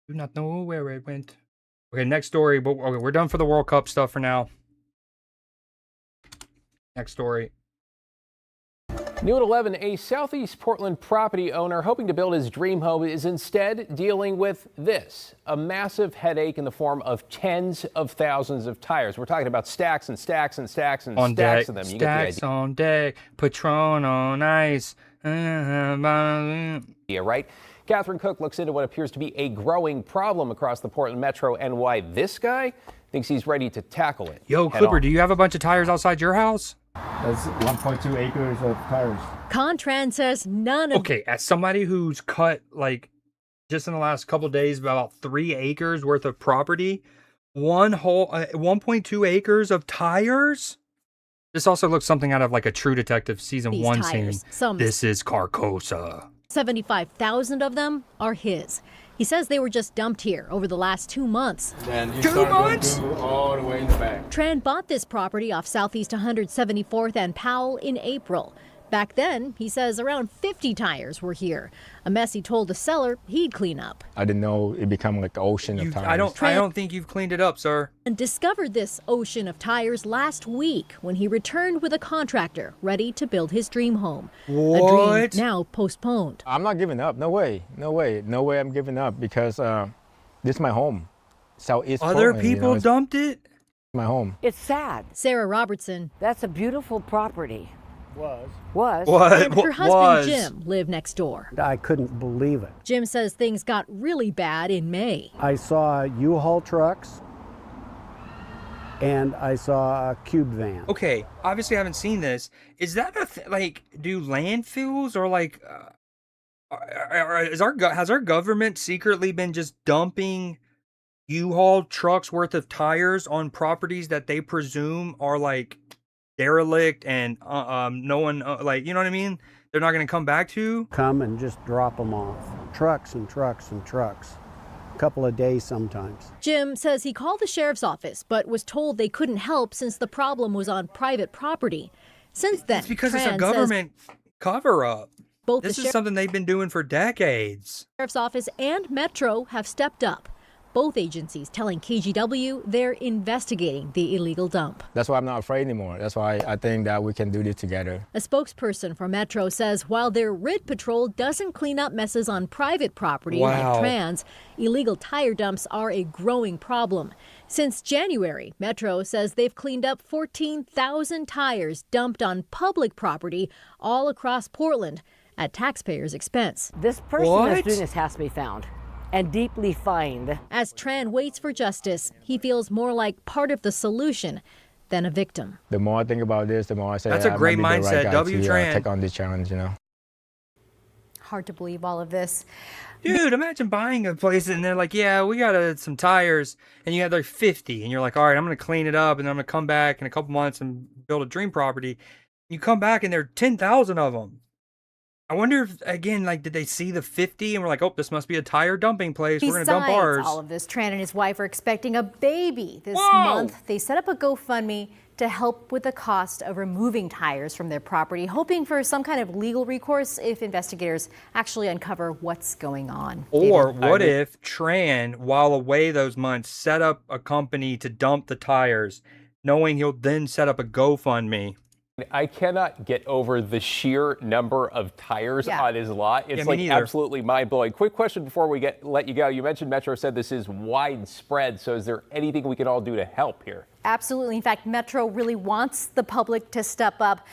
do not know where it went. Okay, next story, but okay, we're done for the World Cup stuff for now. Next story. New at 11, a Southeast Portland property owner hoping to build his dream home is instead dealing with this, a massive headache in the form of tens of thousands of tires. We're talking about stacks and stacks and stacks and On stacks deck, of them. You stacks get the idea. on deck, Patron on ice. Yeah, right? Catherine Cook looks into what appears to be a growing problem across the Portland Metro and why this guy thinks he's ready to tackle it. Yo, Clipper, do you have a bunch of tires outside your house? That's 1.2 acres of tires. Contran says none of... Okay, as somebody who's cut, like, just in the last couple of days, about 3 acres worth of property, 1.2 acres of tires? This also looks something out of, like, a True Detective Season 1 scene. This is Carcosa. 75,000 of them are his. He says they were just dumped here over the last 2 months. Then you start going through all the way in the back. Tran bought this property off Southeast 174th and Powell in April. Back then, he says around 50 tires were here. A mess he told the seller he'd clean up. I didn't know it become like an ocean of tires. I don't think you've cleaned it up, sir. And discovered this ocean of tires last week when he returned with a contractor ready to build his dream home. What? A dream now postponed. I'm not giving up. No way. No way. No way I'm giving up because this is my home. Southeast Other Portland, people it's dumped it? my home. It's sad. Sarah Robertson. That's a beautiful property. Was. And her husband Jim live next door. I couldn't believe it. Jim says things got really bad in May. I saw U-Haul trucks and I saw a cube van. Okay, obviously I haven't seen this. Is that like, do landfills or like, has our government secretly been just dumping U-Haul trucks worth of tires on properties that they presume are like derelict and no one like, you know what I mean, they're not going to come back to? Come and just drop them off. Trucks and trucks and trucks. A couple of days sometimes. Jim says he called the sheriff's office but was told they couldn't help since the problem was on private property. Since then, It's because it's Tran a government cover-up. Both This the is something they've been doing for decades. sheriff's office and Metro have stepped up. Both agencies telling KGW they're investigating the illegal dump. That's why I'm not afraid anymore. That's why I think that we can do this together. A spokesperson for Metro says while their RID patrol doesn't clean up messes on private property like Tran's, illegal tire dumps are a growing problem. Since January, Metro says they've cleaned up 14,000 tires dumped on public property all across Portland at taxpayers' expense. This person that's doing this has to be found and deeply fined. As Tran waits for justice, he feels more like part of the solution than a victim. The more I think about this, the more I say That's a great I might be the mindset. right guy W. to Tran. take on this challenge, you know. Hard to believe all of this. Dude, imagine buying a place and they're like, yeah, we got some tires, and you have like 50, and you're like, all right, I'm going to clean it up, and then I'm going to come back in a couple months and build a dream property. You come back and there are 10,000 of them. I wonder if, again, like, did they see the 50 and we're like, oh, this must be a tire dumping place. We're going to dump ours. All of this, Tran and his wife are expecting a baby this month. They set up a GoFundMe to help with the cost of removing tires from their property, hoping for some kind of legal recourse if investigators actually uncover what's going on. Or what if Tran, while away those months, set up a company to dump the tires, knowing he'll then set up a GoFundMe? I cannot get over the sheer number of tires on his lot. It's like absolutely mind-blowing. Quick question before we let you go. You mentioned Metro said this is widespread, so is there anything we can all do to help here? Absolutely. In fact, Metro really wants the public to step up.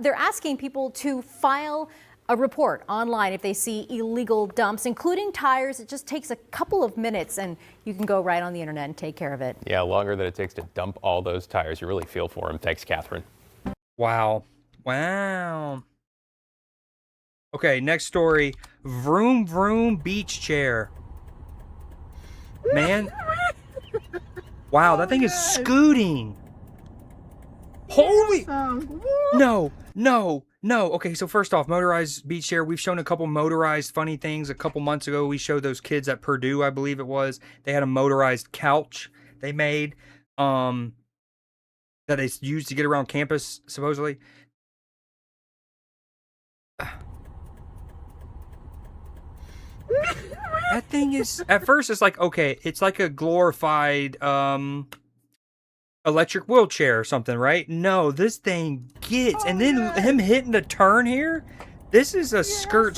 They're asking people to file a report online if they see illegal dumps, including tires. It just takes a couple of minutes, and you can go right on the internet and take care of it. Yeah, longer than it takes to dump all those tires. You really feel for him. Thanks, Catherine. Wow. Wow. Okay, next story. Vroom vroom beach chair. Man. Wow, that thing is scooting. Holy. No. Okay, so first off, motorized beach chair. We've shown a couple motorized funny things. A couple months ago, we showed those kids at Purdue, I believe it was. They had a motorized couch they made. that they use to get around campus, supposedly. That thing is, at first it's like, okay, it's like a glorified electric wheelchair or something, right? No, this thing gets, and then him hitting the turn here, this is a skirt.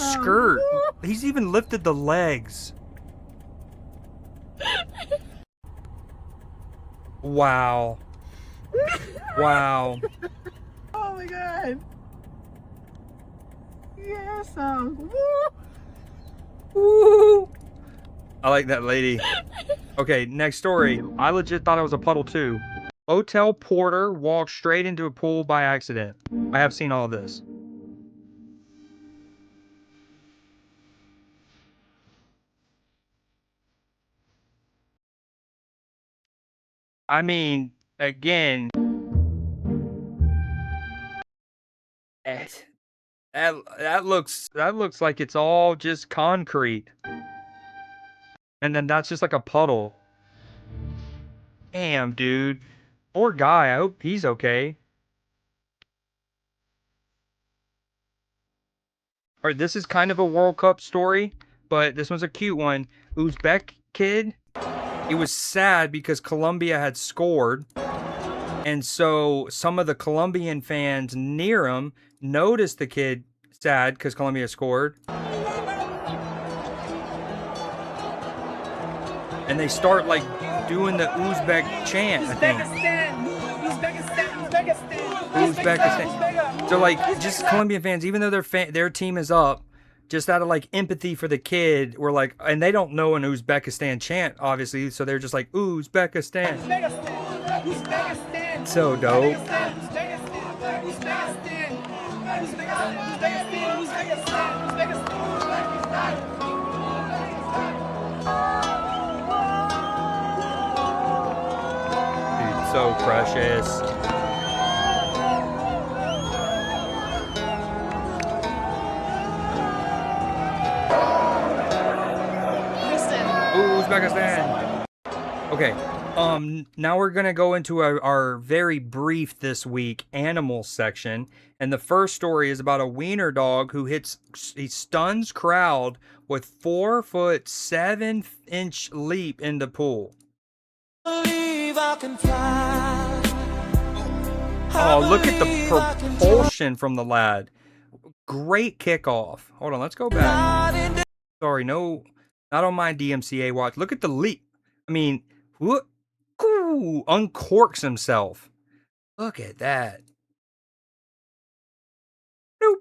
He's even lifted the legs. Wow. Wow. Oh my god. Yes. Woo. I like that lady. Okay, next story. I legit thought it was a puddle too. Hotel porter walked straight into a pool by accident. I have seen all of this. I mean, again, that looks like it's all just concrete. And then that's just like a puddle. Damn, dude. Poor guy. I hope he's okay. All right, this is kind of a World Cup story, but this one's a cute one. Uzbek kid. It was sad because Colombia had scored. And so some of the Colombian fans near him noticed the kid sad because Colombia scored. And they start like doing the Uzbek chant, I think. Uzbekistan. So like just Colombian fans, even though their team is up, just out of like empathy for the kid, we're like, and they don't know an Uzbekistan chant, obviously, so they're just like Uzbekistan. So dope. Dude, so precious. Uzbekistan. Okay. Now we're gonna go into our very brief this week animal section, and the first story is about a wiener dog who he stuns crowd with 4 foot 7 inch leap in the pool. Oh, look at the propulsion from the lad. Great kickoff. Hold on, let's go back. Sorry, no, not on my DMCA watch. Look at the leap. I mean, what? Ooh, uncorks himself. Look at that. Bloop.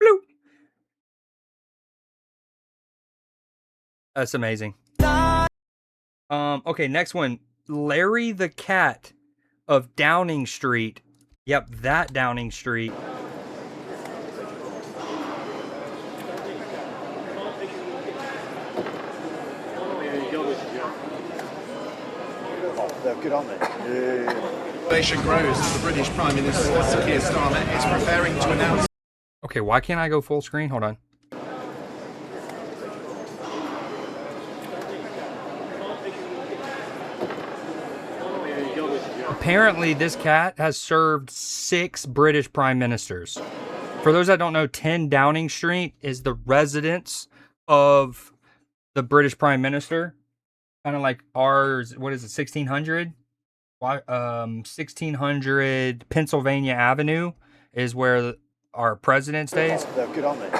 Bloop. That's amazing. Okay, next one. Larry the Cat of Downing Street. Yep, that Downing Street. They're good, aren't they? Nation grows as the British Prime Minister Keir Starmer is preparing to announce. Okay, why can't I go full screen? Hold on. Apparently, this cat has served 6 British prime ministers. For those that don't know, 10 Downing Street is the residence of the British prime minister. Kind of like ours, what is it, 1600? 1600 Pennsylvania Avenue is where our president stays. They're good, aren't they?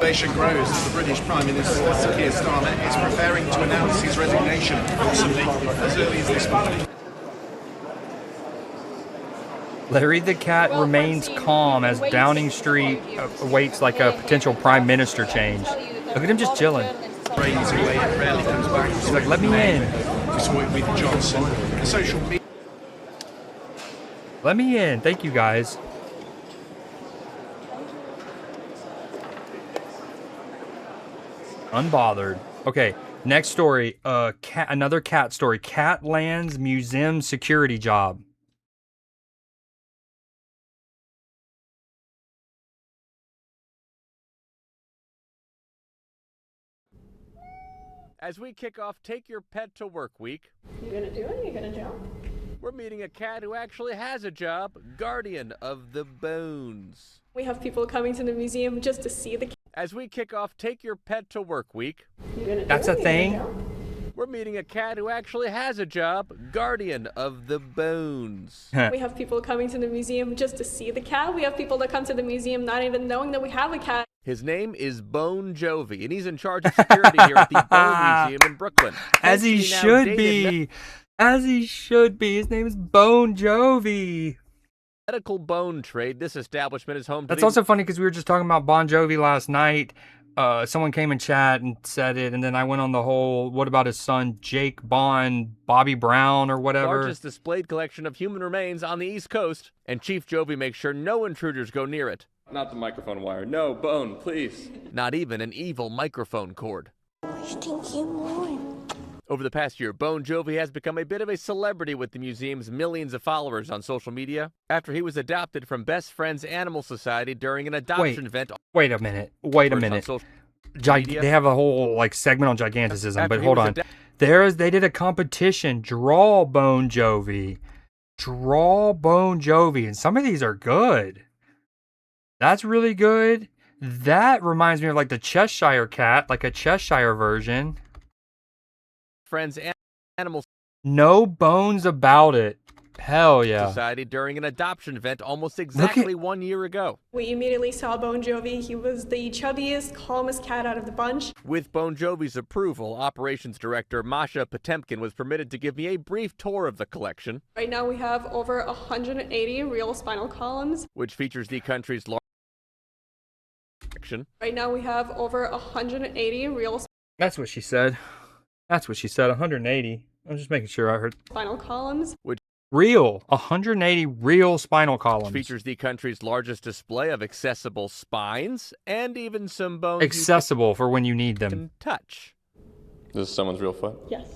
Nation grows as the British Prime Minister Keir Starmer is preparing to announce his resignation, possibly as early as this morning. Larry the Cat remains calm as Downing Street awaits like a potential prime minister change. Look at him just chilling. He's like, let me in. With Johnson, social media. Let me in. Thank you, guys. Unbothered. Okay, next story. Another cat story. Cat lands museum security job. As we kick off Take Your Pet to Work Week. You gonna do it? You gonna jump? We're meeting a cat who actually has a job, guardian of the bones. We have people coming to the museum just to see the cat. As we kick off Take Your Pet to Work Week. You gonna do That's it? a You thing? gonna jump? We're meeting a cat who actually has a job, guardian of the bones. We have people coming to the museum just to see the cat. We have people that come to the museum not even knowing that we have a cat. His name is Bone Jovi, and he's in charge of security here at the Bone Museum in Brooklyn. As he Hence, now should dated be. As he should be. His name is Bone Jovi. Medical bone trade. This establishment is home to That's the- also funny because we were just talking about Bon Jovi last night. Someone came in chat and said it, and then I went on the whole, what about his son, Jake Bobby Brown or whatever? largest displayed collection of human remains on the East Coast, and Chief Jovi makes sure no intruders go near it. Not the microphone wire. No, Bone, please. Not even an evil microphone cord. Over the past year, Bon Jovi has become a bit of a celebrity with the museum's millions of followers on social media after he was adopted from Best Friends Animal Society during an adoption event. Wait a minute. Wait a minute. They have a whole like segment on giganticism, After but he hold was on. They did a competition, Draw Bon Jovi. Draw Bon Jovi, and some of these are good. That's really good. That reminds me of like the Cheshire Cat, like a Cheshire version. Friends Animal No bones about it. Hell yeah. Society during an adoption event almost exactly 1 year ago. We immediately saw Bon Jovi. He was the chubbiest, calmest cat out of the bunch. With Bon Jovi's approval, operations director Masha Potemkin was permitted to give me a brief tour of the collection, Right now we have over 180 real spinal columns. which features the country's largest collection. Right now we have over 180 real That's what she said. That's what she said, 180. I'm just making sure I heard. spinal columns. Which Real, 180 real spinal columns. features the country's largest display of accessible spines and even some bones you Accessible for when you need them. can touch. This is someone's real foot? Yes.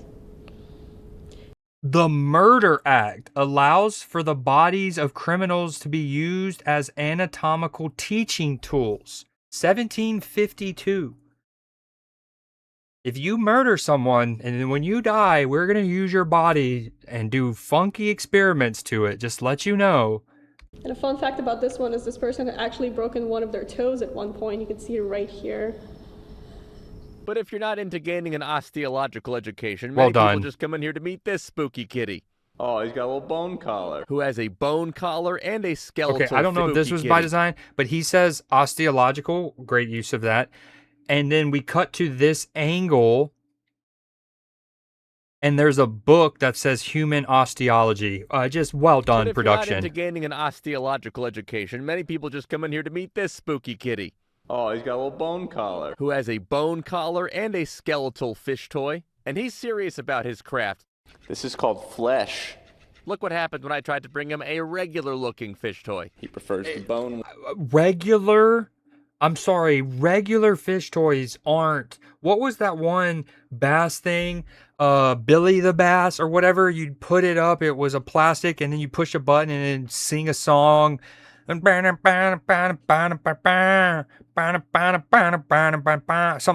The Murder Act allows for the bodies of criminals to be used as anatomical teaching tools. 1752. If you murder someone and then when you die, we're going to use your body and do funky experiments to it. Just let you know. And a fun fact about this one is this person had actually broken one of their toes at one point. You can see it right here. But if you're not into gaining an osteological education, Well many people done. just come in here to meet this spooky kitty, Oh, he's got a little bone collar. who has a bone collar and a skeletal. Okay, I don't know if this spooky was by kitty. design, but he says osteological. Great use of that. And then we cut to this angle, and there's a book that says Human Osteology. Just well But done if you're not production. into gaining an osteological education, many people just come in here to meet this spooky kitty, Oh, he's got a little bone collar. who has a bone collar and a skeletal fish toy, and he's serious about his craft. This is called flesh. Look what happened when I tried to bring him a regular-looking fish toy. He prefers the bone. Regular fish toys aren't. What was that one bass thing? Billy the Bass or whatever. You'd put it up. It was a plastic, and then you push a button and it'd sing a song. Something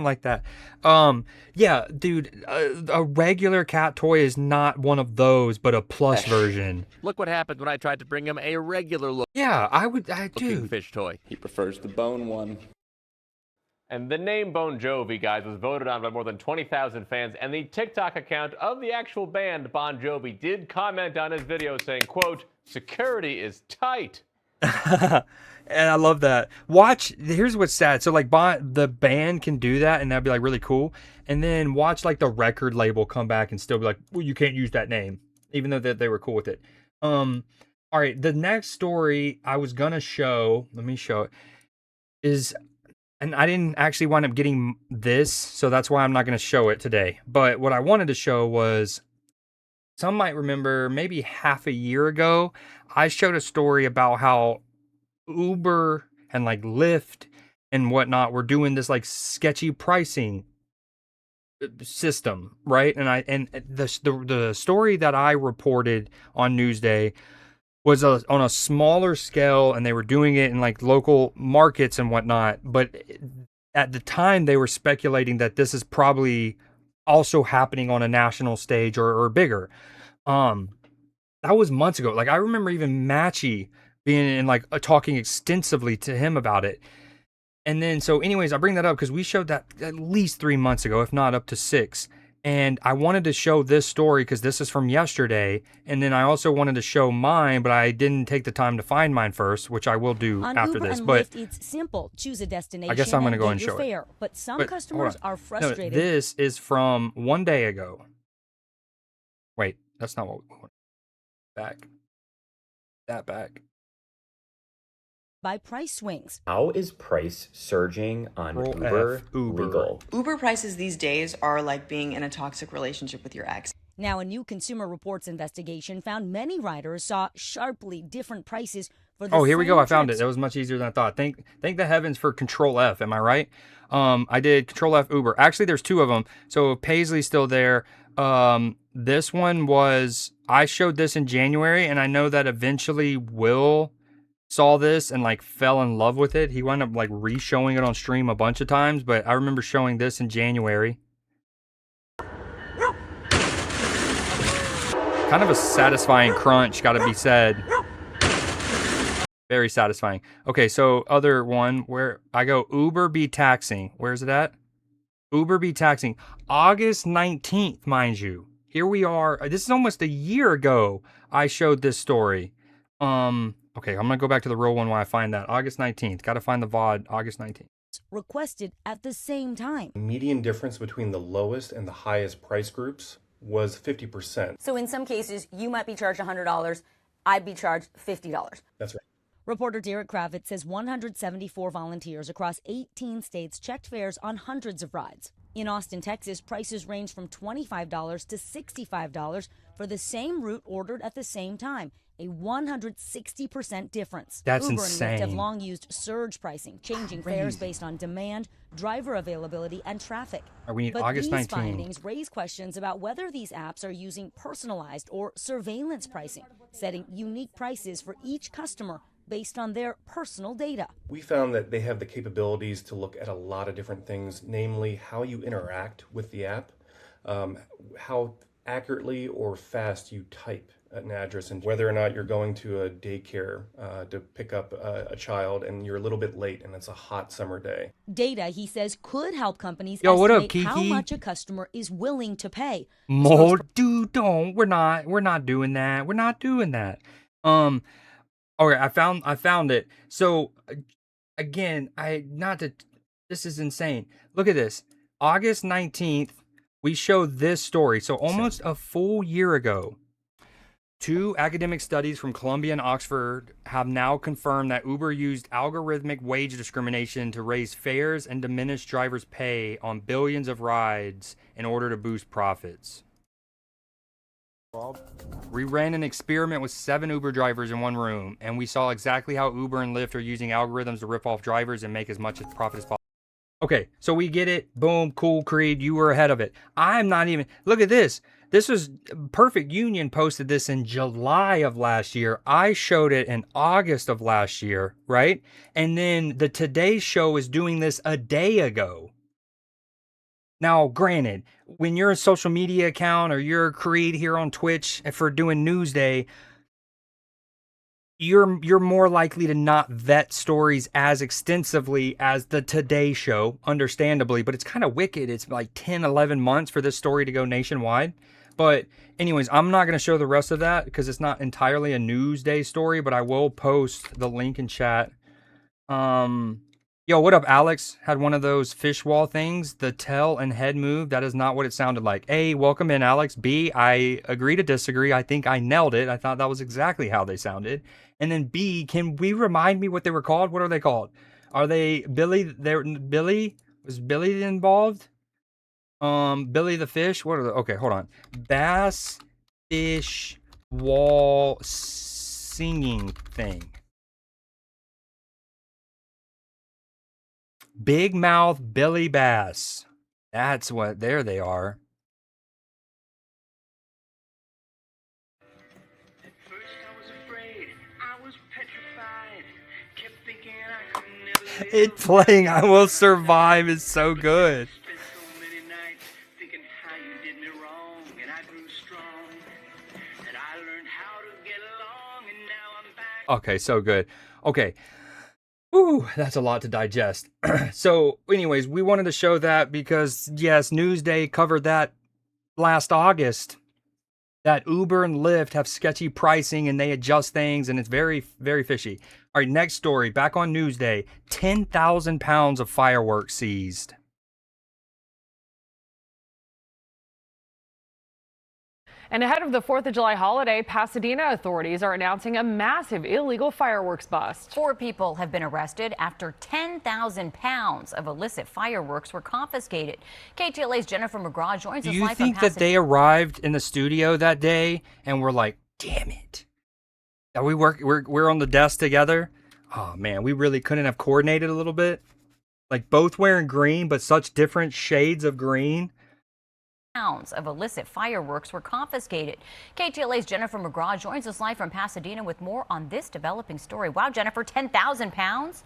like that. Yeah, dude, a regular cat toy is not one of those, but a plush version. Look what happened when I tried to bring him a regular-looking Yeah, I do. fish toy. He prefers the bone one. And the name Bon Jovi, guys, was voted on by more than 20,000 fans, and the TikTok account of the actual band Bon Jovi did comment on his video saying, quote, "Security is tight." And I love that. Here's what's sad. So like the band can do that and that'd be like really cool. And then watch like the record label come back and still be like, well, you can't use that name, even though they were cool with it. All right, the next story I was gonna show, let me show it, is, and I didn't actually wind up getting this, so that's why I'm not gonna show it today. But what I wanted to show was, some might remember maybe half a year ago, I showed a story about how Uber and like Lyft and whatnot were doing this like sketchy pricing system, right? And the story that I reported on Newsday was on a smaller scale, and they were doing it in like local markets and whatnot. But at the time, they were speculating that this is probably also happening on a national stage or bigger. That was months ago. Like I remember even Matchy being in like talking extensively to him about it. And then so anyways, I bring that up because we showed that at least 3 months ago, if not up to 6. And I wanted to show this story because this is from yesterday. And then I also wanted to show mine, but I didn't take the time to find mine first, which I will do On after Uber this. and But Lyft, it's simple. Choose a destination. I guess I'm going to go get and your show fare. it. But some But, hold customers on. are No, frustrated. this is from 1 day ago. Wait, that's not what we want. Back. That back. By price swings. How is price surging on Uber legal? Uber prices these days are like being in a toxic relationship with your ex. Now, a new Consumer Reports investigation found many riders saw sharply different prices for the Oh, here we go. same I found trips. it. That was much easier than I thought. Thank the heavens for Control F. Am I right? I did Control F Uber. Actually, there's 2 of them. So Paisley's still there. This one was, I showed this in January, and I know that eventually Will saw this and like fell in love with it. He wound up like re-showing it on stream a bunch of times, but I remember showing this in January. Kind of a satisfying crunch, gotta be said. Very satisfying. Okay, so other one where I go Uber be taxing. Where's it at? Uber be taxing. August 19th, mind you. Here we are. This is almost a year ago I showed this story. Okay, I'm gonna go back to the real one while I find that. August 19th. Gotta find the VOD, August 19th. Requested at the same time. Median difference between the lowest and the highest price groups was 50%. So in some cases, you might be charged $100. I'd be charged $50. That's right. Reporter Derek Kravitz says 174 volunteers across 18 states checked fares on hundreds of rides. In Austin, Texas, prices range from $25 to $65 for the same route ordered at the same time, a 160% difference. That's Uber insane. and Lyft have long used surge pricing, changing fares based on demand, driver availability, and traffic. We need But August these 19th. findings raise questions about whether these apps are using personalized or surveillance pricing, setting unique prices for each customer based on their personal data. We found that they have the capabilities to look at a lot of different things, namely how you interact with the app, how accurately or fast you type an address, and whether or not you're going to a daycare to pick up a child and you're a little bit late and it's a hot summer day. Data, he says, could help companies Yo, what up, estimate how Kiki? much a customer is willing to pay. More, dude, don't. We're not doing that. We're not doing that. Okay, I found it. So again, this is insane. Look at this. August 19th, we showed this story. So almost a full year ago. 2 academic studies from Columbia and Oxford have now confirmed that Uber used algorithmic wage discrimination to raise fares and diminish drivers' pay on billions of rides in order to boost profits. We ran an experiment with 7 Uber drivers in one room, and we saw exactly how Uber and Lyft are using algorithms to rip off drivers and make as much profit as possible. Okay, so we get it. Boom, cool, Creed. You were ahead of it. I'm not even. Look at this. This was Perfect Union posted this in July of last year. I showed it in August of last year, right? And then the Today Show is doing this a day ago. Now, granted, when you're a social media account or you're a Creed here on Twitch for doing Newsday, you're more likely to not vet stories as extensively as the Today Show, understandably, but it's kind of wicked. It's like 10, 11 months for this story to go nationwide. But anyways, I'm not going to show the rest of that because it's not entirely a Newsday story, but I will post the link in chat. Yo, what up, Alex? Had one of those fish wall things, the tail and head move. That is not what it sounded like. A, welcome in, Alex. B, I agree to disagree. I think I nailed it. I thought that was exactly how they sounded. And then B, can we remind me what they were called? What are they called? Are they Billy? Was Billy involved? Billy the fish. What are the? Okay, hold on. Bass fish wall singing thing. Big mouth Billy Bass. That's what. There they are. It playing I Will Survive is so good. Okay, so good. Okay. Ooh, that's a lot to digest. So, anyways, we wanted to show that because, yes, Newsday covered that last August. That Uber and Lyft have sketchy pricing and they adjust things, and it's very, very fishy. All right, next story. Back on Newsday, 10,000 pounds of fireworks seized. And ahead of the 4th of July holiday, Pasadena authorities are announcing a massive illegal fireworks bust. 4 people have been arrested after 10,000 pounds of illicit fireworks were confiscated. KTLA's Jennifer McGraw joins us Do you live from think that they arrived in the studio that day and were like, damn it, are we're on the desk together? Oh man, we really couldn't have coordinated a little bit? Like both wearing green, but such different shades of green. Pounds of illicit fireworks were confiscated. KTLA's Jennifer McGraw joins us live from Pasadena with more on this developing story. Wow, Jennifer, 10,000 pounds?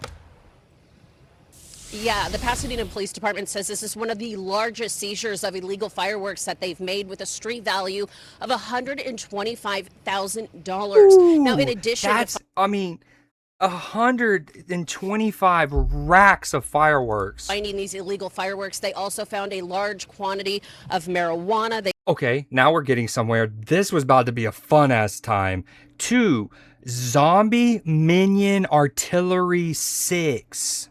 Yeah, the Pasadena Police Department says this is one of the largest seizures of illegal fireworks that they've made, with a street value of $125,000. Now, in addition, I mean, 125 racks of fireworks. finding these illegal fireworks, they also found a large quantity of marijuana. Okay, now we're getting somewhere. This was about to be a fun-ass time. 2, Zombie Minion Artillery 6.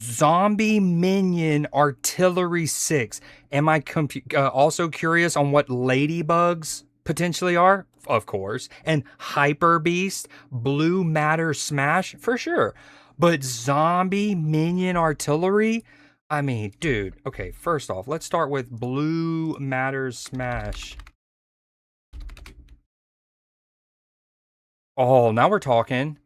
Zombie Minion Artillery 6. Am I also curious on what ladybugs potentially are? Of course. And Hyper Beast, Blue Matter Smash, for sure. But Zombie Minion Artillery? I mean, dude, okay, first off, let's start with Blue Matter Smash. Oh, now we're talking.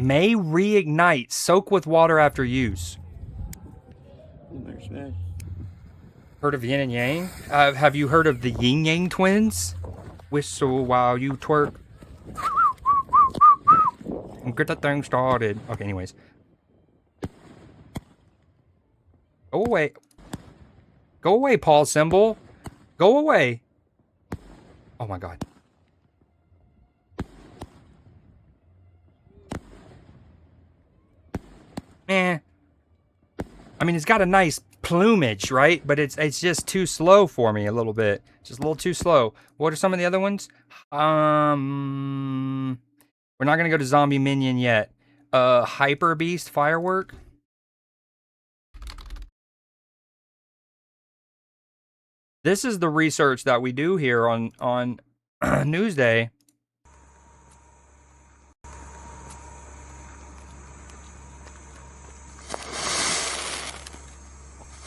May reignite. Soak with water after use. Heard of yin and yang? Have you heard of the yin yang twins? Whistle while you twerk. And get that thing started. Okay, anyways. Go away. Go away, Paul Symbol. Go away. Oh my god. Eh. I mean, it's got a nice plumage, right? But it's just too slow for me a little bit. Just a little too slow. What are some of the other ones? We're not gonna go to Zombie Minion yet. Hyper Beast Firework. This is the research that we do here on Newsday.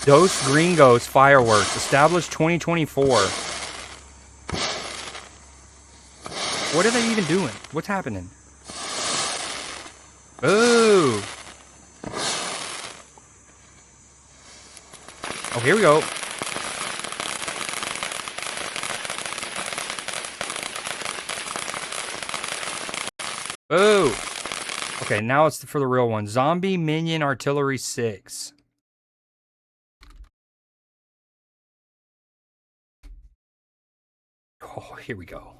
Dos Gringos Fireworks, established 2024. What are they even doing? What's happening? Ooh. Oh, here we go. Ooh. Okay, now it's for the real one. Zombie Minion Artillery 6. Oh, here we go.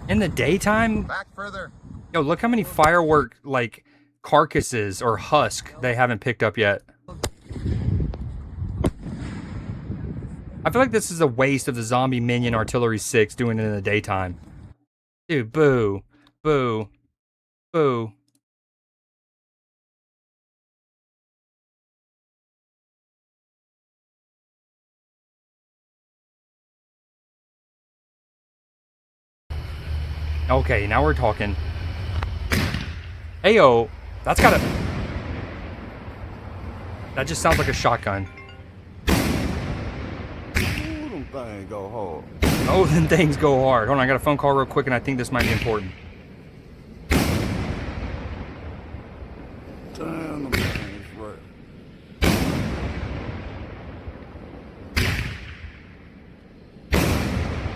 In the daytime? Back further. Yo, look how many firework, like, carcasses or husk they haven't picked up yet. I feel like this is a waste of the Zombie Minion Artillery 6 doing it in the daytime. Dude, boo. Boo. Boo. Okay, now we're talking. Ayo, that's gotta... That just sounds like a shotgun. Them things go hard. Oh, then things go hard. Hold on, I got a phone call real quick and I think this might be important. Damn, them things right.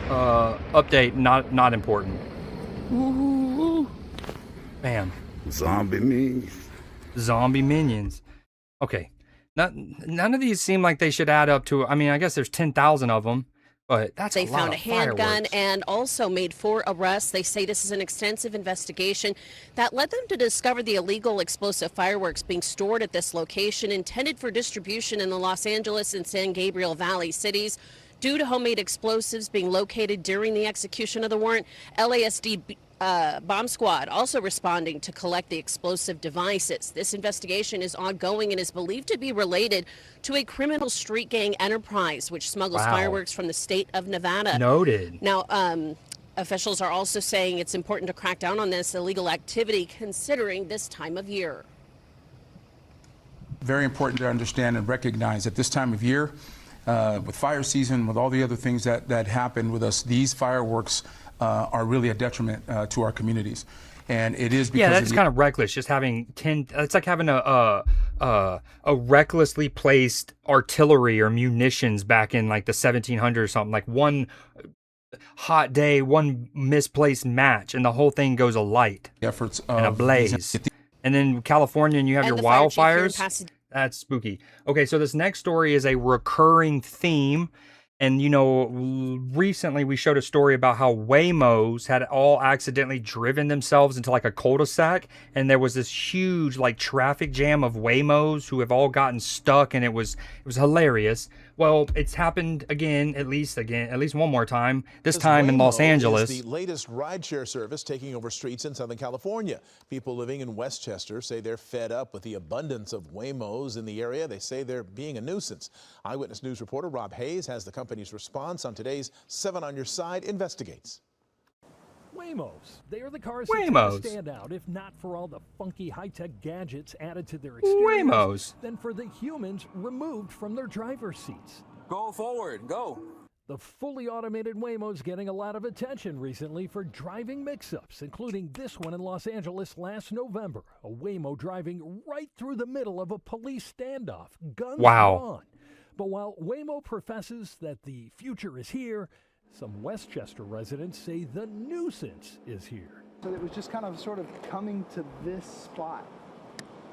Update, not important. Bam. Zombie minions. Zombie minions. Okay. None of these seem like they should add up to, I mean, I guess there's 10,000 of them, but that's They a lot found a of handgun fireworks. and also made 4 arrests. They say this is an extensive investigation that led them to discover the illegal explosive fireworks being stored at this location, intended for distribution in the Los Angeles and San Gabriel Valley cities. Due to homemade explosives being located during the execution of the warrant, LASD bomb squad also responding to collect the explosive devices. This investigation is ongoing and is believed to be related to a criminal street gang enterprise which smuggles Wow. fireworks from the state of Nevada. Noted. Now, officials are also saying it's important to crack down on this illegal activity considering this time of year. Very important to understand and recognize at this time of year, with fire season, with all the other things that happen with us, these fireworks are really a detriment to our communities. And it is because Yeah, that's kind of reckless. Just having 10, it's like having a recklessly placed artillery or munitions back in like the 1700s or something. Like one hot day, one misplaced match, and the whole thing goes alight efforts and ablaze. And then California, and you have And your the fire chief here in wildfires. Pasadena. That's spooky. Okay, so this next story is a recurring theme. And, you know, recently we showed a story about how Waymos had all accidentally driven themselves into like a cul-de-sac. And there was this huge like traffic jam of Waymos who have all gotten stuck. And it was hilarious. Well, it's happened again, at least one more time, this time in Los Angeles. Is the latest rideshare service taking over streets in Southern California. People living in Westchester say they're fed up with the abundance of Waymos in the area. They say they're being a nuisance. Eyewitness News reporter Rob Hayes has the company's response on today's 7 on Your Side investigates. Waymos. They are the cars Waymos. that stand out, if not for all the funky high-tech gadgets added to their exteriors, Waymos. then for the humans removed from their driver's seats. Go forward, go. The fully automated Waymos getting a lot of attention recently for driving mix-ups, including this one in Los Angeles last November. A Waymo driving right through the middle of a police standoff, guns drawn. But while Waymo professes that the future is here, some Westchester residents say the nuisance is here. So it was just kind of sort of coming to this spot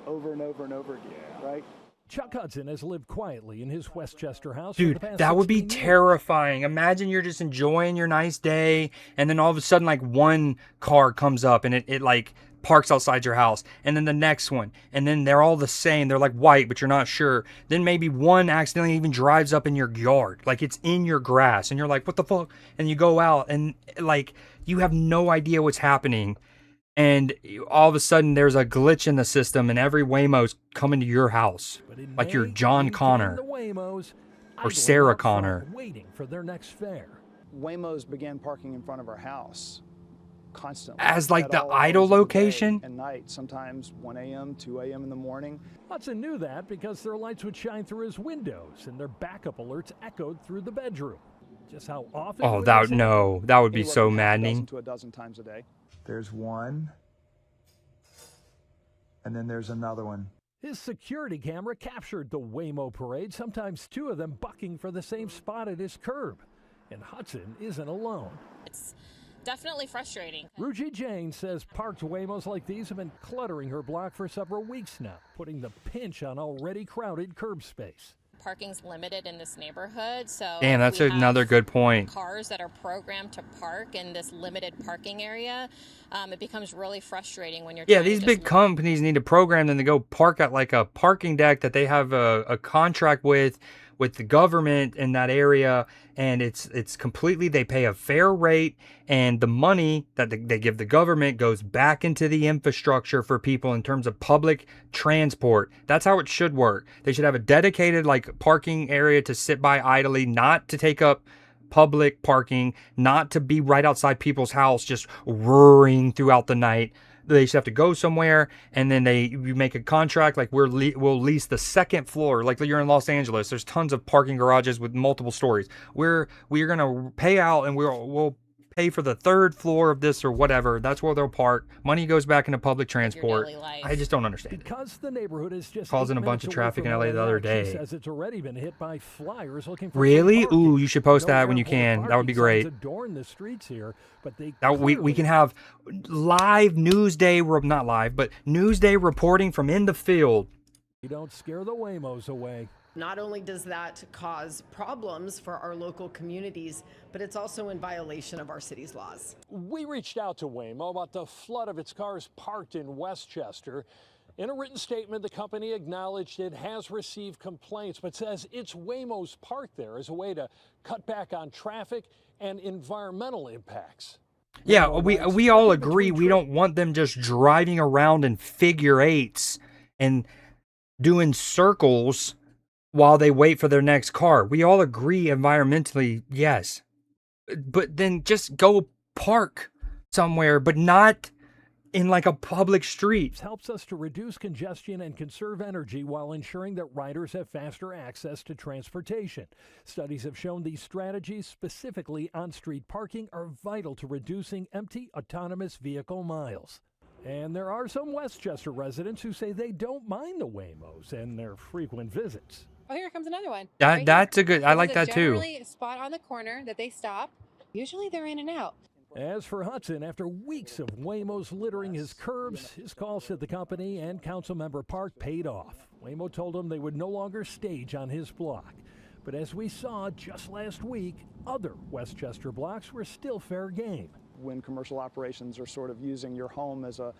over and over and over again, right? Chuck Hudson has lived quietly in his Westchester house for the Dude, past that would be 16 years. terrifying. Imagine you're just enjoying your nice day, and then all of a sudden, like, one car comes up and it like parks outside your house, and then the next one, and then they're all the same. They're like white, but you're not sure. Then maybe one accidentally even drives up in your yard, like it's in your grass, and you're like, what the fuck? And you go out, and like you have no idea what's happening. And all of a sudden, there's a glitch in the system, and every Waymo's coming to your house, like you're John Connor The Waymos or Sarah Connor. waiting for their next fare. Waymos began parking in front of our house constantly. As, like, At the all idle hours of the day location? and night, sometimes 1 a.m., 2 a.m. in the morning. Hudson knew that because their lights would shine through his windows and their backup alerts echoed through the bedroom. Just how often? Oh, would that this happen? that would be Anywhere so from half a dozen maddening. to a dozen times a day. There's one, and then there's another one. His security camera captured the Waymo parade, sometimes 2 of them bucking for the same spot at his curb. And Hudson isn't alone. It's definitely frustrating. Ruji Jane says parked Waymos like these have been cluttering her block for several weeks now, putting the pinch on already crowded curb space. Parking's limited in this neighborhood, so Damn, that's we have another good point. cars that are programmed to park in this limited parking area. It becomes really frustrating when you're Yeah, trying to these just big companies need to program them to go park at like a parking deck that they have a contract with the government in that area, and it's completely, they pay a fair rate, and the money that they give the government goes back into the infrastructure for people in terms of public transport. That's how it should work. They should have a dedicated like parking area to sit by idly, not to take up public parking, not to be right outside people's house just roaring throughout the night. They should have to go somewhere, and then you make a contract like we'll lease the second floor. Like you're in Los Angeles, there's tons of parking garages with multiple stories. We're gonna pay out, and we'll pay for the third floor of this or whatever. That's where they'll park. Money goes back into public transport. I just don't understand. Because the neighborhood is just Causing a bunch of traffic in LA the other day. She says it's already been hit by flyers looking for Really? Ooh, you should post that when you can. That would be great. Adorn the streets here, but they that we can have live Newsday, not live, but Newsday reporting from in the field. You don't scare the Waymos away. Not only does that cause problems for our local communities, but it's also in violation of our city's laws. We reached out to Waymo about the flood of its cars parked in Westchester. In a written statement, the company acknowledged it has received complaints, but says its Waymos parked there as a way to cut back on traffic and environmental impacts. Yeah, we all agree we don't want them just driving around in figure eights and doing circles while they wait for their next car. We all agree environmentally, yes. But then just go park somewhere, but not in like a public street. Helps us to reduce congestion and conserve energy while ensuring that riders have faster access to transportation. Studies have shown these strategies, specifically on-street parking, are vital to reducing empty autonomous vehicle miles. And there are some Westchester residents who say they don't mind the Waymos and their frequent visits. Oh, here comes another one. That's a good, I like that too. Generally a spot on the corner that they stop. Usually they're in and out. As for Hudson, after weeks of Waymos littering his curbs, his calls to the company and Councilmember Park paid off. Waymo told him they would no longer stage on his block. But as we saw just last week, other Westchester blocks were still fair game. When commercial operations are sort of using your home as a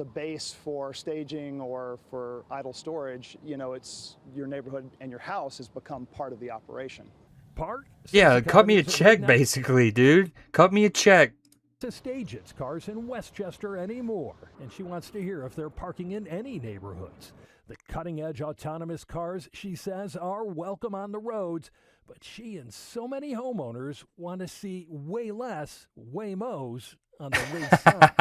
base for staging or for idle storage, you know, it's your neighborhood and your house has become part of the operation. Park? Yeah, cut me a check, basically, dude. Cut me a check. To stage its cars in Westchester anymore, and she wants to hear if they're parking in any neighborhoods. The cutting-edge autonomous cars, she says, are welcome on the roads, but she and so many homeowners want to see way less Waymos on the wayside.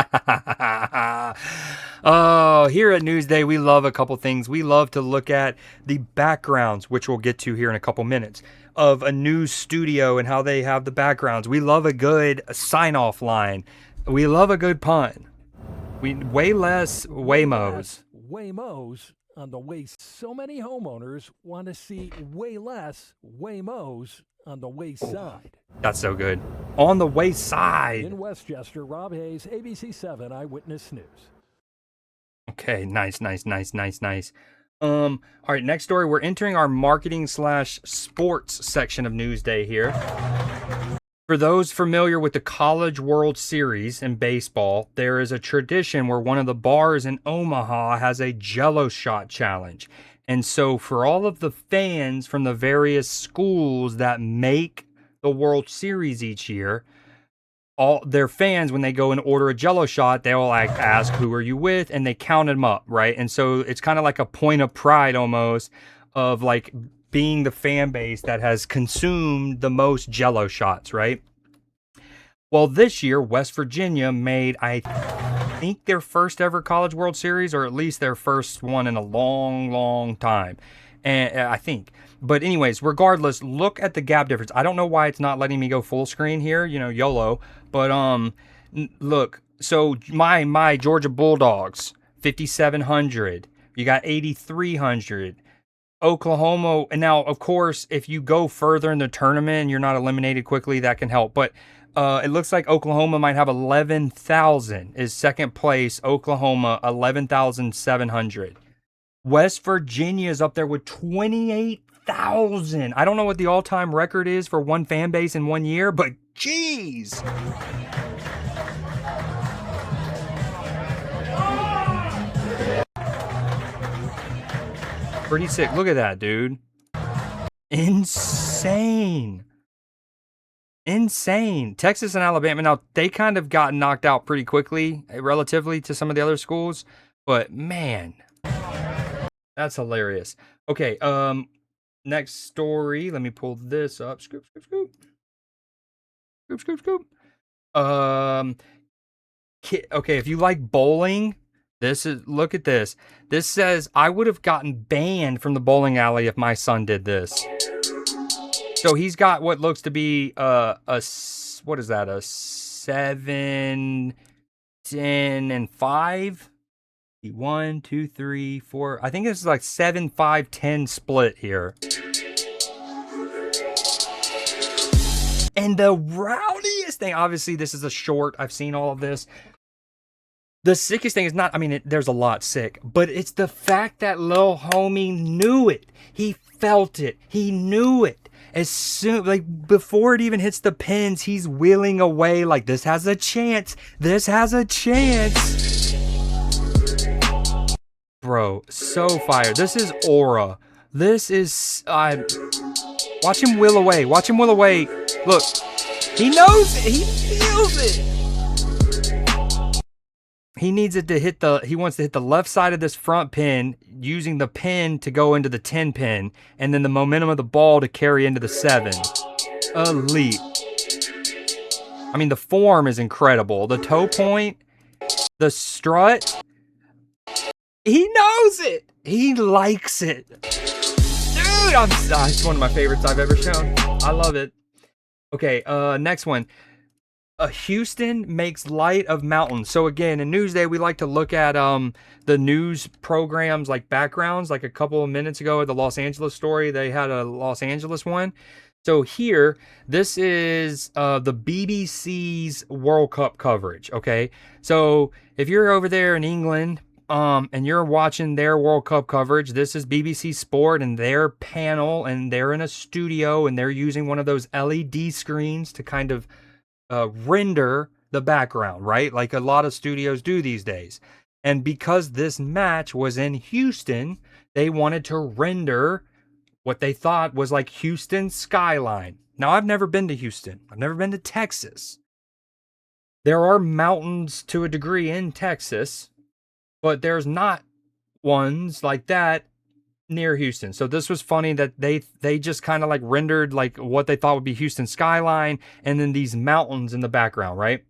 Oh, here at Newsday, we love a couple things. We love to look at the backgrounds, which we'll get to here in a couple minutes, of a news studio and how they have the backgrounds. We love a good sign-off line. We love a good pun. Way less Waymos. Waymos on the way. So many homeowners want to see way less Waymos on the wayside. That's so good. On the wayside. In Westchester, Rob Hayes, ABC 7 Eyewitness News. Okay, nice. All right, next story. We're entering our marketing/sports section of Newsday here. For those familiar with the College World Series in baseball, there is a tradition where one of the bars in Omaha has a Jell-O shot challenge. And so for all of the fans from the various schools that make the World Series each year, all their fans, when they go and order a Jell-O shot, they'll like ask, who are you with? And they count them up, right? And so it's kind of like a point of pride almost of like being the fan base that has consumed the most Jell-O shots, right? Well, this year, West Virginia made, I think, their first ever College World Series, or at least their first one in a long time. And I think. But anyways, regardless, look at the gap difference. I don't know why it's not letting me go full screen here, you know, YOLO. But look, so my Georgia Bulldogs, 5,700. You got 8,300. Oklahoma, and now, of course, if you go further in the tournament and you're not eliminated quickly, that can help. But it looks like Oklahoma might have 11,000 is second place. Oklahoma, 11,700. West Virginia is up there with 28,000. I don't know what the all-time record is for one fan base in 1 year, but geez. Pretty sick. Look at that, dude. Insane. Texas and Alabama, now they kind of got knocked out pretty quickly relatively to some of the other schools, but man, that's hilarious. Okay, next story. Let me pull this up. Scoop. Okay, if you like bowling, look at this. This says, I would have gotten banned from the bowling alley if my son did this. So he's got what looks to be what is that? A 7, 10, and 5. 1, 2, 3, 4. I think this is like 7, 5, 10 split here. And the rowdiest thing, obviously this is a short. I've seen all of this. The sickest thing is not, I mean, there's a lot sick, but it's the fact that little homie knew it. He felt it. He knew it. As soon, like, before it even hits the pins, he's wheeling away like, this has a chance. This has a chance. Bro, so fire. This is aura. This is, watch him wheel away. Watch him wheel away. Look, he knows it. He feels it. He needs it to hit he wants to hit the left side of this front pin, using the pin to go into the 10 pin, and then the momentum of the ball to carry into the 7. Elite. I mean, the form is incredible. The toe point, the strut. He knows it. He likes it. Dude, it's one of my favorites I've ever shown. I love it. Okay, next one. Houston makes light of mountains. So again, in Newsday, we like to look at the news programs like backgrounds. Like a couple of minutes ago at the Los Angeles story, they had a Los Angeles one. So here, this is the BBC's World Cup coverage, okay? So if you're over there in England and you're watching their World Cup coverage, this is BBC Sport and their panel, and they're in a studio and they're using one of those LED screens to kind of render the background, right? Like a lot of studios do these days. And because this match was in Houston, they wanted to render what they thought was like Houston's skyline. Now, I've never been to Houston. I've never been to Texas. There are mountains to a degree in Texas, but there's not ones like that near Houston. So this was funny that they just kind of like rendered like what they thought would be Houston skyline and then these mountains in the background, right?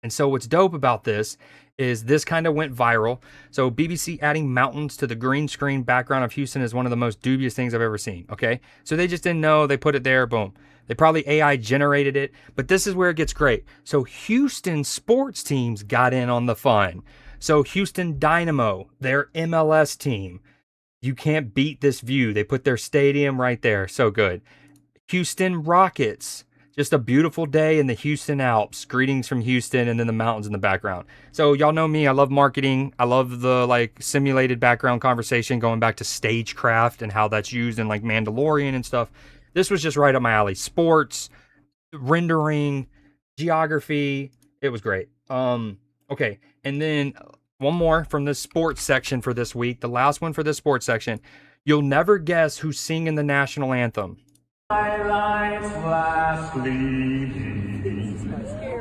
And so what's dope about this is this kind of went viral. So BBC adding mountains to the green screen background of Houston is one of the most dubious things I've ever seen, okay? So they just didn't know, they put it there, boom. They probably AI generated it, but this is where it gets great. So Houston sports teams got in on the fun. So Houston Dynamo, their MLS team, you can't beat this view. They put their stadium right there. So good. Houston Rockets. Just a beautiful day in the Houston Alps. Greetings from Houston, and then the mountains in the background. So y'all know me. I love marketing. I love the like simulated background conversation going back to stagecraft and how that's used in like Mandalorian and stuff. This was just right up my alley. Sports, rendering, geography. It was great. Okay. And then one more from the sports section for this week. The last one for this sports section. You'll never guess who's singing the national anthem. Highlights flash gleaming,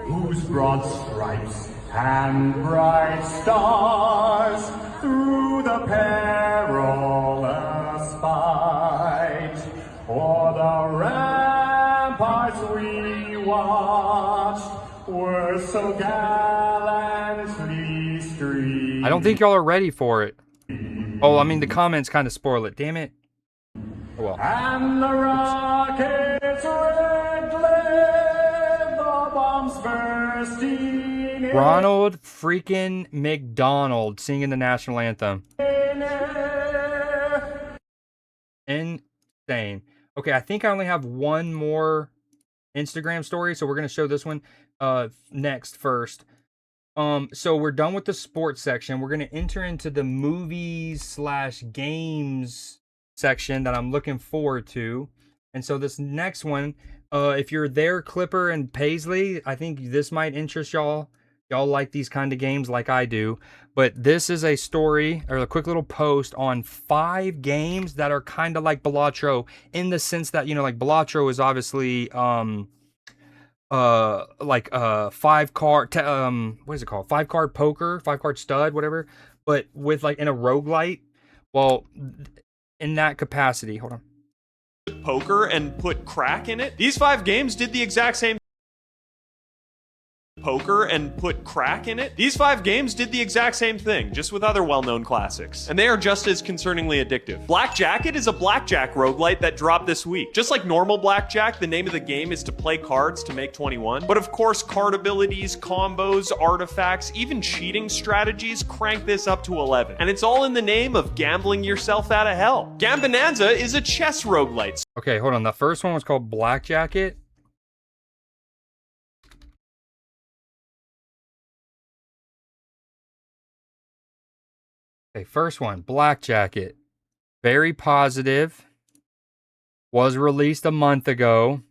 whose broad stripes and bright stars through the perilous fight o'er the ramparts we watched were so gallantly streamed. I don't think y'all are ready for it. Oh, I mean, the comments kind of spoil it. Damn it. Oh, well. And the rockets red glare, the bombs bursting in. Ronald freaking McDonald singing the national anthem. Insane. Okay, I think I only have one more Instagram story, so we're going to show this one next first. So we're done with the sports section. We're going to enter into the movies/games section that I'm looking forward to. And so this next one, if you're there, Clipper and Paisley, I think this might interest y'all. Y'all like these kind of games like I do. But this is a story or a quick little post on 5 games that are kind of like Balatro, in the sense that, you know, like Balatro is obviously like 5-card what is it called? 5-card poker, 5-card stud, whatever. But with like in a roguelite, well, in that capacity, hold on. Poker and put crack in it. These 5 games did the exact same poker and put crack in it? These 5 games did the exact same thing, just with other well-known classics. And they are just as concerningly addictive. Black Jacket is a blackjack roguelite that dropped this week. Just like normal blackjack, the name of the game is to play cards to make 21. But of course, card abilities, combos, artifacts, even cheating strategies crank this up to 11. And it's all in the name of gambling yourself out of hell. Gambonanza is a chess roguelite. Okay, hold on. The first one was called Black Jacket. Okay, first one, Black Jacket. Very positive. Was released a month ago.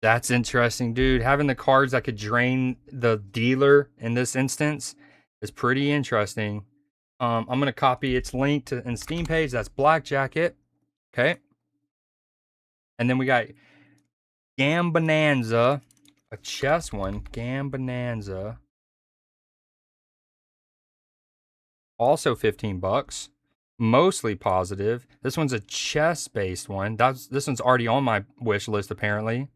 That's interesting, dude. Having the cards that could drain the dealer in this instance is pretty interesting. I'm going to copy its link to in Steam page. That's Black Jacket. Okay. And then we got Gambonanza, a chess one. Gambonanza. Also $15. Mostly positive. This one's a chess-based one. This one's already on my wish list, apparently.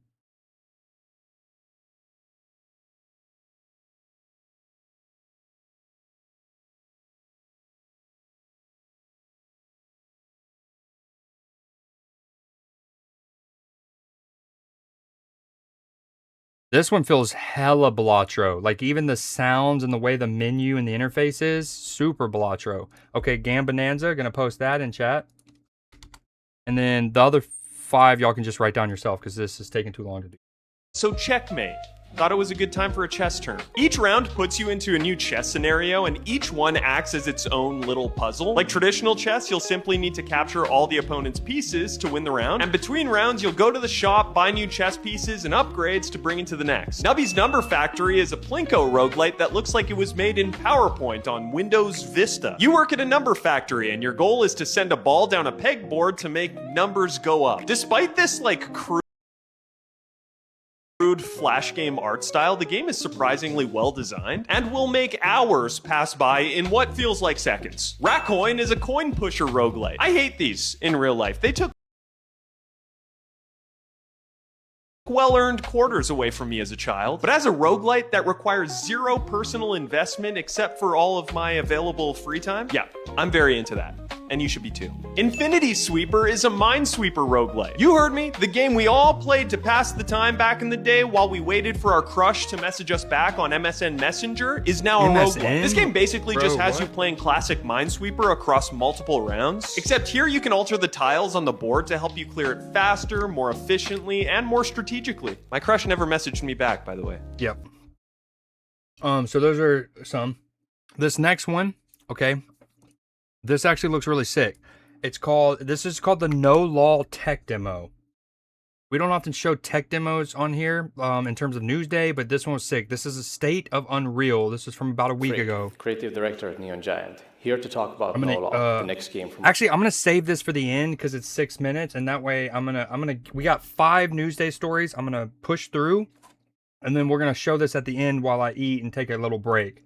This one feels hella Blatro. Like, even the sounds and the way the menu and the interface is, super Blatro. Okay, Gambonanza, gonna post that in chat. And then the other 5, y'all can just write down yourself, because this is taking too long to do. So checkmate. Thought it was a good time for a chess turn. Each round puts you into a new chess scenario, and each one acts as its own little puzzle. Like traditional chess, you'll simply need to capture all the opponent's pieces to win the round. And between rounds, you'll go to the shop, buy new chess pieces and upgrades to bring into the next. Nubby's Number Factory is a Plinko roguelite that looks like it was made in PowerPoint on Windows Vista. You work at a number factory, and your goal is to send a ball down a pegboard to make numbers go up. Despite this, like, crude flash game art style, the game is surprisingly well designed and will make hours pass by in what feels like seconds. Racoin is a coin pusher roguelite. I hate these in real life. They took well-earned quarters away from me as a child, but as a roguelite that requires 0 personal investment except for all of my available free time, yeah, I'm very into that. And you should be too. Infinity Sweeper is a Minesweeper roguelite. You heard me, the game we all played to pass the time back in the day while we waited for our crush to message us back on MSN Messenger is now a roguelite. This game basically just has you playing classic Minesweeper across multiple rounds, except here you can alter the tiles on the board to help you clear it faster, more efficiently, and more strategically. My crush never messaged me back, by the way. Yep. So those are some. This next one, okay. This actually looks really sick. This is called the No Law Tech Demo. We don't often show tech demos on here in terms of Newsday, but this one was sick. This is a State of Unreal. This is from about a week ago. Creative director at Neon Giant, here to talk about No Law, the next game from. Actually, I'm gonna save this for the end because it's 6 minutes, and that way we got 5 Newsday stories. I'm gonna push through, and then we're gonna show this at the end while I eat and take a little break.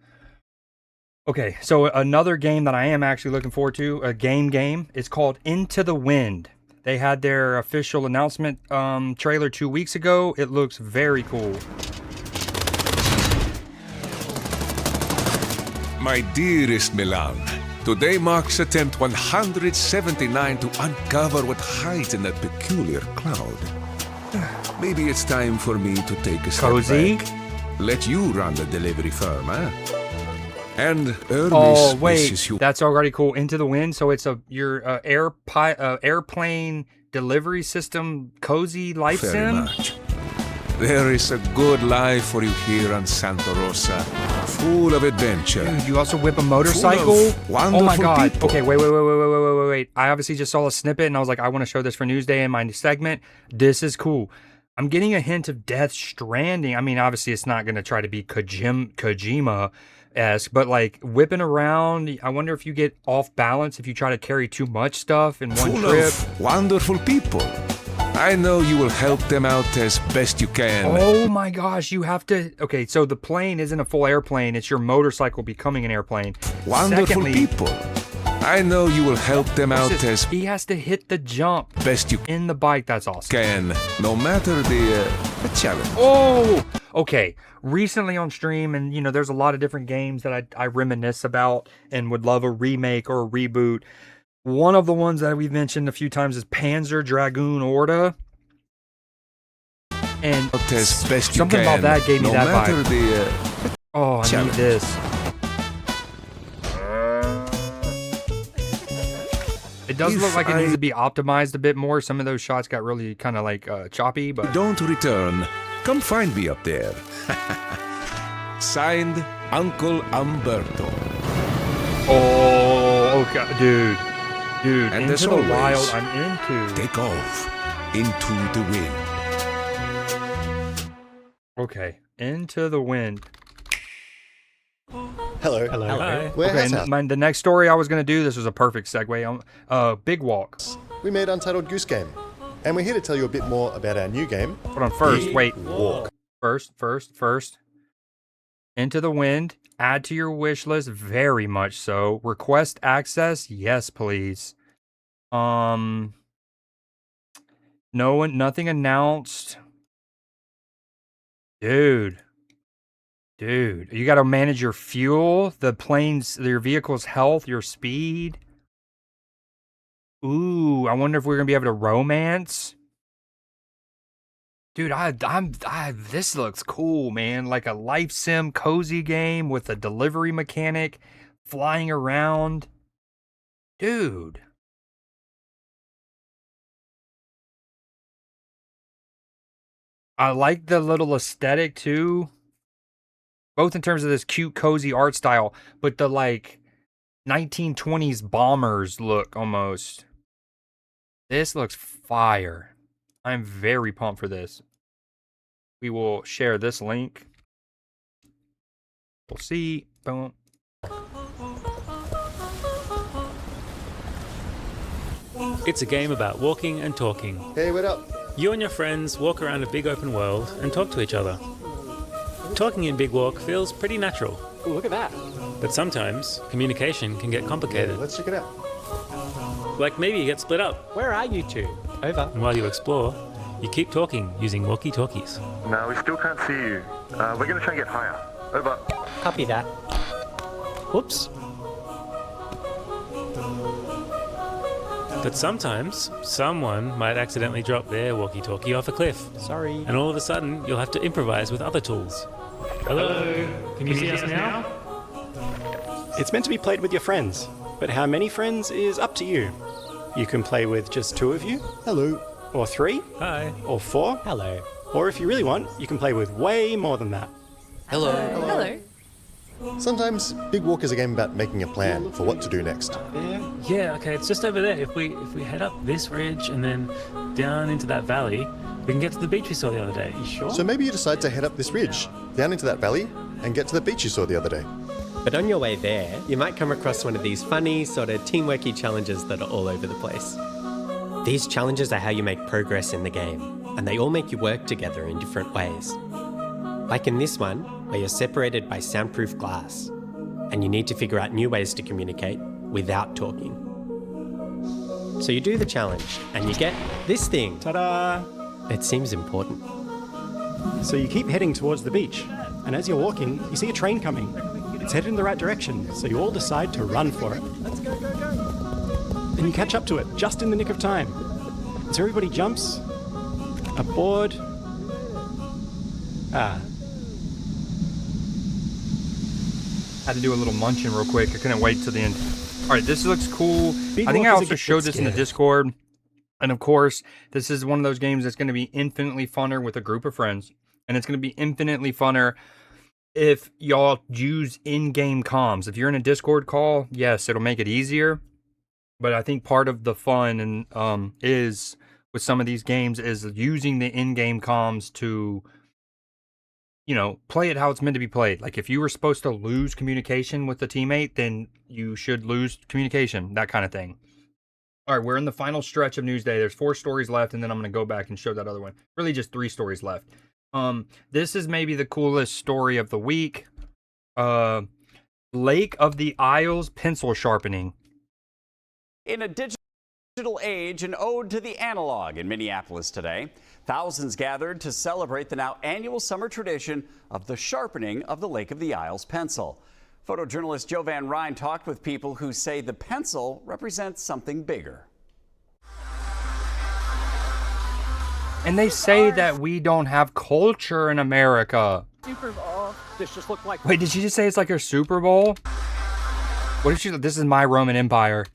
Okay, so another game that I am actually looking forward to, a game, it's called Into the Wind. They had their official announcement trailer 2 weeks ago. It looks very cool. My dearest Milan, today marks attempt 179 to uncover what hides in that peculiar cloud. Maybe it's time for me to take a step back. Let you run the delivery firm, huh? And Hermes wishes you. That's already cool. Into the Wind. So it's your airplane delivery system, cozy life sim. Much. There is a good life for you here on Santa Rosa, full of adventure. Dude, you also whip a motorcycle. Oh my god. People. Okay, wait. I obviously just saw a snippet and I was like, I want to show this for Newsday in my segment. This is cool. I'm getting a hint of Death Stranding. I mean, obviously it's not going to try to be Kojima-esque, but like whipping around, I wonder if you get off balance if you try to carry too much stuff in one trip. Full of wonderful people. I know you will help them out as best you can. Oh my gosh, you have to... Okay, so the plane isn't a full airplane. It's your motorcycle becoming an airplane. Wonderful Secondly, people. I know you will help them out as he has to hit the jump best you in the bike. That's awesome. can, no matter the challenge. Oh, okay. Recently on stream, and you know, there's a lot of different games that I reminisce about and would love a remake or a reboot. One of the ones that we've mentioned a few times is Panzer Dragoon Orta. And as best something you about can, that gave me no that matter vibe. Oh, I challenge. need this. It does look like it needs to be optimized a bit more. Some of those shots got really kind of like choppy, but Don't return. Come find me up there. Signed, Uncle Umberto. Oh, okay, dude, And Into as the always, Wild, I'm into. Take off into the wind. Okay, Into the Wind. Hello. Hello. Warehouse House. The next story I was going to do, this was a perfect segue. Big Walk. We made Untitled Goose Game, and we're here to tell you a bit more about our new game. Hold on, first, Big wait. Walk. First. Into the Wind. Add to your wish list, very much so. Request access, yes, please. Nothing announced. Dude, you got to manage your fuel, your vehicle's health, your speed. Ooh, I wonder if we're gonna be able to romance. Dude, this looks cool, man. Like a life sim cozy game with a delivery mechanic, flying around. Dude. I like the little aesthetic too. Both in terms of this cute, cozy art style, but the like 1920s bombers look almost. This looks fire. I'm very pumped for this. We will share this link. We'll see. Boom. It's a game about walking and talking. Hey, what up? You and your friends walk around a big open world and talk to each other. Talking in Big Walk feels pretty natural. Ooh, look at that. But sometimes communication can get complicated. Let's check it out. Like maybe you get split up. Where are you two? Over. And while you explore, you keep talking using walkie-talkies. No, we still can't see you. We're going to try and get higher. Over. Copy that. Whoops. But sometimes, someone might accidentally drop their walkie-talkie off a cliff. Sorry. And all of a sudden, you'll have to improvise with other tools. Hello? Can you see us now? It's meant to be played with your friends, but how many friends is up to you. You can play with just 2 of you. Hello. Or 3. Hi. Or 4. Hello. Or if you really want, you can play with way more than that. Hello. Hello. Sometimes Big Walk is a game about making a plan for what to do next. Yeah, okay, it's just over there. If we head up this ridge and then down into that valley, we can get to the beach we saw the other day. You sure? So maybe you decide to head up this ridge, down into that valley, and get to the beach you saw the other day. But on your way there, you might come across one of these funny, sort of teamworky challenges that are all over the place. These challenges are how you make progress in the game, and they all make you work together in different ways. Like in this one, where you're separated by soundproof glass, and you need to figure out new ways to communicate without talking. So you do the challenge, and you get this thing. Ta-da! It seems important. So you keep heading towards the beach, and as you're walking, you see a train coming. It's headed in the right direction, so you all decide to run for it. Let's go, go, go! And you catch up to it just in the nick of time. So everybody jumps, aboard. Had to do a little munching real quick. I couldn't wait till the end. All right, this looks cool. Big I think I Walk is a also good showed this in the scared. Discord. And of course, this is one of those games that's going to be infinitely funner with a group of friends. And it's going to be infinitely funner if y'all use in-game comms. If you're in a Discord call, yes, it'll make it easier. But I think part of the fun and is with some of these games is using the in-game comms to, you know, play it how it's meant to be played. Like if you were supposed to lose communication with the teammate, then you should lose communication, that kind of thing. All right, we're in the final stretch of Newsday. There's 4 stories left, and then I'm going to go back and show that other one. Really just 3 stories left. This is maybe the coolest story of the week. Lake of the Isles pencil sharpening. In a digital age, an ode to the analog in Minneapolis today. Thousands gathered to celebrate the now annual summer tradition of the sharpening of the Lake of the Isles pencil. Photojournalist Joe Van Ryn talked with people who say the pencil represents something bigger. And they say that we don't have culture in America. Super Bowl. This just looked like. Wait, did she just say it's like her Super Bowl? What if she? This is my Roman Empire.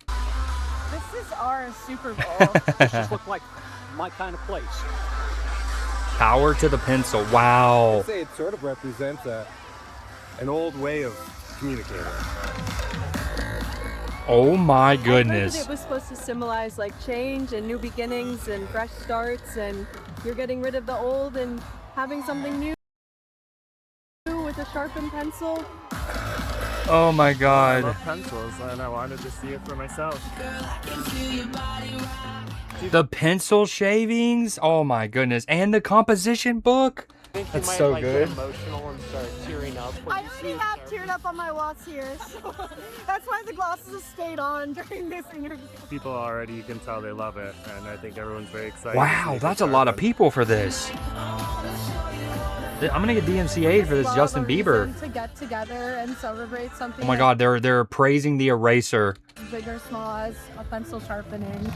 This is our Super Bowl. This just looked like my kind of place. Power to the pencil. Wow. I'd say it sort of represents an old way of communicating. Oh my goodness. It was supposed to symbolize like change and new beginnings and fresh starts, and you're getting rid of the old and having something new with a sharpened pencil. Oh my God. I love pencils and I wanted to see it for myself. The pencil shavings. Oh my goodness. And the composition book. That's so good. Get emotional and start tearing up. I already have teared up on my walls here, so that's why the glasses have stayed on during this interview. People already, you can tell they love it, and I think everyone's very excited. Wow, that's a lot of people for this. I'm gonna get DMCA'd for this Justin Bieber. To get together and celebrate something. Oh my God, they're praising the eraser. Big or small as a pencil sharpening.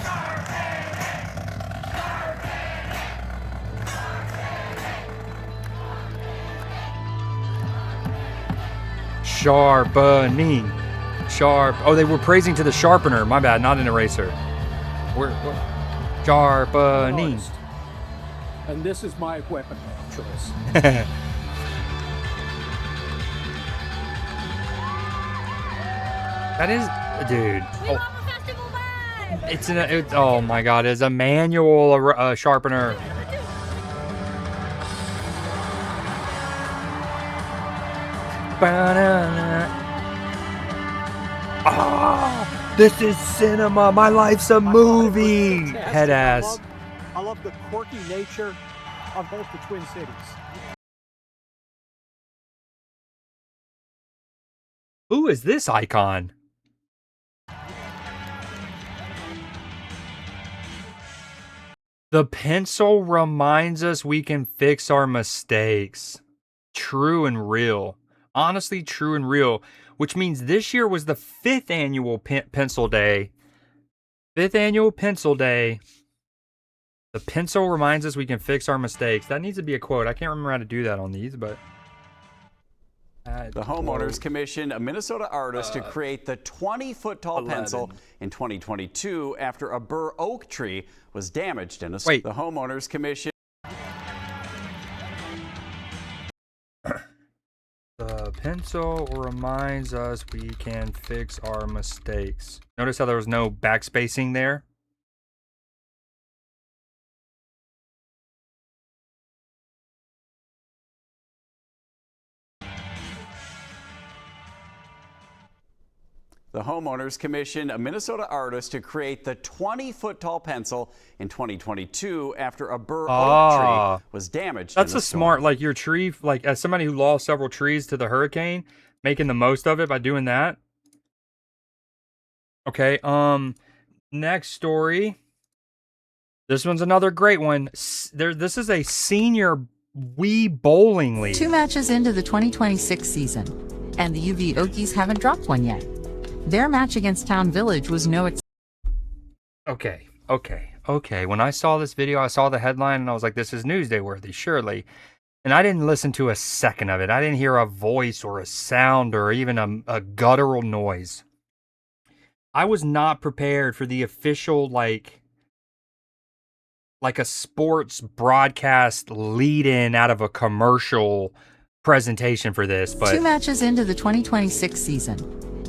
Sharpening. Oh, they were praising to the sharpener. My bad, not an eraser. Sharpening. And this is my weapon of choice. That is, dude. Oh my God, it's a manual sharpener. Oh, this is cinema. My life's a movie. Head ass. I love the quirky nature of both the Twin Cities. Who is this icon? The pencil reminds us we can fix our mistakes. True and real. Honestly, true and real. Which means this year was the 5th annual pencil day. 5th annual pencil day. The pencil reminds us we can fix our mistakes. That needs to be a quote. I can't remember how to do that on these, but... The homeowners commissioned a Minnesota artist to create the 20-foot tall pencil in 2022 after a bur oak tree was damaged in a storm. The homeowners commission. The pencil reminds us we can fix our mistakes. Notice how there was no backspacing there? The homeowners commissioned a Minnesota artist to create the 20-foot tall pencil in 2022 after a bur oak tree was damaged. That's a smart, like your tree, like as somebody who lost several trees to the hurricane, making the most of it by doing that. Okay, next story. This one's another great one. This is a senior Wii bowling league. 2 matches into the 2026 season, and the UV Okies haven't dropped one yet. Their match against Town Village was no Okay. When I saw this video, I saw the headline and I was like, this is Newsday worthy, surely. And I didn't listen to a second of it. I didn't hear a voice or a sound or even a guttural noise. I was not prepared for the official, like a sports broadcast lead-in out of a commercial presentation for this. But 2 matches into the 2026 season,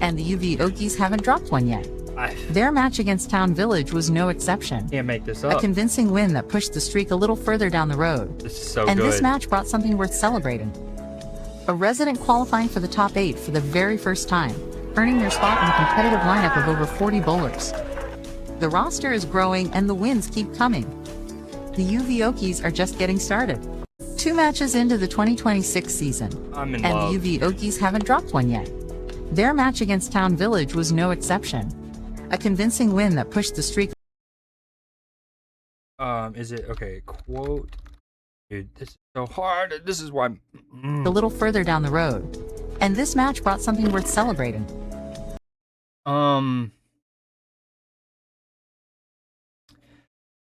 and the UV Okies haven't dropped one yet. Their match against Town Village was no exception. Can't make this up. A convincing win that pushed the streak a little further down the road. This is so and good. This match brought something worth celebrating. A resident qualifying for the top 8 for the very first time, earning their spot in the competitive lineup of over 40 bowlers. The roster is growing and the wins keep coming. The UV Okies are just getting started. 2 matches into the 2026 season, I'm in and love. the UV Okies haven't dropped one yet. Their match against Town Village was no exception. A convincing win that pushed the streak. Is it okay? Quote, dude, this is so hard. This is why. A little further down the road, and this match brought something worth celebrating.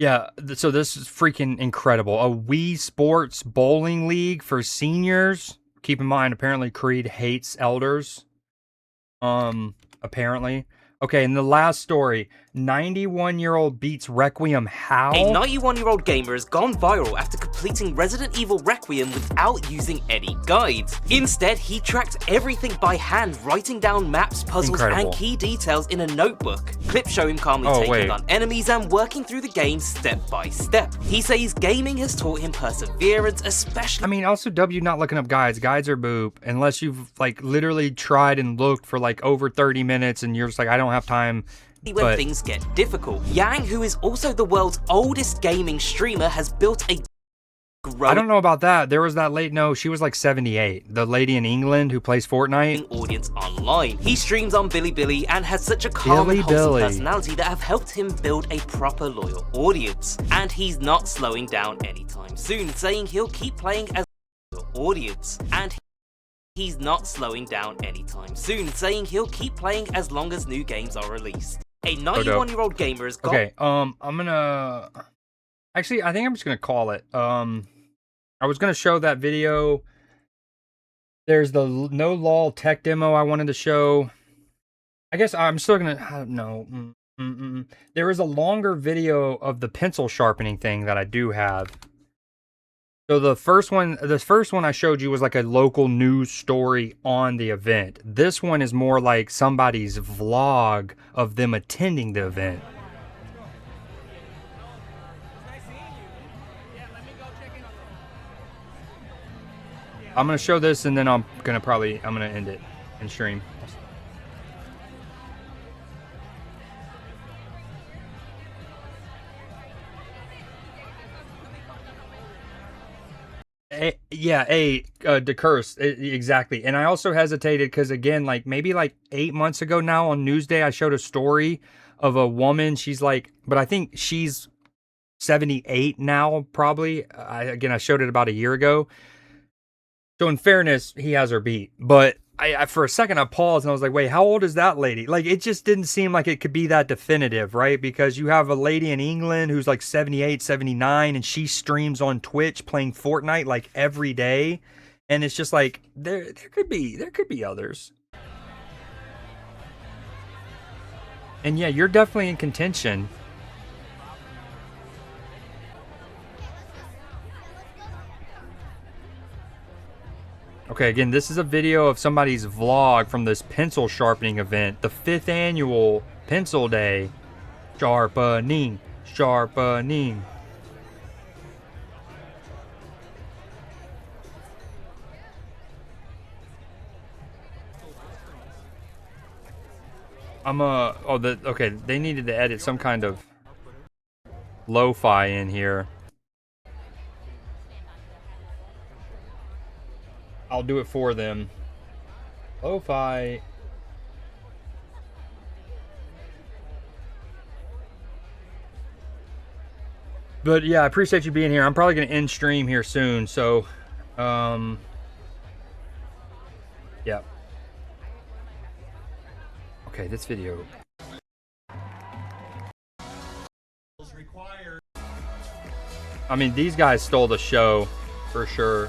Yeah, so this is freaking incredible. A Wii Sports bowling league for seniors. Keep in mind, apparently Creed hates elders. Apparently. Okay, and the last story. 91-year-old beats Requiem how? A 91-year-old gamer has gone viral after completing Resident Evil Requiem without using any guides. Instead, he tracked everything by hand, writing down maps, puzzles, Incredible. and key details in a notebook. Clips show him calmly taking on enemies and working through the game step by step. He says gaming has taught him perseverance, especially— I mean, also, W not looking up guides. Guides are boop. Unless you've, like, literally tried and looked for, like, over 30 minutes and you're just like, I don't have time. when things get difficult. Yang, who is also the world's oldest gaming streamer, has built a I don't know about that. There was that late, no, she was like 78. The lady in England who plays Fortnite. Audience online. He streams on Bilibili and has such a calm and wholesome personality that have helped him build a proper loyal audience. And he's not slowing down anytime soon, saying he'll keep playing as a loyal audience. And he's not slowing down anytime soon, saying he'll keep playing as long as new games are released. A 91-year-old gamer has got— Okay, I'm gonna... Actually, I think I'm just gonna call it. I was gonna show that video. There's the no lol tech demo I wanted to show. I guess I'm still gonna no. There is a longer video of the pencil sharpening thing that I do have. So the first one I showed you was like a local news story on the event. This one is more like somebody's vlog of them attending the event. I'm gonna show this and then I'm gonna end it in stream. Decurse, exactly. And I also hesitated because again, like maybe like 8 months ago now on Newsday, I showed a story of a woman. She's like, but I think she's 78 now, probably. I showed it about a year ago. So in fairness, he has her beat. But I for a second, I paused and I was like, wait, how old is that lady? Like, it just didn't seem like it could be that definitive, right? Because you have a lady in England who's like 78, 79, and she streams on Twitch playing Fortnite like every day. And it's just like, there could be others. And yeah, you're definitely in contention. Okay, again, this is a video of somebody's vlog from this pencil sharpening event, the 5th annual Pencil Day. Sharpening. Okay, they needed to edit some kind of lo-fi in here. I'll do it for them. Lo-fi. But yeah, I appreciate you being here. I'm probably going to end stream here soon, so yeah. Okay, this video. I mean, these guys stole the show for sure.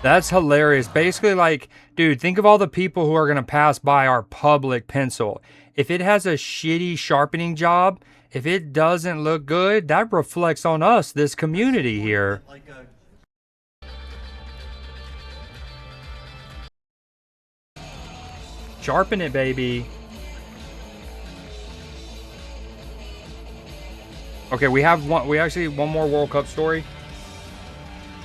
That's hilarious. Basically, like, dude, think of all the people who are going to pass by our public pencil. If it has a shitty sharpening job, if it doesn't look good, that reflects on us, this community here. Sharpen it, baby. Okay, we actually have one more World Cup story.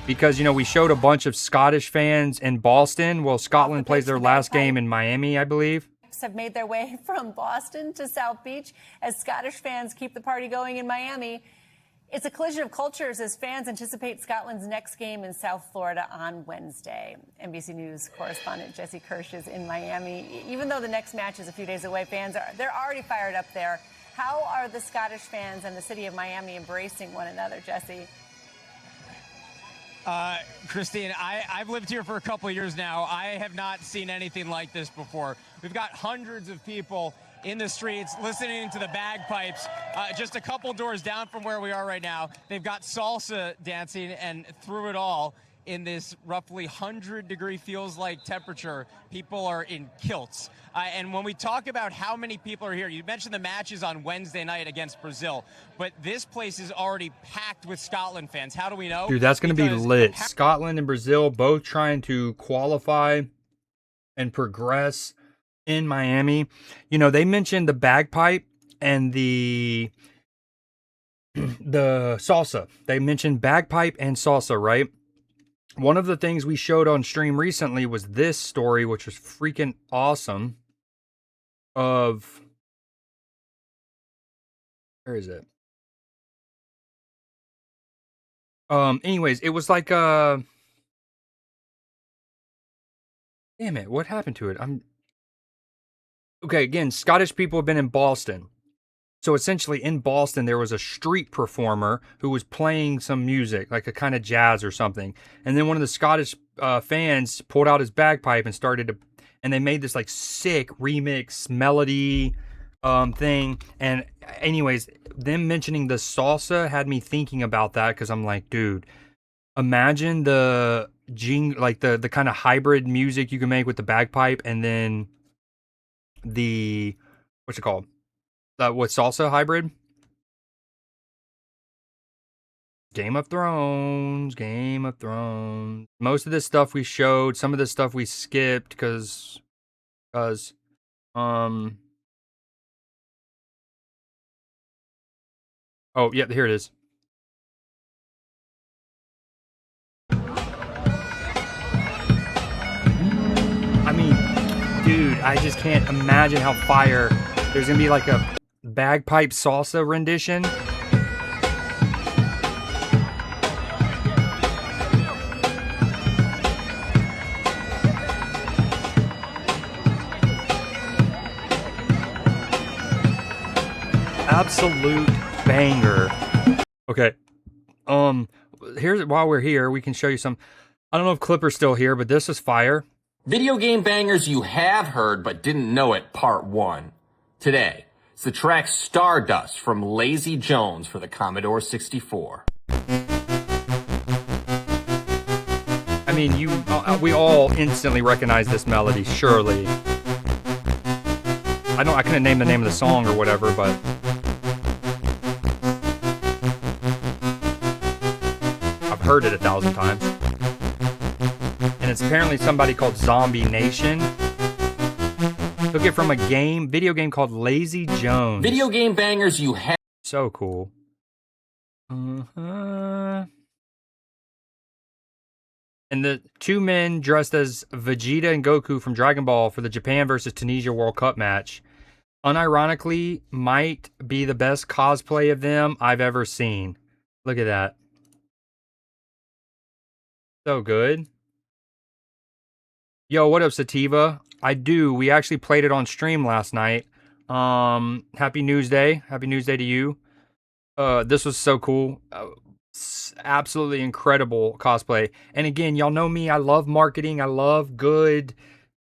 Because, you know, we showed a bunch of Scottish fans in Boston. Well, Scotland plays their last game in Miami, I believe. bagpipes have made their way from Boston to South Beach as Scottish fans keep the party going in Miami. It's a collision of cultures as fans anticipate Scotland's next game in South Florida on Wednesday. NBC News correspondent Jesse Kirsch is in Miami. Even though the next match is a few days away, they're already fired up there. How are the Scottish fans and the city of Miami embracing one another, Jesse? Christine, I've lived here for a couple of years now. I have not seen anything like this before. We've got hundreds of people in the streets listening to the bagpipes. Just a couple doors down from where we are right now, they've got salsa dancing, and through it all, in this roughly 100-degree feels-like temperature, people are in kilts. And when we talk about how many people are here, you mentioned the matches on Wednesday night against Brazil, but this place is already packed with Scotland fans. How do we know? Dude, that's going to be lit. Scotland and Brazil both trying to qualify and progress in Miami. You know, they mentioned the bagpipe and the salsa. They mentioned bagpipe and salsa, right? One of the things we showed on stream recently was this story, which was freaking awesome. Where is it? Anyways, it was like damn it, what happened to it? Okay, again, Scottish people have been in Boston. So essentially in Boston, there was a street performer who was playing some music, like a kind of jazz or something. And then one of the Scottish fans pulled out his bagpipe and and they made this like sick remix melody thing. And anyways, them mentioning the salsa had me thinking about that, because I'm like, dude, imagine the kind of hybrid music you can make with the bagpipe and then the, what's it called? With salsa hybrid? Game of Thrones. Most of this stuff we showed. Some of this stuff we skipped because oh yeah, here it is. I mean, dude, I just can't imagine how fire. There's gonna be like a bagpipe salsa rendition. Absolute banger. Okay. While we're here, we can show you some. I don't know if Clipper's still here, but this is fire. Video game bangers you have heard but didn't know it, part 1. Today, it's the track Stardust from Lazy Jones for the Commodore 64. I mean, we all instantly recognize this melody, surely. I couldn't name the name of the song or whatever, but I've heard it 1,000 times. And it's apparently somebody called Zombie Nation. Took it from a video game called Lazy Jones. Video game bangers you have. So cool. And the two men dressed as Vegeta and Goku from Dragon Ball for the Japan versus Tunisia World Cup match, unironically, might be the best cosplay of them I've ever seen. Look at that. So good. Yo, what up, Sativa? I do. We actually played it on stream last night. Happy Newsday. Happy Newsday to you. This was so cool. Absolutely incredible cosplay. And again, y'all know me. I love marketing. I love good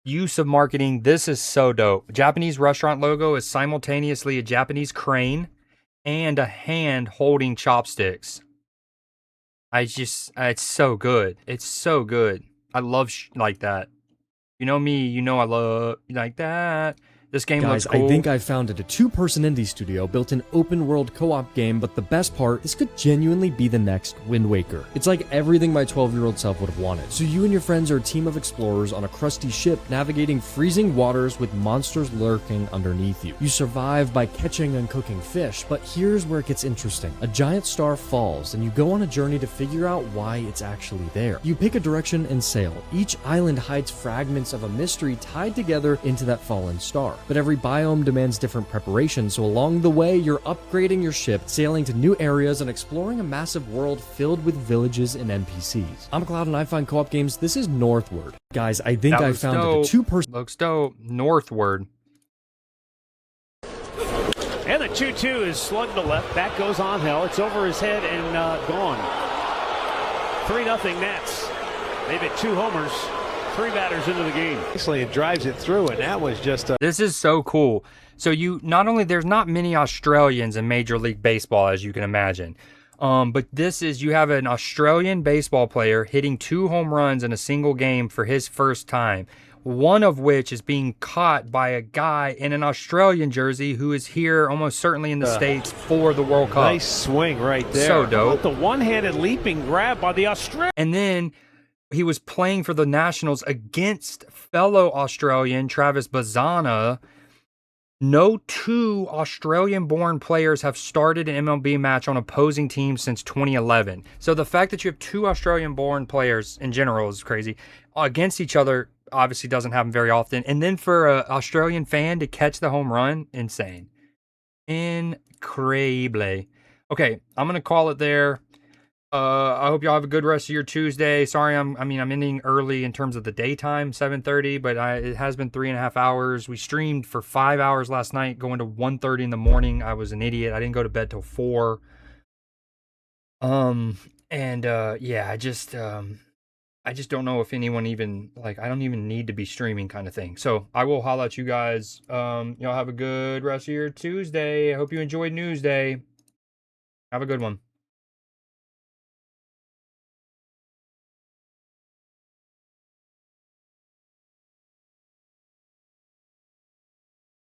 use of marketing. This is so dope. Japanese restaurant logo is simultaneously a Japanese crane and a hand holding chopsticks. It's so good. It's so good. I love like that. You know me, you know I love like that. This game Guys, looks cool. I think I founded a two-person indie studio, built an open-world co-op game, but the best part, this could genuinely be the next Wind Waker. It's like everything my 12-year-old self would have wanted. So you and your friends are a team of explorers on a crusty ship, navigating freezing waters with monsters lurking underneath you. You survive by catching and cooking fish, but here's where it gets interesting. A giant star falls, and you go on a journey to figure out why it's actually there. You pick a direction and sail. Each island hides fragments of a mystery tied together into that fallen star. But every biome demands different preparation, so along the way, you're upgrading your ship, sailing to new areas, and exploring a massive world filled with villages and NPCs. I'm Cloud, and I find co-op games. This is Northward. Guys, I think I found dope. the two-person... Looks dope. Northward. And the 2-2 is slugged to left. Back goes on Hell. It's over his head and gone. 3-0 Nats. They've hit 2 homers, 3 batters into the game. Actually, it drives it through, and that was just a... This is so cool. So you not only, there's not many Australians in Major League Baseball, as you can imagine. But this is, you have an Australian baseball player hitting 2 home runs in a single game for his first time. One of which is being caught by a guy in an Australian jersey who is here almost certainly in the States for the World Cup. Nice swing right there. So dope. The one-handed leaping grab by the Australian. And then he was playing for the Nationals against fellow Australian Travis Bazzana. No 2 Australian-born players have started an MLB match on opposing teams since 2011. So the fact that you have 2 Australian-born players in general is crazy. Against each other obviously doesn't happen very often. And then for an Australian fan to catch the home run, insane. Incredible. Okay, I'm going to call it there. I hope y'all have a good rest of your Tuesday. Sorry, I'm ending early in terms of the daytime, 7:30, but it has been 3.5 hours. We streamed for 5 hours last night, going to 1:30 in the morning. I was an idiot. I didn't go to bed till 4. Yeah, I just don't know if anyone even, I don't even need to be streaming kind of thing. So I will holla at you guys. Y'all have a good rest of your Tuesday. I hope you enjoyed Newsday. Have a good one.